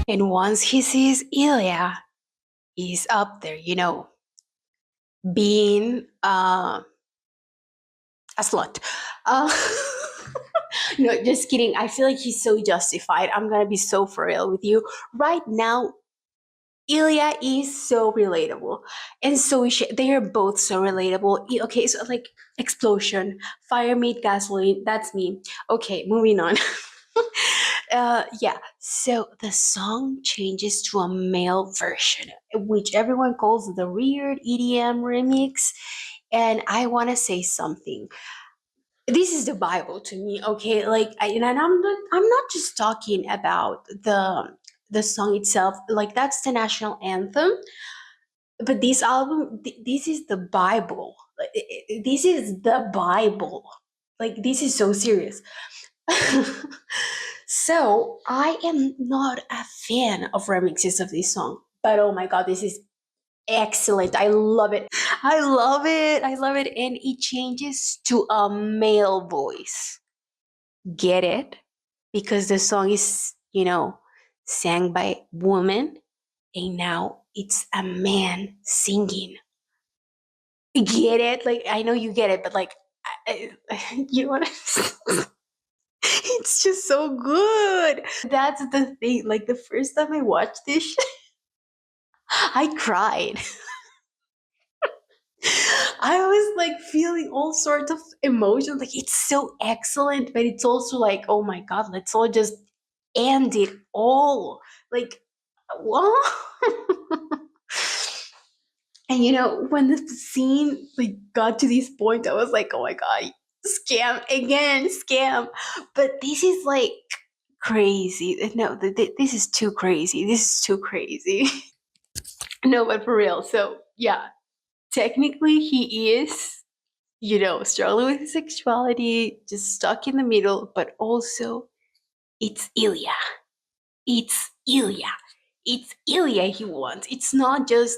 and once he sees Ilya, he's up there, being a slut. No, just kidding. I feel like he's so justified. I'm gonna be so for real with you. Right now, Ilya is so relatable, and so is she. They are both so relatable. Okay, so like explosion, fire made gasoline. That's me. Okay, moving on. Yeah. So the song changes to a male version, which everyone calls the weird EDM remix. And I want to say something. This is the Bible to me, okay? Like, and I'm not just talking about the song itself. Like, that's the national anthem. But this album, this is the Bible. Like, this is the Bible. Like, this is so serious. So I am not a fan of remixes of this song, but oh my god, this is excellent. I love it. I love it. I love it. And it changes to a male voice. Get it? Because the song is, sang by woman, and now it's a man singing. Get it? Like, I know you get it, but like, you know what? It's just so good. That's the thing. Like, the first time I watched this, I cried. I was like feeling all sorts of emotions. Like, it's so excellent, but it's also like, oh my god, let's all just end it all. Like, what? And when the scene like got to this point, I was like, oh my god, scam again, scam. But this is like crazy. No, this is too crazy. This is too crazy. No, but for real. So yeah, technically he is, struggling with his sexuality, just stuck in the middle, but also it's Ilya. It's Ilya. It's Ilya he wants. It's not just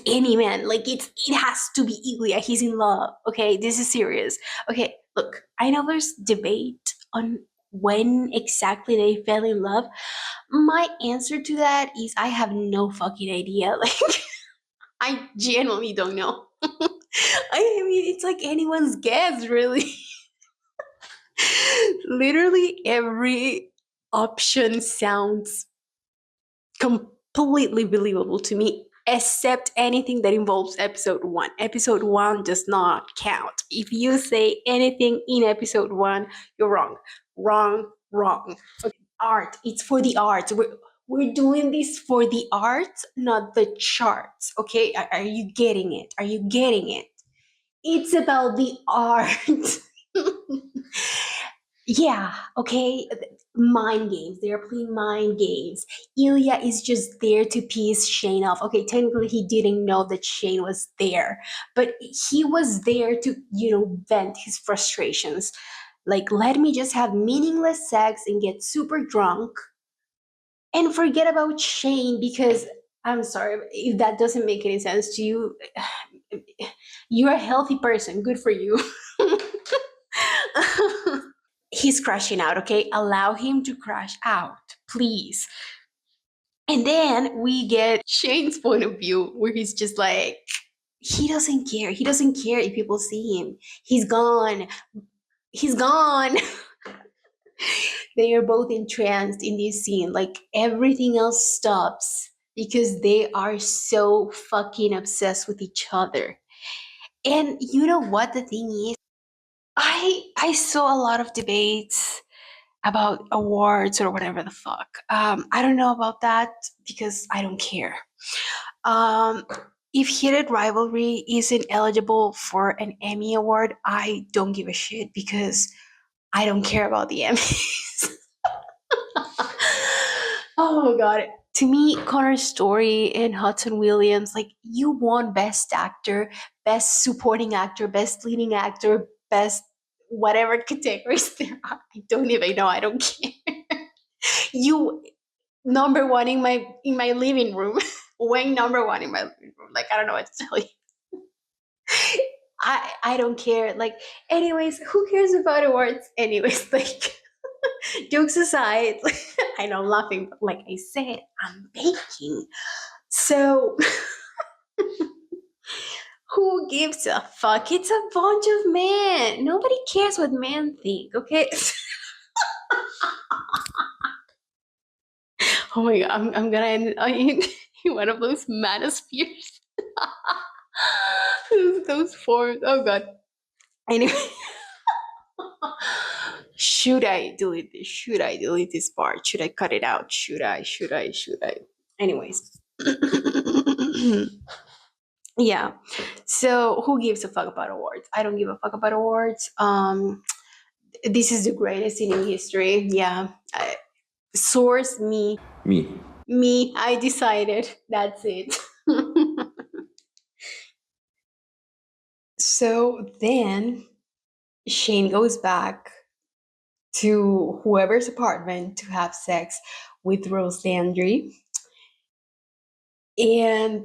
any man. Like, it has to be Ilya. He's in love. Okay, this is serious. Okay, look, I know there's debate on when exactly they fell in love. My answer to that is I have no fucking idea. Like, I genuinely don't know. I mean, it's like anyone's guess, really. Literally every option sounds completely believable to me, except anything that involves episode 1. Episode 1 does not count. If you say anything in episode 1, you're wrong. Wrong. Okay. Art. It's for the art. we're doing this for the art, not the charts. Okay, are you getting it? Are you getting it? It's about the art. Yeah, okay. Mind games. They're playing mind games. Ilya is just there to piss Shane off. Okay, technically he didn't know that Shane was there, but he was there to, vent his frustrations. Like, let me just have meaningless sex and get super drunk and forget about Shane because I'm sorry if that doesn't make any sense to you. You're a healthy person. Good for you. He's crashing out, okay? Allow him to crash out, please. And then we get Shane's point of view where he's just like, he doesn't care. He doesn't care if people see him. He's gone. He's gone. They are both entranced in this scene. Like everything else stops because they are so fucking obsessed with each other. And you know what the thing is? I saw a lot of debates about awards or whatever the fuck. I don't know about that because I don't care. Um, if Heated Rivalry isn't eligible for an Emmy award, I don't give a shit because I don't care about the Emmys. Oh god. To me, Connor Story and Hudson Williams, like you won Best Actor, Best Supporting Actor, Best Leading Actor, Best whatever categories there are. I don't even know. I don't care. You number one in my living room. Way number one in my living room. Like I don't know what to tell you. I don't care. Like, anyways, who cares about awards? Anyways, like jokes aside, I know I'm laughing, but like I said, I'm baking. So who gives a fuck? It's a bunch of men. Nobody cares what men think, okay? Oh my god, I'm gonna end in one of those manospheres. those forms. Oh god. Anyway. Should I delete this? Should I delete this part? Should I cut it out? Should I? Anyways. Yeah. So who gives a fuck about awards? I don't give a fuck about awards. This is the greatest scene in history. Yeah. Source me. Me. I decided. That's it. So then Shane goes back to whoever's apartment to have sex with Rose Landry. And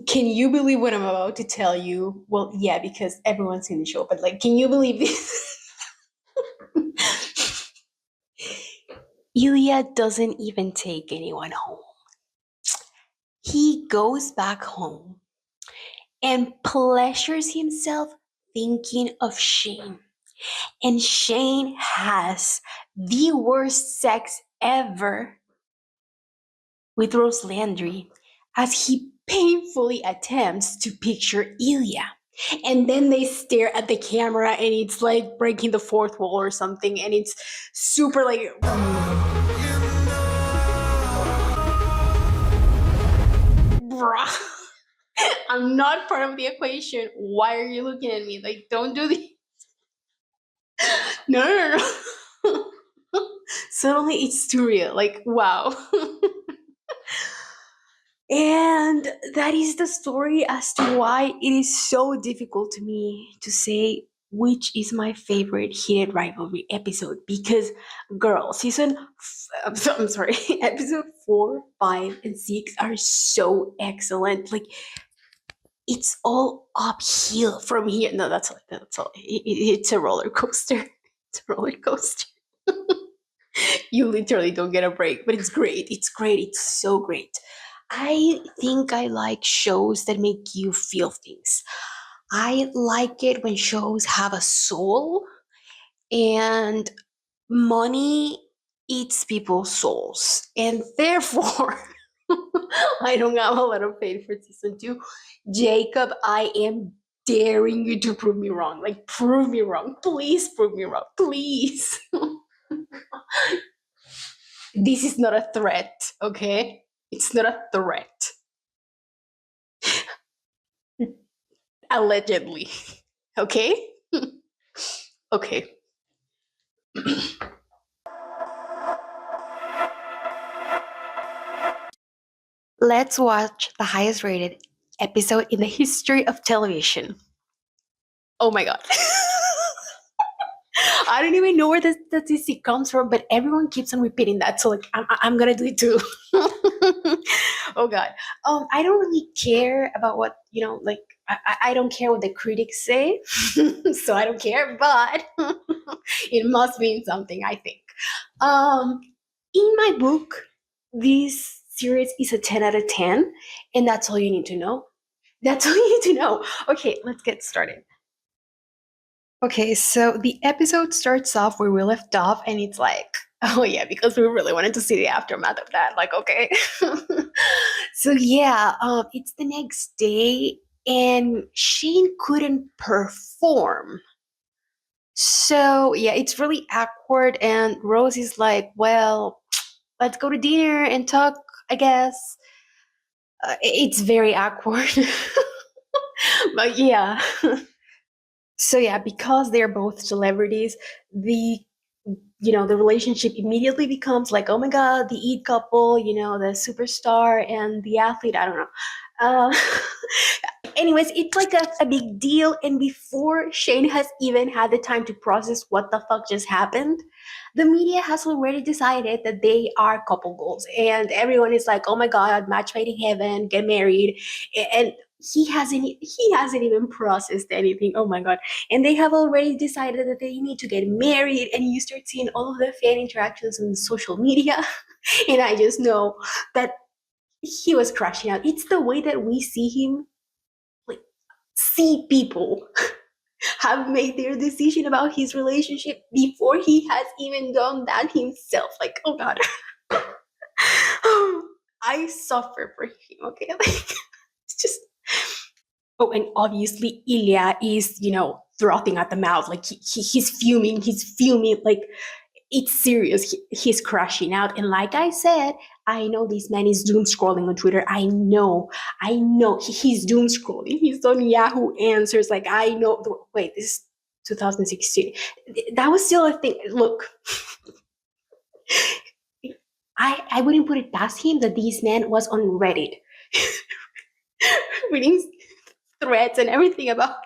can you believe what I'm about to tell you? Well, yeah, because everyone's seen the show, but like, can you believe this? Ilya doesn't even take anyone home. He goes back home and pleasures himself thinking of Shane. And Shane has the worst sex ever with Rose Landry as he painfully attempts to picture Ilya. And then they stare at the camera and it's like breaking the fourth wall or something. And it's super like. Bruh. I'm not part of the equation. Why are you looking at me? Like, don't do this. No. Suddenly it's too real. Like, wow. And that is the story as to why it is so difficult to me to say which is my favorite Heated Rivalry episode. Because, girl, I'm sorry, episode 4, 5, and 6 are so excellent. Like, it's all uphill from here. No, that's all. It's a roller coaster. It's a roller coaster. You literally don't get a break, but it's great. It's great. It's so great. I think I like shows that make you feel things. I like it when shows have a soul, and money eats people's souls. And therefore, I don't have a lot of faith for season 2. Jacob, I am daring you to prove me wrong. Like, prove me wrong. Please prove me wrong. Please. This is not a threat, okay? It's not a threat. Allegedly. Okay? Okay. Let's watch the highest rated episode in the history of television. Oh my god. I don't even know where the statistic comes from, but everyone keeps on repeating that. So like, I'm gonna do it too. Oh god. I don't really care about what like. I don't care what the critics say, so I don't care. But it must mean something, I think. Um, in my book, this series is a 10 out of 10, and that's all you need to know. That's all you need to know. Okay, let's get started. Okay, so the episode starts off where we left off, and it's like, oh yeah, because we really wanted to see the aftermath of that. Like, okay. So yeah, it's the next day, and Shane couldn't perform. So yeah, it's really awkward, and Rose is like, well, let's go to dinner and talk, I guess. It's very awkward. But yeah. So yeah, because they're both celebrities, the the relationship immediately becomes like, oh my god, the eat couple, the superstar and the athlete. I don't know. uh, Anyways, it's like a big deal, and before Shane has even had the time to process what the fuck just happened, the media has already decided that they are couple goals, and everyone is like, oh my god, match made in heaven, get married. And he hasn't even processed anything. Oh my god. And they have already decided that they need to get married, and you start seeing all of the fan interactions on social media. And I just know that he was crashing out. It's the way that we see him, like, see people have made their decision about his relationship before he has even done that himself. Like, oh god. I suffer for him, okay? Like, it's just. Oh, and obviously Ilya is, frothing at the mouth. Like, he's fuming. He's fuming. Like, it's serious. He's crashing out. And like I said, I know this man is doom scrolling on Twitter. I know. He's doom scrolling. He's on Yahoo Answers. Like, I know. Wait, this is 2016. That was still a thing. Look, I wouldn't put it past him that this man was on Reddit reading threads and everything about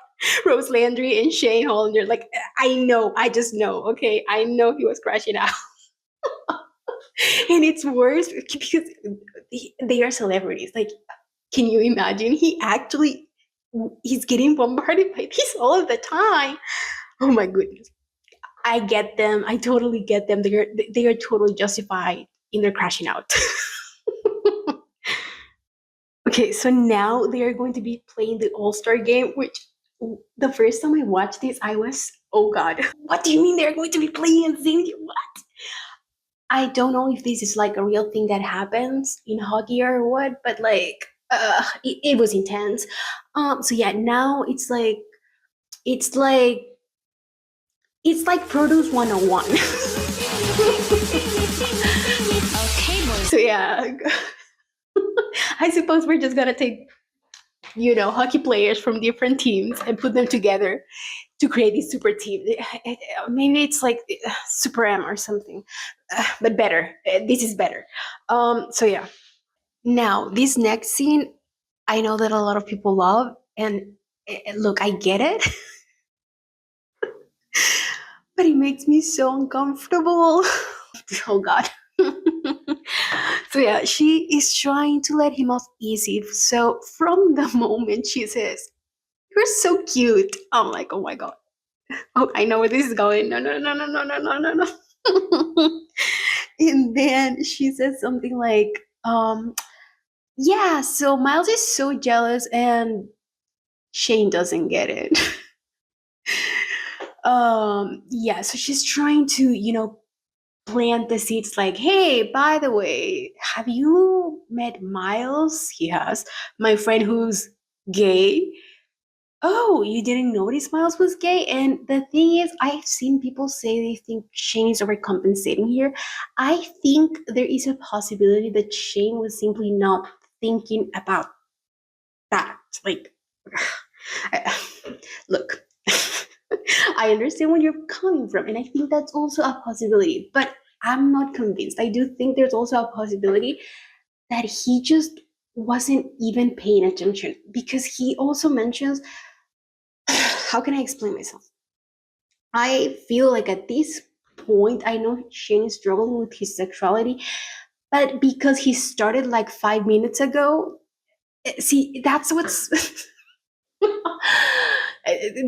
Rose Landry and Shane Hollander. Like, I just know, okay? I know he was crashing out. And it's worse because they are celebrities. Like, can you imagine? He's getting bombarded by this all of the time. Oh my goodness. I get them. I totally get them. They are totally justified in their crashing out. Okay, so now they are going to be playing the All-Star game, which the first time I watched this, I was, oh god, what do you mean they're going to be playing and singing? What? I don't know if this is like a real thing that happens in hockey or what, but like, it was intense. So yeah, now it's like produce 101. Okay, so yeah. I suppose we're just gonna take hockey players from different teams and put them together to create this super team. Maybe it's like Super M or something, but better. This is better. So yeah. Now this next scene, I know that a lot of people love, and look, I get it, but it makes me so uncomfortable. Oh god. So yeah, she is trying to let him off easy. So from the moment she says, "You're so cute," I'm like, oh my god. Oh, I know where this is going. No, no, no, no, no, no, no, no, no. And then she says something like, yeah, so Miles is so jealous and Shane doesn't get it. Yeah, so she's trying to, plant the seeds like, hey, by the way, have you met Miles? He has. My friend who's gay. oh, you didn't notice Miles was gay? And the thing is, I've seen people say they think Shane is overcompensating here. I think there is a possibility that Shane was simply not thinking about that. Like, look, I understand where you're coming from, and I think that's also a possibility, but I'm not convinced. I do think there's also a possibility that he just wasn't even paying attention, because he also mentions, how can I explain myself? I feel like at this point, I know Shane is struggling with his sexuality, but because he started like 5 minutes ago, see, that's what's.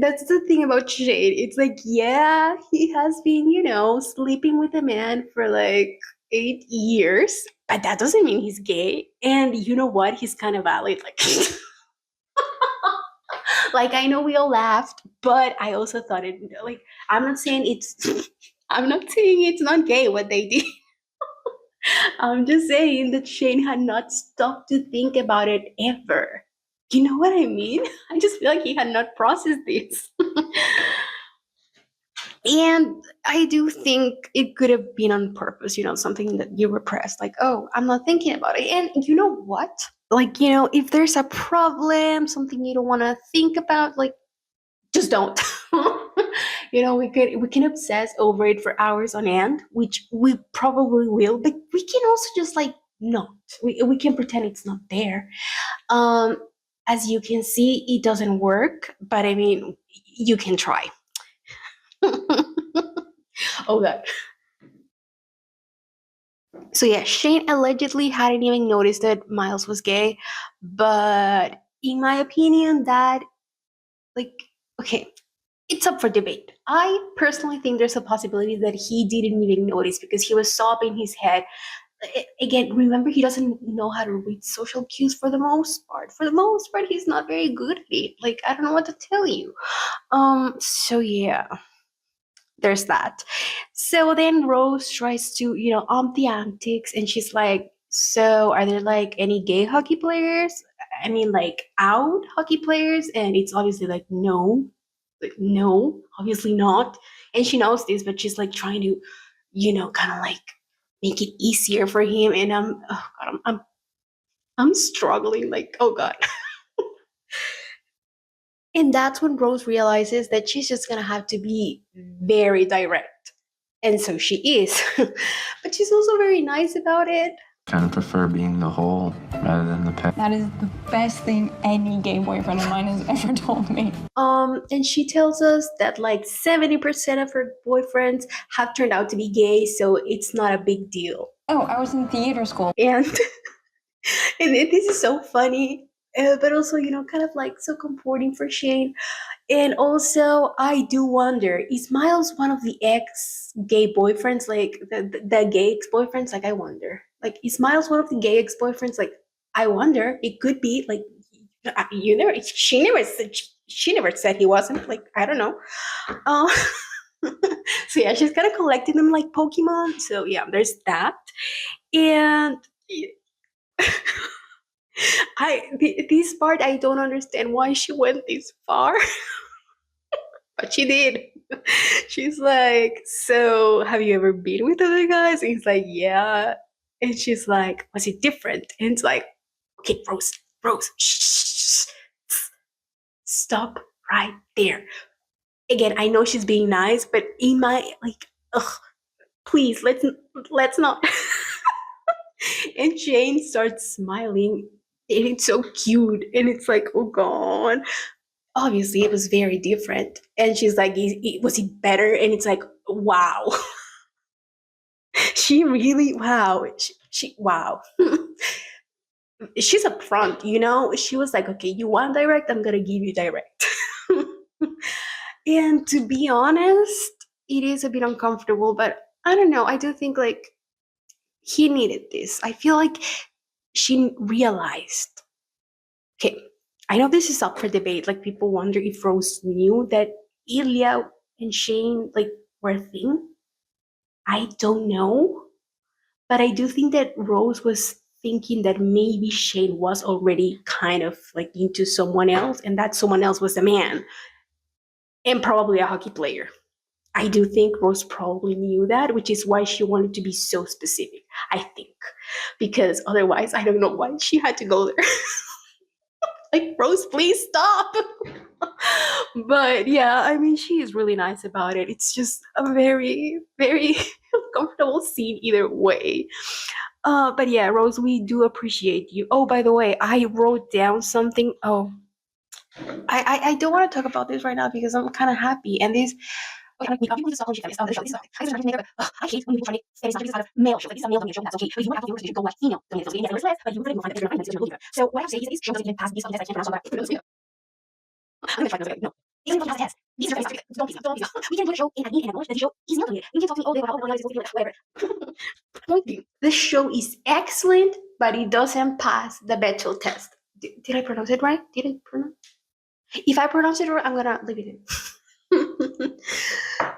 That's the thing about Shane. It's like, yeah, he has been, sleeping with a man for like 8 years, but that doesn't mean he's gay. And you know what? He's kind of valid. Like, like I know we all laughed, but I also thought it. Like, I'm not saying it's. I'm not saying it's not gay what they did. I'm just saying that Shane had not stopped to think about it ever. You know what I mean? I just feel like he had not processed this. And I do think it could have been on purpose, something that you repressed, like, oh, I'm not thinking about it. And you know what? Like, if there's a problem, something you don't want to think about, like, just don't. We can obsess over it for hours on end, which we probably will, but we can also just like not. We can pretend it's not there. Um, as you can see, it doesn't work, but I mean, you can try. Oh god. So yeah, Shane allegedly hadn't even noticed that Miles was gay, but in my opinion, that, like, okay, it's up for debate. I personally think there's a possibility that he didn't even notice because he was so up in his head. Again, remember, he doesn't know how to read social cues for the most part. For the most part, he's not very good at it. Like, I don't know what to tell you. So yeah, there's that. So then Rose tries to, ump the antics, and she's like, so are there like any gay hockey players? I mean, like out hockey players? And it's obviously like, no, obviously not. And she knows this, but she's like trying to, kind of like make it easier for him. And oh god, I'm struggling. Like, oh god. And that's when Rose realizes that she's just gonna have to be very direct. And so she is. But she's also very nice about it. Kind of prefer being the whole rather than the pet. That is the best thing any gay boyfriend of mine has ever told me. And she tells us that like 70% of her boyfriends have turned out to be gay, so it's not a big deal. Oh, I was in theater school. And this is so funny, but also, kind of like so comforting for Shane. And also, I do wonder, is Miles one of the ex-gay boyfriends, like the gay ex-boyfriends? Like, I wonder. Like, is Miles one of the gay ex-boyfriends? Like, I wonder. It could be. Like, she never said he wasn't. Like, I don't know. So yeah, she's kind of collecting them like Pokemon. So yeah, there's that. And this part, I don't understand why she went this far. But she did. She's like, so have you ever been with other guys? And he's like, yeah. And she's like, was it different? And it's like, okay, Rose, shh, stop right there. Again, I know she's being nice, but in my, like, ugh, please, let's not. And Jane starts smiling, and it's so cute. And it's like, oh god. Obviously it was very different. And she's like, was it better? And it's like, wow. She really, wow. She wow. She's upfront, she was like, okay, you want direct, I'm gonna give you direct. And to be honest, it is a bit uncomfortable, but I don't know, I do think like he needed this. I feel like she realized, okay, I know this is up for debate. Like, people wonder if Rose knew that Ilya and Shane like were a thing. I don't know, but I do think that Rose was thinking that maybe Shane was already kind of like into someone else, and that someone else was a man and probably a hockey player. I do think Rose probably knew that, which is why she wanted to be so specific, I think. Because otherwise, I don't know why she had to go there. Like, Rose, please stop. But yeah, I mean, she is really nice about it. It's just a very, very uncomfortable scene either way. But yeah, Rose, we do appreciate you. Oh, by the way, I wrote down something. Oh, I don't want to talk about this right now because I'm kind of happy. And this. Okay, I'm like, people just stop when she feminist. The show. This is I just make I hate when people try to make feminist not just male show. Like, this is a male dominated show, and that's okay. But you want to have go like female dominated shows. Yeah, less, but you really will find that you're fine. You'll believe it. So what I have to say is this show doesn't even pass these fucking tests I can't pronounce. I'm gonna try to no. It doesn't even pass the test. These are feminist. Don't please. We can do a show and admit and acknowledge that the show is male dominated. You can talk to me all day about how it's whatever. The show is excellent, but it doesn't pass the Bechdel test. Did I pronounce it right? Did I pronounce? If I pronounce it right, I'm gonna leave it in.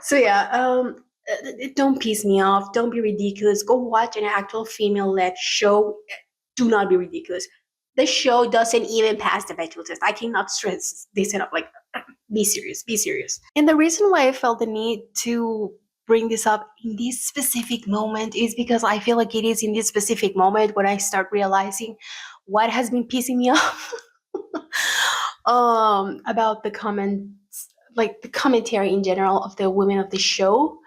So yeah, don't piss me off. Don't be ridiculous. Go watch an actual female-led show. Do not be ridiculous. The show doesn't even pass the Bechdel test. I cannot stress this enough. Like, be serious. Be serious. And the reason why I felt the need to bring this up in this specific moment is because I feel like it is in this specific moment when I start realizing what has been pissing me off about the comments, like the commentary in general of the women of the show.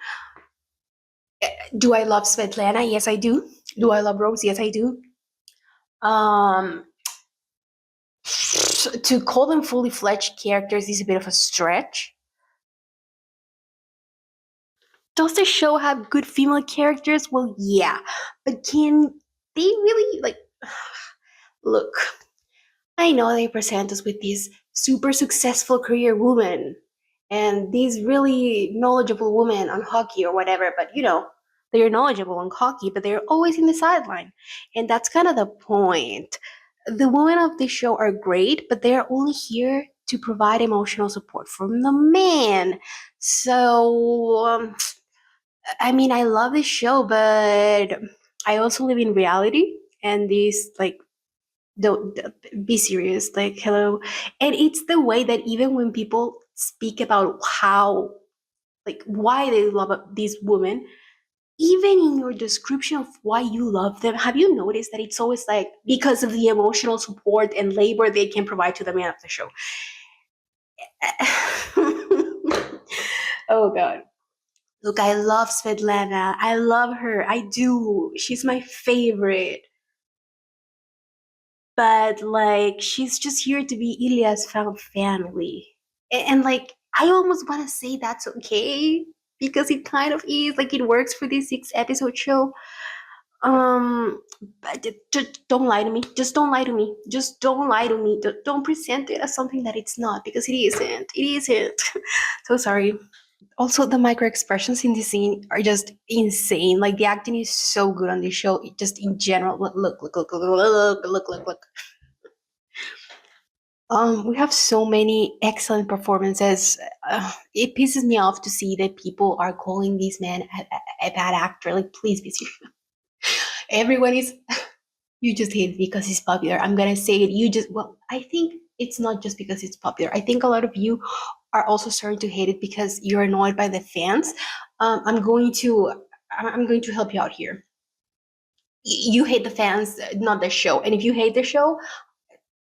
Do I love Svetlana? Yes, I do. Do I love Rose? Yes, I do. To call them fully fledged characters is a bit of a stretch. Does the show have good female characters? Well, yeah, but can they really like? Look, I know they present us with these super successful career women and these really knowledgeable women on hockey or whatever, but you know, they're knowledgeable on hockey, but they're always in the sideline. And that's kind of the point. The women of the show are great, but they're only here to provide emotional support from the man. So, I mean, I love this show, but I also live in reality, and these like don't be serious, like, hello. And it's the way that even when people speak about how, like, why they love these women, even in your description of why you love them, have you noticed that it's always like because of the emotional support and labor they can provide to the man of the show? Oh god. Look, I love Svetlana. I love her. I do. She's my favorite. But like, she's just here to be Ilya's found family. And like, I almost want to say that's okay because it kind of is. Like, it works for this 6 episode show. But just don't lie to me. Just don't lie to me. Just don't lie to me. Don't present it as something that it's not, because it isn't. It isn't. So sorry. Also, the micro expressions in this scene are just insane. Like, the acting is so good on this show. Just in general, look. We have so many excellent performances. It pisses me off to see that people are calling this man a bad actor. Like, please be serious. Everyone is. You just hate it because he's popular. I'm gonna say it. Well, I think it's not just because it's popular. I think a lot of you are also starting to hate it because you're annoyed by the fans. I'm going to help you out here. You hate the fans, not the show. And if you hate the show,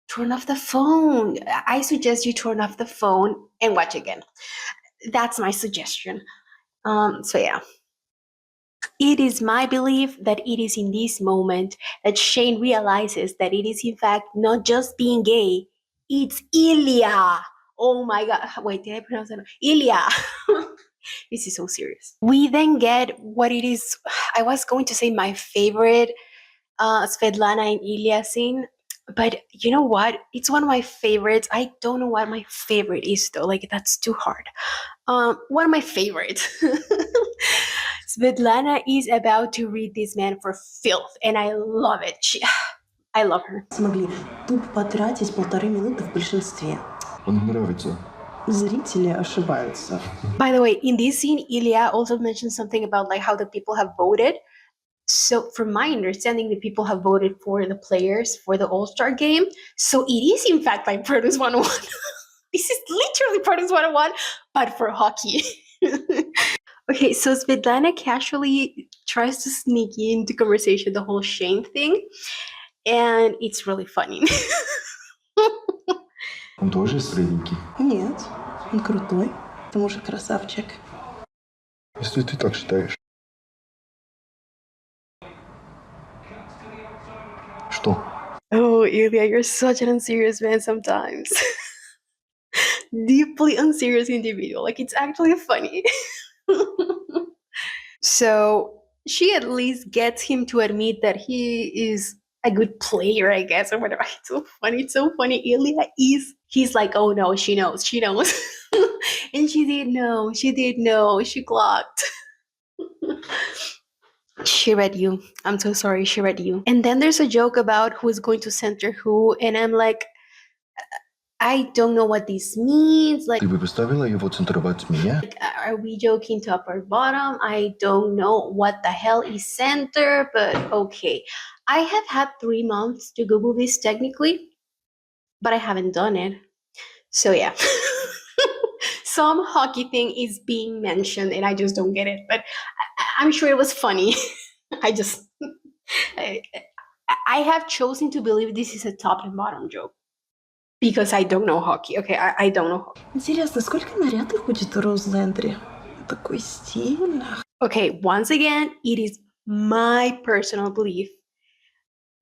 turn off the phone. I suggest you turn off the phone and watch again. That's my suggestion. So yeah. It is my belief that it is in this moment that Shane realizes that it is in fact not just being gay, it's Ilya. Oh my god. Wait, did I pronounce that? Ilya. This is so serious. We then get what it is. I was going to say my favorite Svetlana and Ilya scene, but you know what? It's one of my favorites. I don't know what my favorite is though. Like, that's too hard. One of my favorites. Svetlana is about to read this man for filth, and I love it. I love her. Смогли тупо потратить 1,5 минуты в большинстве. Он нравится. Зрители ошибаются. By the way, in this scene, Ilya also mentioned something about like how the people have voted. So, from my understanding, the people have voted for the players for the All Star game. So, it is in fact like Produce 101. This is literally Produce 101, but for hockey. Okay, so Svetlana casually tries to sneak into conversation the whole Shane thing, and it's really funny. Он тоже средненький. Нет, он крутой. К тому же красавчик. Если ты так считаешь. Что? Oh, Ilya, you're such an unserious man sometimes. Deeply unserious individual. Like, it's actually funny. So she at least gets him to admit that he is a good player, I guess, or whatever. It's so funny. It's so funny. Ilya he's like, oh no, she knows. And she did know. She clocked. She read you. I'm so sorry, she read you. And then there's a joke about who's going to center who, and I'm like, I don't know what this means. Like, Ты бы поставила его центровать меня? are we joking top or bottom? I don't know what the hell is center, but okay. I have had 3 months to Google this technically, but I haven't done it. So yeah. Some hockey thing is being mentioned and I just don't get it, but I'm sure it was funny. I just I have chosen to believe this is a top and bottom joke because I don't know hockey. Okay, I don't know hockey. Интересно, сколько нарядов будет у Роуз Лэндри? Такой стильный. Okay, once again, it is my personal belief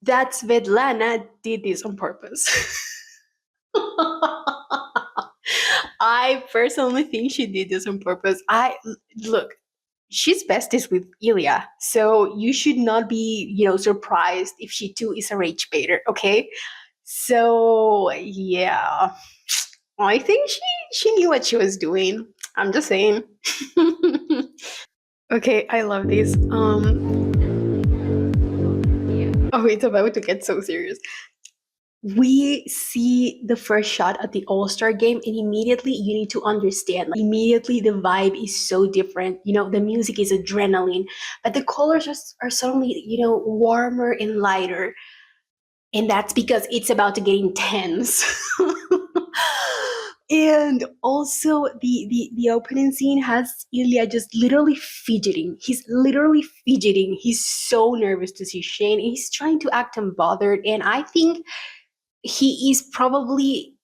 that Svetlana did this on purpose. I personally think she did this on purpose. Look, she's besties with Ilya, so you should not be, surprised if she too is a rage baiter, okay? So yeah, I think she knew what she was doing. I'm just saying. Okay, I love this. Oh, it's about to get so serious. We see the first shot at the All-Star game, and immediately you need to understand, like, immediately the vibe is so different. The music is adrenaline, but the colors are suddenly, warmer and lighter. And that's because it's about to get intense. And also the opening scene has Ilya just literally fidgeting. He's literally fidgeting. He's so nervous to see Shane. He's trying to act unbothered. And I think he is probably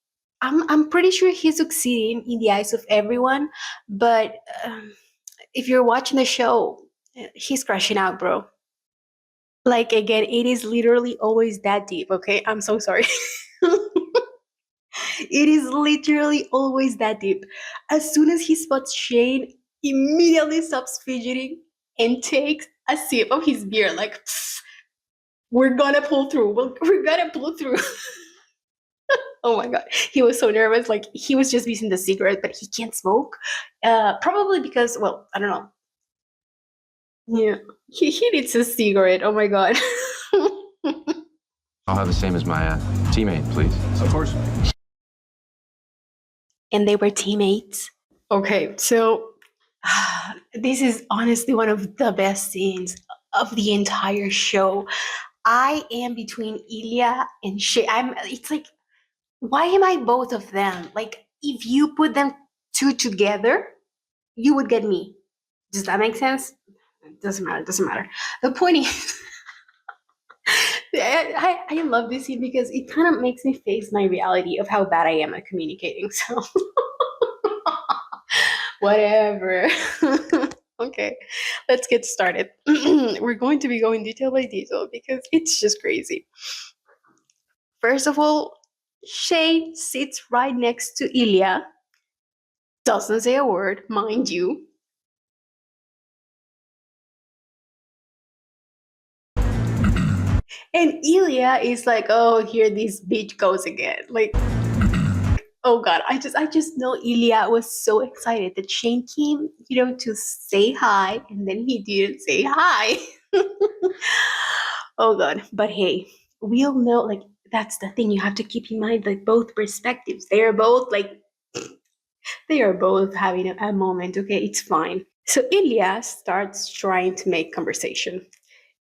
I'm pretty sure he's succeeding in the eyes of everyone. But if you're watching the show, he's crashing out, bro. Like, again, it is literally always that deep, okay? I'm so sorry. It is literally always that deep. As soon as he spots Shane, immediately stops fidgeting and takes a sip of his beer. Like, we're gonna pull through. We're gonna pull through. Oh my god, he was so nervous. Like, he was just using the cigarette, but he can't smoke. Probably because, well, I don't know. Yeah, he needs a cigarette. Oh my god. I'll have the same as my teammate, please. Of course. And they were teammates. Okay, so this is honestly one of the best scenes of the entire show. I am between Ilya and Shay. It's like, why am I both of them? Like, if you put them two together, you would get me. Does that make sense? It doesn't matter. The point is, I love this scene because it kind of makes me face my reality of how bad I am at communicating. So whatever. Okay, let's get started. We're going to be going detail by detail because it's just crazy. First of all, Shane sits right next to Ilya, doesn't say a word, mind you. And Ilya is like, oh, here this bitch goes again. Like, oh god, I just know Ilya was so excited that Shane came, to say hi, and then he didn't say hi. Oh god, but hey, we all know, like, that's the thing you have to keep in mind, like, both perspectives. They are both having a moment, okay? It's fine. So Ilya starts trying to make conversation.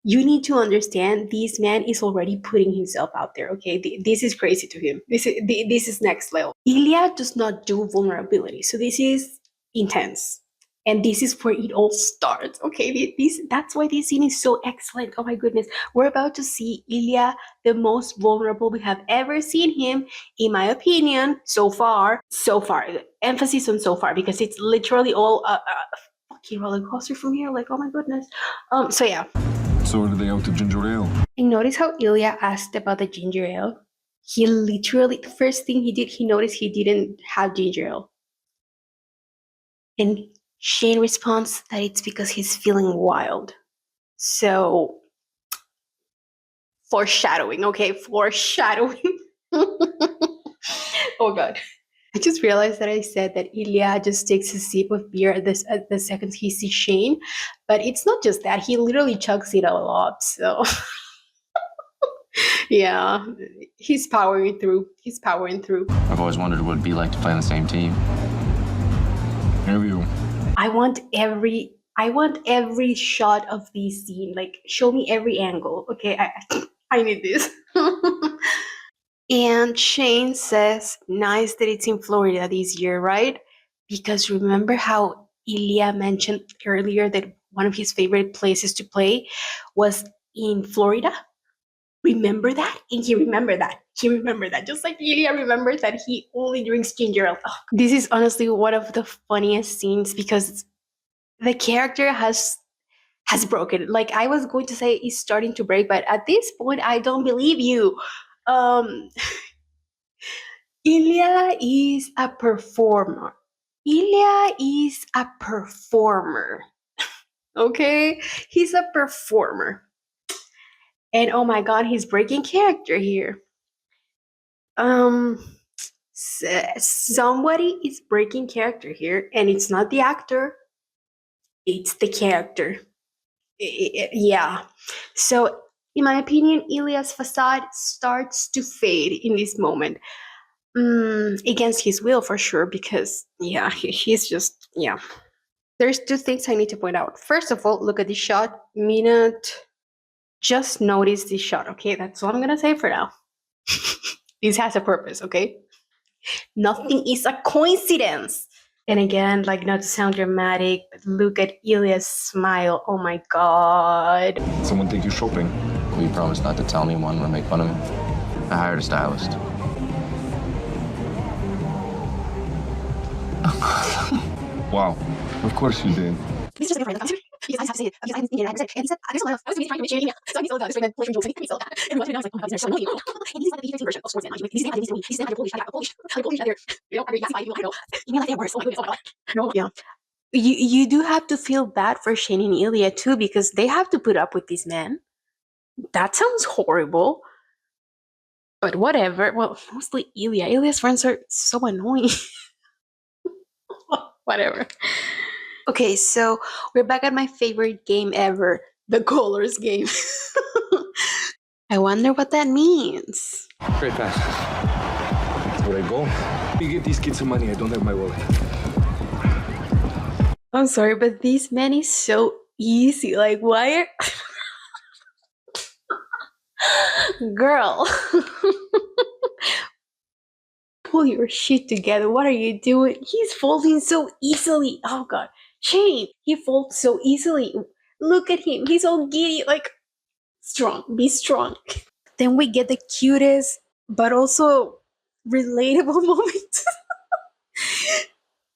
You need to understand this man is already putting himself out there, okay? This is crazy to him. This is next level. Ilya does not do vulnerability, so this is intense. And this is where it all starts, okay? That's why this scene is so excellent. Oh my goodness. We're about to see Ilya, the most vulnerable we have ever seen him, in my opinion, so far. So far. Emphasis on so far, because it's literally all a fucking roller coaster from here. Like, oh my goodness. So yeah. So are they out to ginger ale? And notice how Ilya asked about the ginger ale. He literally, the first thing he did, he noticed he didn't have ginger ale. And Shane responds that it's because he's feeling wild. So, foreshadowing, okay? Foreshadowing. Oh god. I just realized that I said that Ilya just takes a sip of beer at the second he sees Shane. But it's not just that, he literally chugs it a lot, so... Yeah, he's powering through. He's powering through. I've always wondered what it'd be like to play on the same team. Have you? I want every shot of this scene. Like, show me every angle. Okay, I need this. And Shane says, nice that it's in Florida this year, right? Because remember how Ilya mentioned earlier that one of his favorite places to play was in Florida? Remember that? And he remembered that. He remembered that. Just like Ilya remembers that he only drinks ginger ale. Oh, this is honestly one of the funniest scenes because the character has broken. Like, I was going to say he's starting to break, but at this point, I don't believe you. Ilya is a performer. Ilya is a performer. Okay? He's a performer. And oh my god, he's breaking character here. Somebody is breaking character here, and it's not the actor, it's the character. Yeah. So, in my opinion, Ilya's facade starts to fade in this moment. Against his will, for sure, because, yeah, he's just, yeah. There's two things I need to point out. First of all, look at this shot. Just notice this shot, okay? That's all I'm gonna say for now. This has a purpose, okay? Nothing is a coincidence. And again, like, not to sound dramatic, but look at Ilya's smile. Oh my god. Someone take you shopping. Will you promise not to tell anyone or make fun of me? I hired a stylist. Wow. Of course you did. This is just a friend. Because I just have to say it. Because I haven't seen it. And he said, there's a lot of, I was really trying to make sure. So he's all about this and play from Jules. He's all that. And I was like, oh my god, these are so annoying. And he's like the B13 version of sportsman. He's the same he's the Polish, Polish other, you know, other Yassi, I don't know. You mean like they're worse. Oh my goodness, oh my god. No, yeah. You do have to feel bad for Shane and Ilya too, because they have to put up with this man. That sounds horrible. But whatever. Well, mostly Ilya. Ilya's friends are so annoying. Whatever. Okay, so we're back at my favorite game ever, the colors game. I wonder what that means. Great pass. Where I go? You give these kids some money. I don't have my wallet. I'm sorry, but this man is so easy. Like, why are... Girl. Pull your shit together. What are you doing? He's folding so easily. Oh god. Shane, he folds so easily. Look at him. He's all giddy. Like, strong. Be strong. Then we get the cutest, but also relatable moments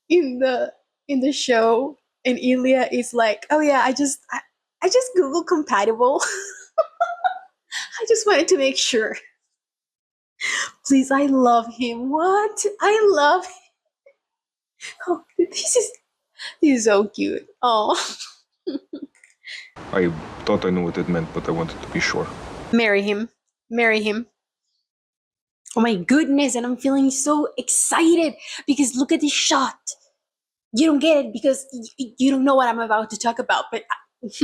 in the show. And Ilya is like, oh yeah, I just Google compatible. I just wanted to make sure. Please, I love him. What? I love him. Oh, this is so cute. Oh. I thought I knew what it meant, but I wanted to be sure. Marry him. Marry him. Oh my goodness, and I'm feeling so excited because look at this shot. You don't get it because you don't know what I'm about to talk about, but this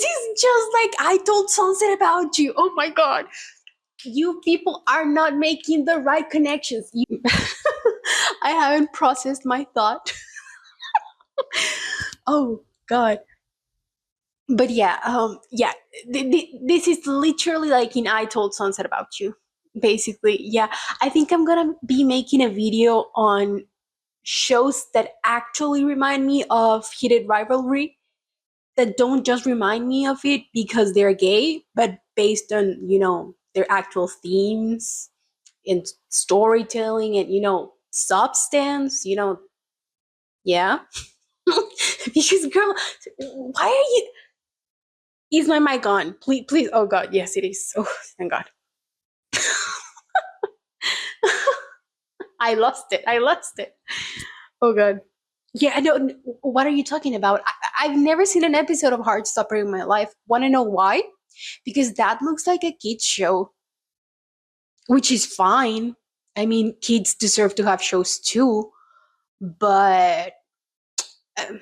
is just like I told Sunset about you. Oh my god. You people are not making the right connections. I haven't processed my thought. Oh, God. But yeah, this is literally like in I Told Sunset About You. Basically, yeah. I think I'm gonna be making a video on shows that actually remind me of Heated Rivalry, that don't just remind me of it because they're gay, but based on, their actual themes and storytelling and, substance, yeah. Because girl, why are you, is my mic on? Please, please. Oh God, yes, it is. Oh, thank God. I lost it. I lost it. Oh God. Yeah, I know. What are you talking about? I've never seen an episode of Heartstopper in my life. Want to know why? Because that looks like a kids show, which is fine. I mean, kids deserve to have shows too, but um,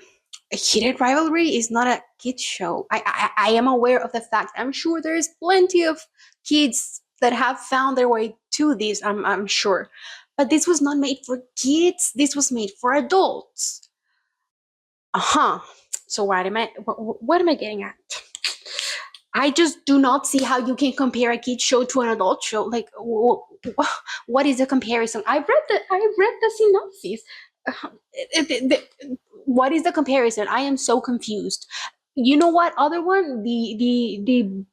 Heated Rivalry is not a kids show. I am aware of the fact. I'm sure there's plenty of kids that have found their way to this. I'm sure, but this was not made for kids. This was made for adults. Uh-huh. So what am I getting at? I just do not see how you can compare a kid show to an adult show. Like, what is the comparison? I read the synopsis. What is the comparison? I am so confused. You know what? Other one, we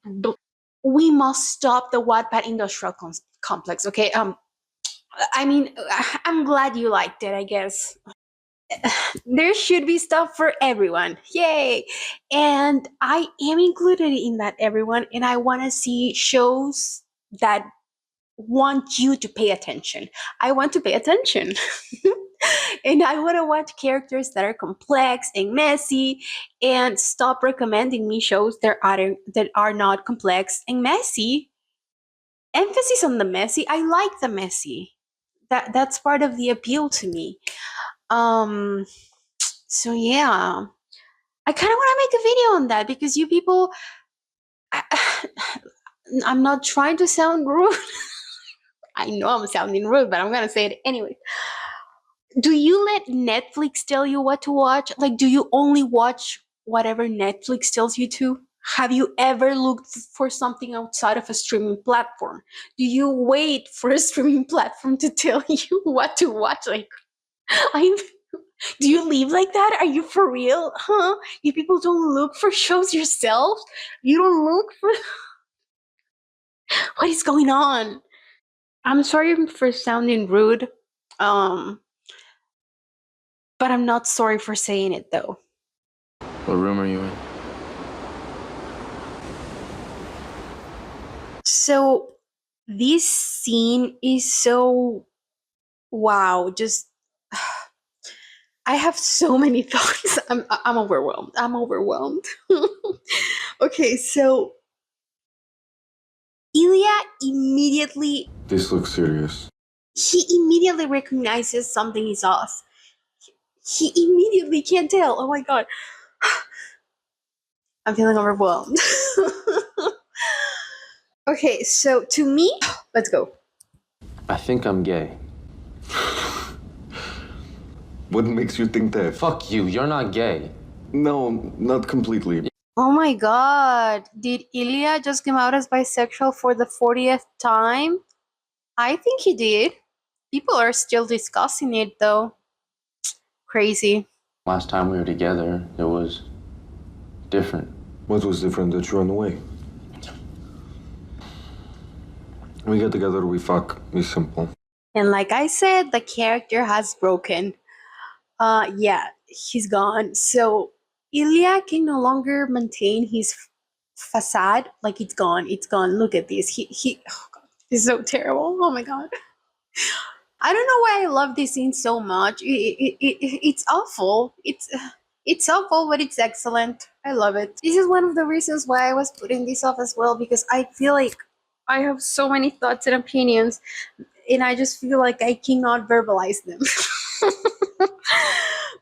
must stop the Wattpad industrial complex. Okay. I mean, I'm glad you liked it. I guess there should be stuff for everyone. Yay! And I am included in that everyone, and I want to see shows that want you to pay attention. I want to pay attention. And I want to watch characters that are complex and messy, and stop recommending me shows that are not complex and messy. Emphasis on the messy. I like the messy. That's part of the appeal to me. Um so yeah, I kind of want to make a video on that because you people, I, I'm not trying to sound rude. I know I'm sounding rude, but I'm gonna say it anyway. Do you let Netflix tell you what to watch? Like, do you only watch whatever Netflix tells you to? Have you ever looked for something outside of a streaming platform? Do you wait for a streaming platform to tell you what to watch? Like, I'm. Do you live like that? Are you for real? Huh? You people don't look for shows yourselves? You don't look for. What is going on? I'm sorry for sounding rude. Um, but I'm not sorry for saying it though. What room are you in? So this scene is so wow, just I have so many thoughts. I'm overwhelmed. I'm overwhelmed. Okay, so Ilya immediately This looks serious. he immediately recognizes something is off. He immediately can't tell. Oh my god. I'm feeling overwhelmed. Okay, so to me, let's go. I think I'm gay. What makes you think that? Fuck you, you're not gay. No, not completely. Oh my god. Did Ilya just come out as bisexual for the 40th time? I think he did. People are still discussing it though. Crazy. Last time we were together, it was different. What was different that you ran away? We get together, we fuck. It's simple. And like I said, the character has broken. Yeah, he's gone. So Ilya can no longer maintain his facade. Like it's gone. It's gone. Look at this. He oh god, this is so terrible. Oh my god. I don't know why I love this scene so much. It's awful. It's awful, but it's excellent. I love it. This is one of the reasons why I was putting this off as well, because I feel like I have so many thoughts and opinions, and I just feel like I cannot verbalize them.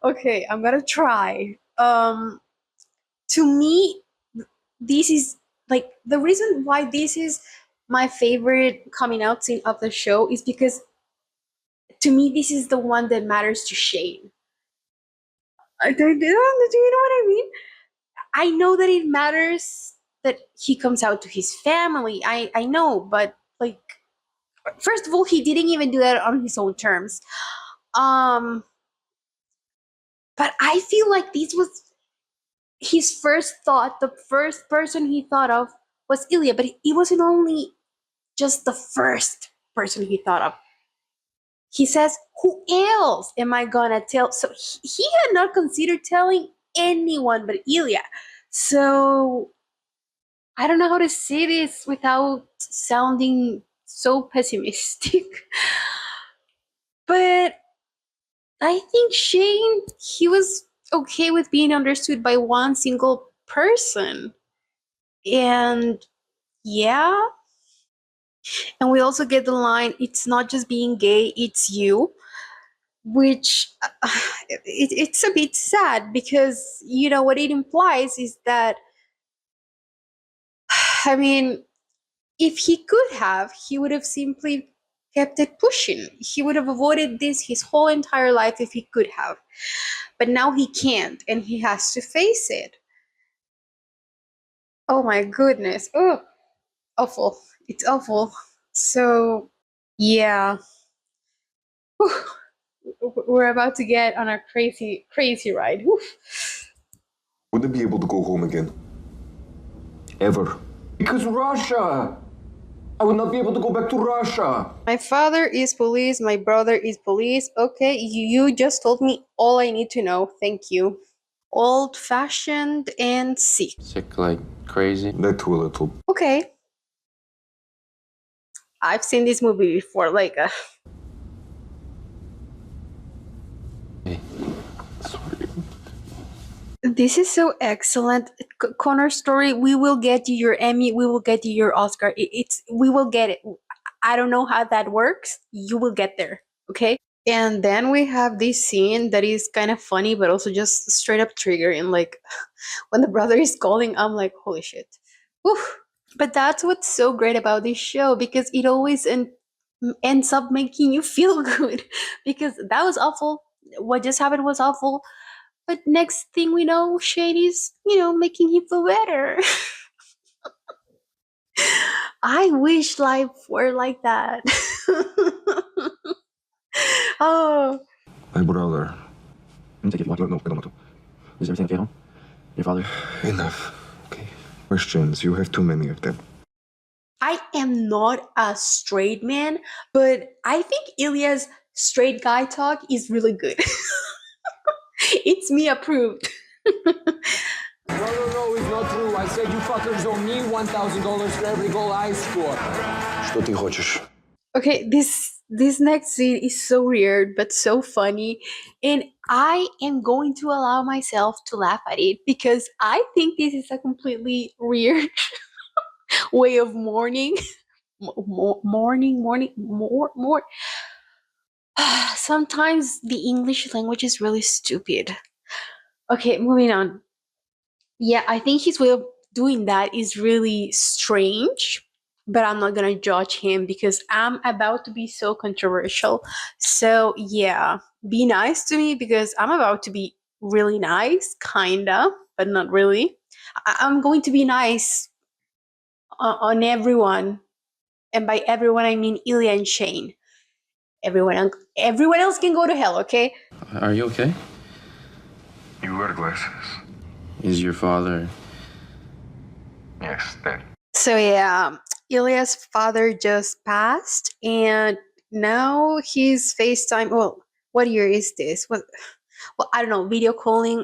Okay, I'm gonna try. To me, this is like the reason why this is my favorite coming out scene of the show is because to me this is the one that matters to Shane. Do you know what I mean? I know that it matters that he comes out to his family. I know, but like, first of all, he didn't even do that on his own terms. Um, but I feel like this was his first thought. The first person he thought of was Ilya, but it wasn't only just the first person he thought of. He says, "Who else am I gonna tell?" So he had not considered telling anyone but Ilya. So I don't know how to say this without sounding so pessimistic. But I think Shane, he was okay with being understood by one single person. And yeah. And we also get the line, "It's not just being gay, it's you," which it's a bit sad because, you know, what it implies is that, I mean, if he could have, he would have simply kept it pushing. He would have avoided this his whole entire life if he could have. But now he can't, and he has to face it. Oh my goodness. Oh, awful. It's awful. So, yeah. Whew. We're about to get on a crazy, crazy ride. Whew. Would I be able to go home again? Ever? Because Russia! I would not be able to go back to Russia! My father is police, my brother is police. Okay, you just told me all I need to know. Thank you. Old fashioned and sick. Sick like crazy. That too a little. Okay. I've seen this movie before, like this is so excellent. Connor's story, we will get you your Emmy, we will get you your Oscar. We will get it. I don't know how that works. You will get there, okay? And then we have this scene that is kind of funny, but also just straight up triggering. Like, when the brother is calling, I'm like, holy shit. Whew. But that's what's so great about this show, because it always ends up making you feel good. Because that was awful. What just happened was awful. But next thing we know, Shane is, making him feel better. I wish life were like that. Oh. My brother. Let me take it. No, I don't want to. Is everything okay at home? Your father? Enough. Okay. Questions. You have too many of them. I am not a straight man, but I think Ilya's straight guy talk is really good. It's me approved. No, it's not true. I said you fuckers owe me $1,000 for every goal I score. Что ты хочешь? Okay, this next scene is so weird but so funny, and I am going to allow myself to laugh at it because I think this is a completely weird way of mourning. Mourning, more. Sometimes the English language is really stupid. Okay, moving on. Yeah, I think his way of doing that is really strange, but I'm not gonna judge him because I'm about to be so controversial. So, yeah, be nice to me because I'm about to be really nice, kinda, but not really. I'm going to be nice on everyone, and by everyone I mean Ilya and Shane. Everyone else can go to hell, okay? Are you okay? You wear glasses. Is your father... Yes, that. So yeah, Ilya's father just passed, and now he's FaceTime. Well, what year is this? What? Well, I don't know. Video calling.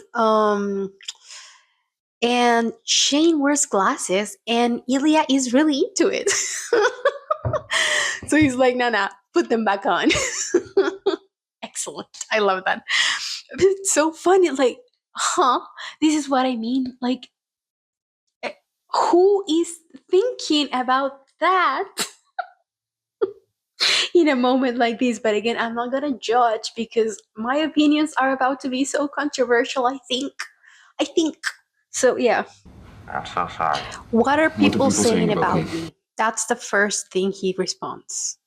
And Shane wears glasses, and Ilya is really into it. So he's like, "Nah, put them back on." Excellent. I love that. It's so funny. Like, this is what I mean. Like, who is thinking about that in a moment like this? But again, I'm not gonna judge because my opinions are about to be so controversial. I think so. Yeah. I'm so sorry. What are people saying about about me? That's the first thing he responds.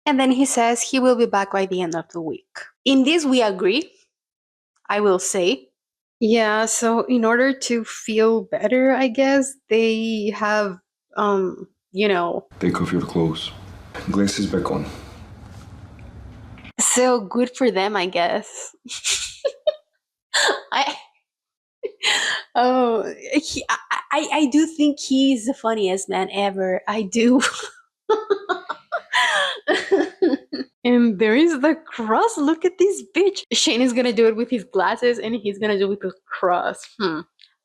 And then he says he will be back by the end of the week. In this, we agree. I will say. Yeah, so in order to feel better, I guess they have you know, Take off your clothes. Glasses back on. so good for them, I guess. I oh, I do think he's the funniest man ever. I do. And there is the cross. Look at this bitch. Shane is gonna do it with his glasses, and he's gonna do it with the cross.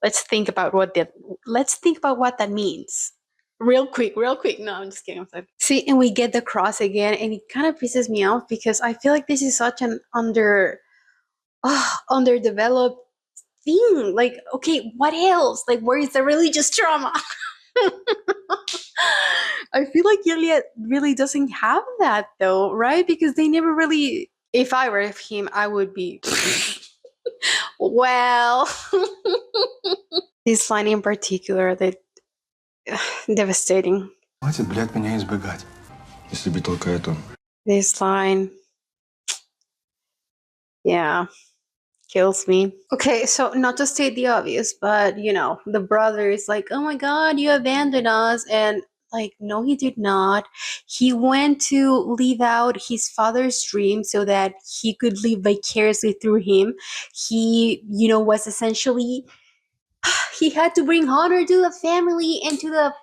Let's think about what that. Let's think about what that means. Real quick, real quick. No, I'm just kidding. I'm sorry. See, and we get the cross again, and it kind of pisses me off because I feel like this is such an underdeveloped thing. Like, okay, what else? Like, where is the religious trauma? I feel like Gilead really doesn't have that though, right? Because they never really. If I were him, I would be. Well, this line in particular, that devastating. Хватит, блядь, меня избегать. Если бы только это. This line, yeah, kills me. Okay, so not to state the obvious, but you know, the brother is like, "Oh my God, you abandoned us," and like, no, he did not. He went to live out his father's dream so that he could live vicariously through him. He, you know, was essentially he had to bring honor to the family and to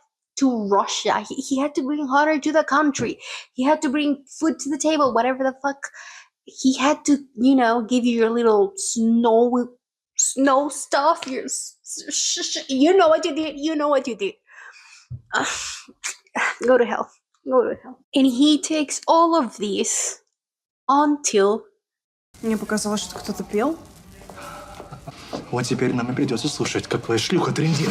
Russia. He had to bring honor to the country. He had to bring food to the table, whatever the fuck. He had to, you know, give you your little snow stuff. Your, you know what you did. You know what you did. Go to hell. Go to hell. And he takes all of this until... Мне показалось, что кто-то пел. Вот теперь нам и придется слушать, как твоя шлюха трындит.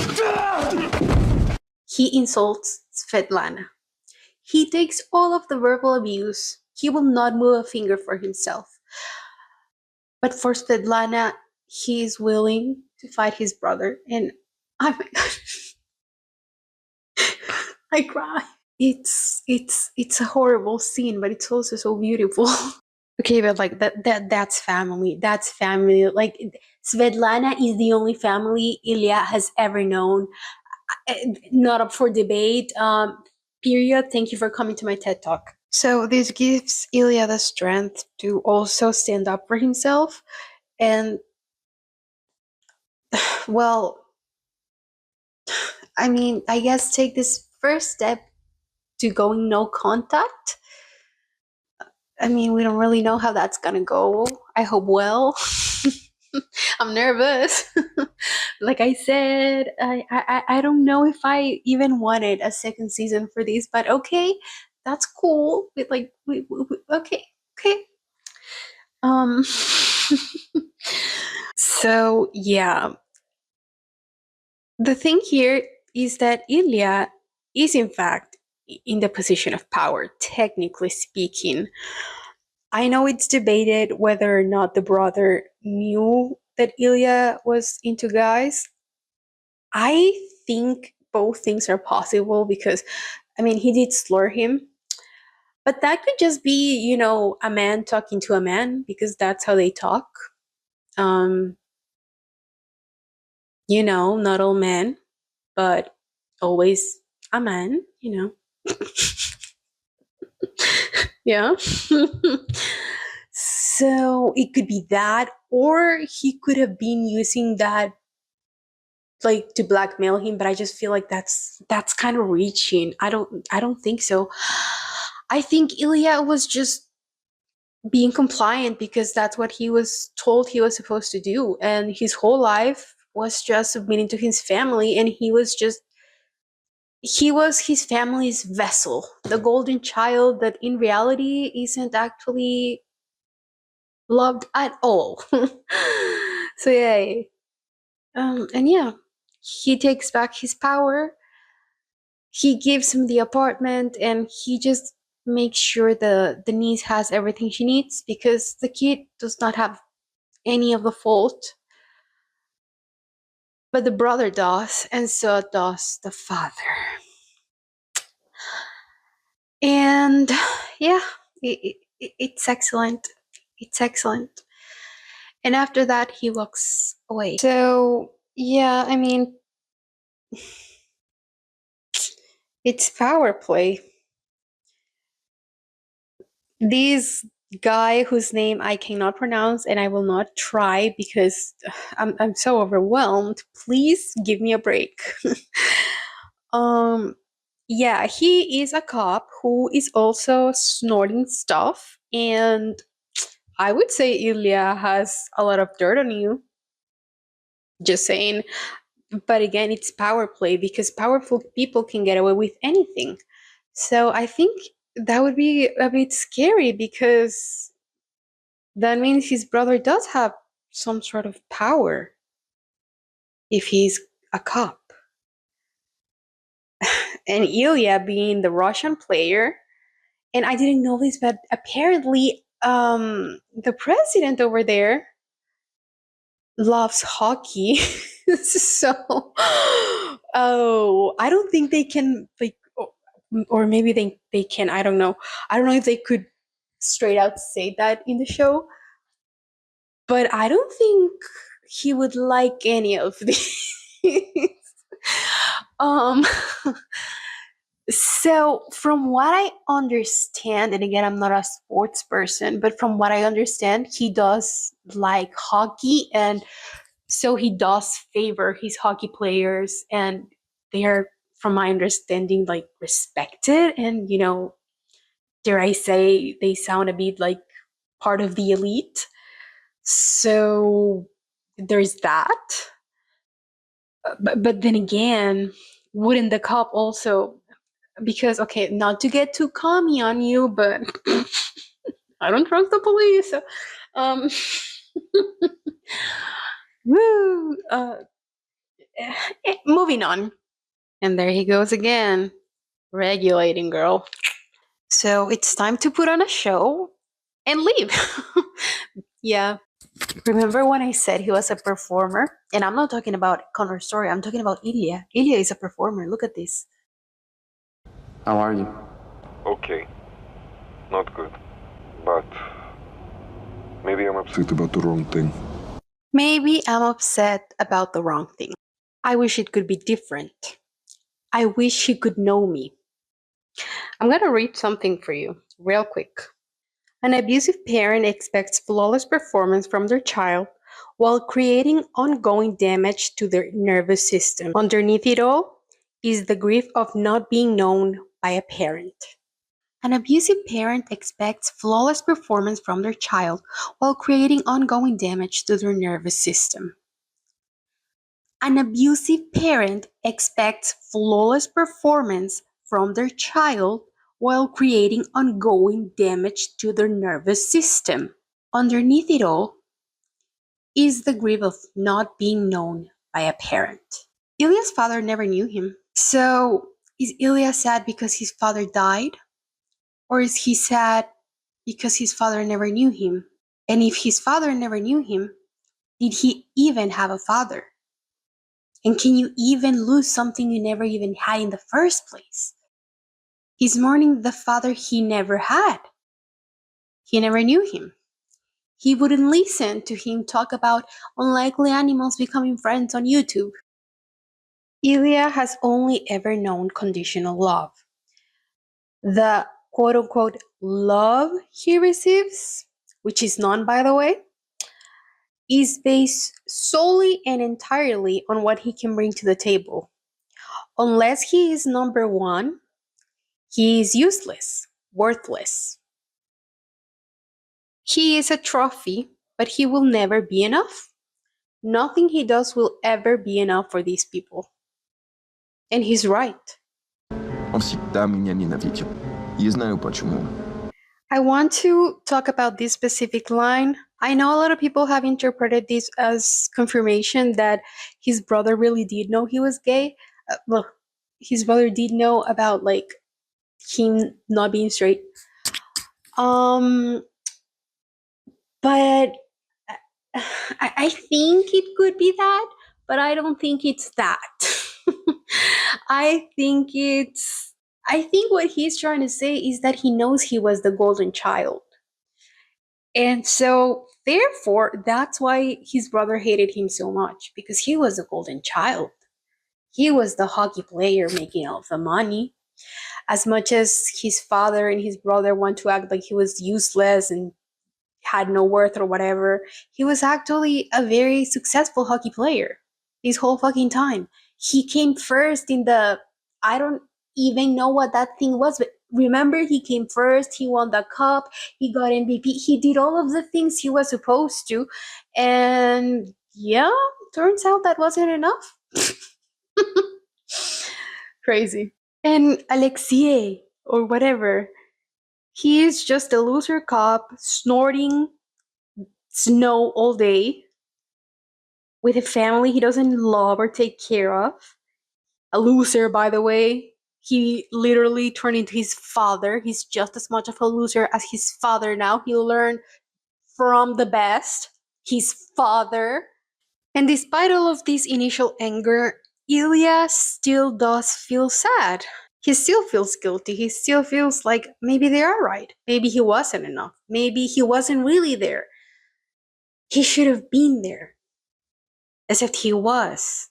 He insults Svetlana. He takes all of the verbal abuse. He will not move a finger for himself. But for Svetlana, he is willing to fight his brother. And oh my God, I cry. It's a horrible scene, but it's also so beautiful. Okay, but like that's family. That's family. Like Svetlana is the only family Ilya has ever known. Not up for debate. Period. Thank you for coming to my TED Talk. So this gives Ilya the strength to also stand up for himself. And well, I mean, I guess take this first step to going no contact. I mean, we don't really know how that's gonna go. I hope well. I'm nervous. Like I said, I don't know if I even wanted a second season for this, but okay, that's cool. Like okay. So yeah, the thing here is that Ilya is in fact in the position of power, technically speaking. I know it's debated whether or not the brother knew that Ilya was into guys. I think both things are possible because, I mean, he did slur him. But that could just be, you know, a man talking to a man because that's how they talk. You know, not all men, but always a man, you know. Yeah. So it could be that, or he could have been using that like to blackmail him, but I just feel like that's kind of reaching. I don't think so. I think Ilya was just being compliant because that's what he was told he was supposed to do, and his whole life was just submitting to his family, and he was his family's vessel, the golden child that in reality isn't actually loved at all. So yeah. And yeah, he takes back his power. He gives him the apartment, and he just makes sure the niece has everything she needs because the kid does not have any of the fault. But the brother does, and so does the father. And yeah, it's excellent. It's excellent. And after that, he walks away. So, yeah, I mean, it's power play. This guy whose name I cannot pronounce and I will not try because I'm so overwhelmed. Please give me a break. um yeah, he is a cop who is also snorting stuff, and I would say Ilya has a lot of dirt on you. Just saying. But again, it's power play because powerful people can get away with anything. So I think that would be a bit scary because that means his brother does have some sort of power if he's a cop. And Ilya being the Russian player, and I didn't know this, but apparently the president over there loves hockey. So oh, I don't think they can like, or maybe they can, I don't know. I don't know if they could straight out say that in the show, but I don't think he would like any of these. um so from what I understand, and again, I'm not a sports person, but from what I understand, he does like hockey, and so he does favor his hockey players, and they are, from my understanding, like respected, and dare I say, they sound a bit like part of the elite. So there's that. But then again, wouldn't the cop also, because okay, not to get too commie on you, but I don't trust the police. So, um, woo. Moving on, and there he goes again, regulating girl. So it's time to put on a show and leave. Yeah. Remember when I said he was a performer? And I'm not talking about Connor's story. I'm talking about Ilya. Ilya is a performer. Look at this. How are you? Okay. Not good. But maybe I'm upset about the wrong thing. Maybe I'm upset about the wrong thing. I wish it could be different. I wish he could know me. I'm going to read something for you real quick. An abusive parent expects flawless performance from their child while creating ongoing damage to their nervous system. Underneath it all is the grief of not being known by a parent. An abusive parent expects flawless performance from their child while creating ongoing damage to their nervous system. An abusive parent expects flawless performance from their child while creating ongoing damage to their nervous system. Underneath it all is the grief of not being known by a parent. Ilya's father never knew him. So, is Ilya sad because his father died? Or is he sad because his father never knew him? And if his father never knew him, did he even have a father? And can you even lose something you never even had in the first place? He's mourning the father he never had. He never knew him. He wouldn't listen to him talk about unlikely animals becoming friends on YouTube. Ilya has only ever known conditional love. The quote unquote love he receives, which is none by the way, is based solely and entirely on what he can bring to the table. Unless he is number one, he is useless, worthless. He is a trophy, but he will never be enough. Nothing he does will ever be enough for these people. And he's right. Он всегда меня ненавидел. Не знаю почему. I want to talk about this specific line. I know a lot of people have interpreted this as confirmation that his brother really did know he was gay. Well, his brother did know about like him not being straight. But I think it could be that, but I don't think it's that. I think what he's trying to say is that he knows he was the golden child. And so, therefore, that's why his brother hated him so much, because he was a golden child. He was the hockey player making all the money. As much as his father and his brother want to act like he was useless and had no worth or whatever, he was actually a very successful hockey player this whole fucking time. He came first in the, I don't even know what that thing was, but remember, he came first, he won the cup, he got MVP, he did all of the things he was supposed to, and yeah, turns out that wasn't enough. Crazy. And Alexei, or whatever, he is just a loser cop snorting snow all day with a family he doesn't love or take care of. A loser, by the way. He literally turned into his father. He's just as much of a loser as his father now. He learned from the best, his father. And despite all of this initial anger, Ilya still does feel sad. He still feels guilty. He still feels like maybe they are right. Maybe he wasn't enough. Maybe he wasn't really there. He should have been there. Except he was.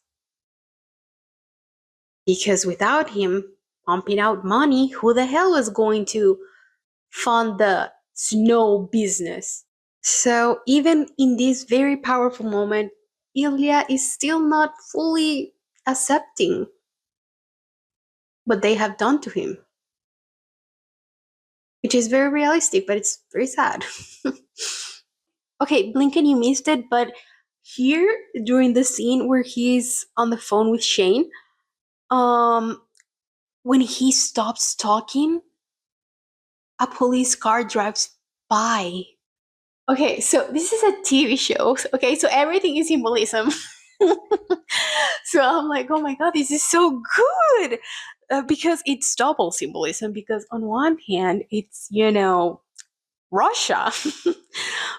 Because without him pumping out money, who the hell was going to fund the snow business? So even in this very powerful moment, Ilya is still not fully accepting what they have done to him. Which is very realistic, but it's very sad. Okay, Blinken, you missed it, but here during the scene where he's on the phone with Shane, when he stops talking, a police car drives by. Okay, so this is a TV show. Okay, so everything is symbolism. So I'm like, oh my god, this is so good because it's double symbolism. Because on one hand, it's Russia,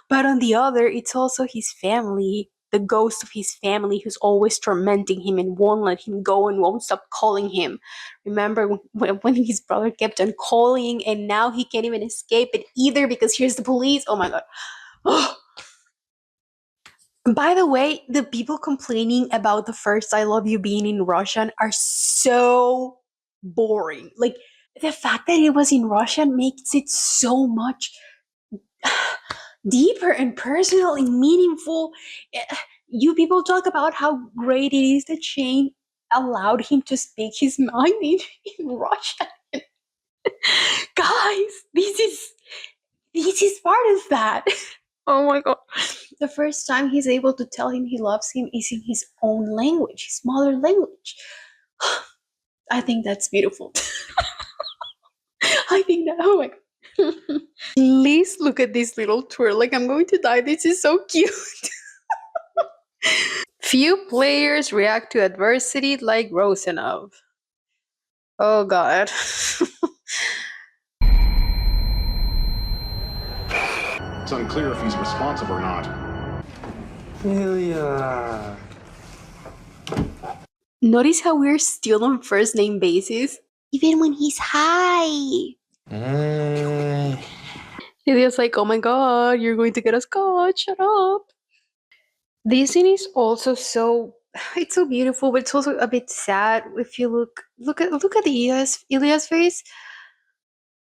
but on the other, it's also his family, the ghost of his family who's always tormenting him and won't let him go and won't stop calling him. Remember when his brother kept on calling and now he can't even escape it either because here's the police? Oh my god. Oh. By the way, the people complaining about the first I love you being in Russian are so boring. Like, the fact that it was in Russian makes it so much deeper and personal and meaningful. You people talk about how great it is that Shane allowed him to speak his mind in Russian. Guys, this is part of that. Oh my god. The first time he's able to tell him he loves him is in his own language, his mother language. I think that's beautiful. I think that, oh my god. Please look at this little twirl. Like, I'm going to die. This is so cute. Few players react to adversity like Rosanov. Oh god. It's unclear if he's responsive or not. Ilya. Notice how we're still on first name basis, even when he's high. Ilya's like, oh my god, you're going to get us caught, shut up. This scene is also so, it's so beautiful, but it's also a bit sad. If you look at Ilya's face,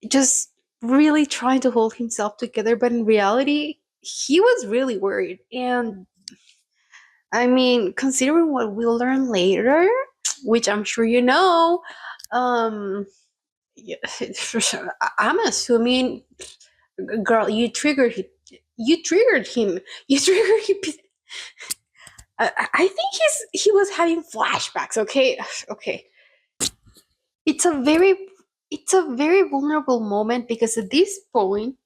just really trying to hold himself together, but in reality, he was really worried. And I mean, considering what we'll learn later, which I'm sure you know, yeah, I'm assuming, girl, you triggered him. You triggered him. You triggered him. I think he was having flashbacks. Okay, okay. It's a very vulnerable moment because at this point,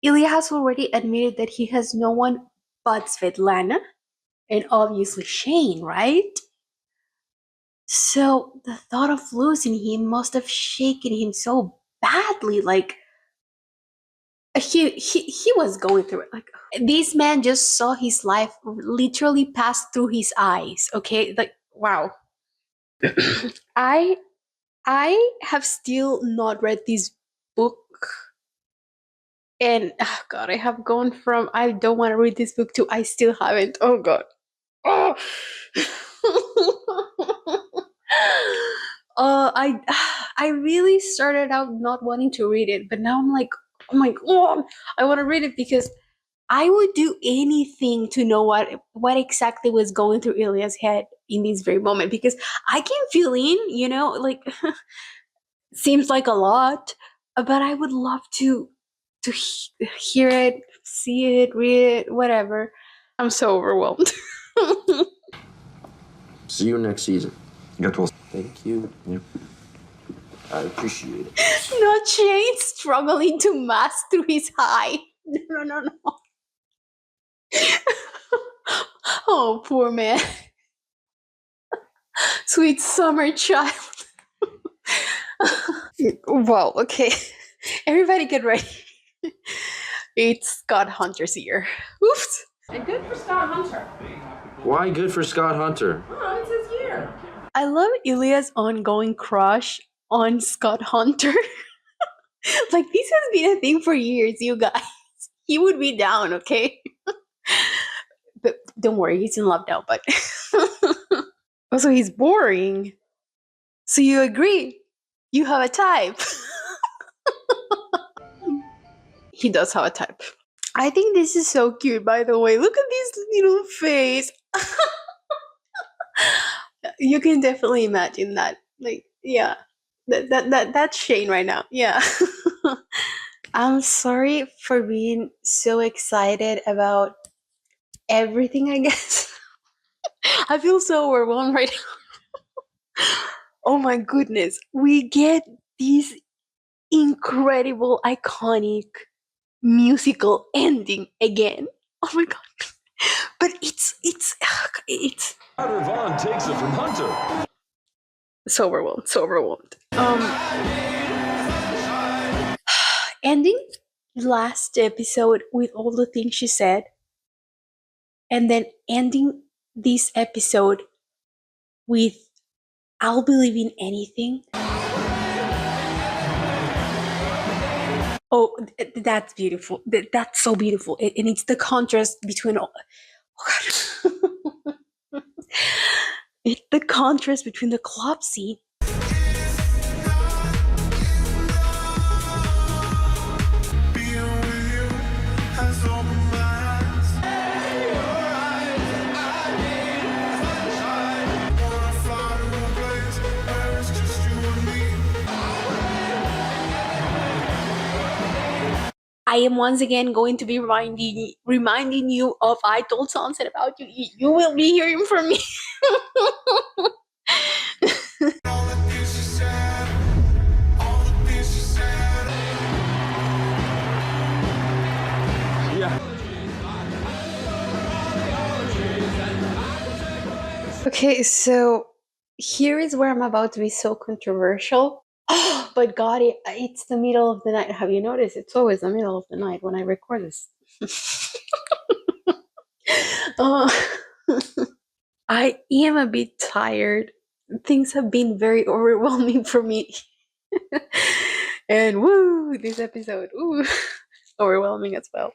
Ilya has already admitted that he has no one but Svetlana and obviously Shane, right? So the thought of losing him must have shaken him so badly. Like, he was going through it. Like, this man just saw his life literally pass through his eyes. Okay, like, wow. I I have still not read this book. And oh god, I have gone from I don't want to read this book to I still haven't. Oh god. Oh. I I really started out not wanting to read it, but now I'm like, oh my god, I want to read it because I would do anything to know what exactly was going through Ilya's head in this very moment because I can feel in, like seems like a lot, but I would love to hear it, see it, read it, whatever. I'm so overwhelmed. See you next season. Get well. Thank you. Yep. I appreciate it. Not Shane struggling to mask through his high. No, no, no. Oh, poor man. Sweet summer child. Well, okay. Everybody get ready. It's Scott Hunter's year. Oops. And good for Scott Hunter. Why good for Scott Hunter? Oh, it's his year. I love Ilya's ongoing crush on Scott Hunter. Like, this has been a thing for years, you guys. He would be down, okay? But don't worry, he's in love now, but... Also, he's boring. So you agree? You have a type. He does have a type. I think this is so cute, by the way. Look at this little face. You can definitely imagine that. Like, yeah. That's Shane right now. Yeah. I'm sorry for being so excited about everything, I guess. I feel so overwhelmed right now. Oh my goodness. We get this incredible, iconic musical ending again. Oh my god. But it's Carter Vaughn takes it from Hunter. so overwhelmed. Ending last episode with all the things she said, and then ending this episode with I'll believe in anything. Oh, that's beautiful. That's so beautiful. And it's the contrast between all. Oh god. It's the contrast between the club scene. I am once again going to be reminding you of I Told Sunset About You. You will be hearing from me. Okay, so here is where I'm about to be so controversial. Oh, but God, it's the middle of the night. Have you noticed? It's always the middle of the night when I record this. I am a bit tired. Things have been very overwhelming for me. And woo, this episode, ooh, overwhelming as well.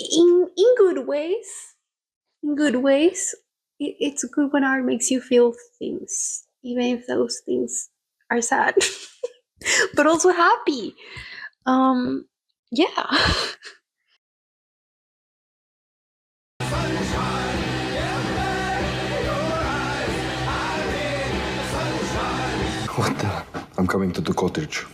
In good ways. In good ways. It's good when art makes you feel things, even if those things are sad, but also happy. Yeah. What the? I'm coming to the cottage.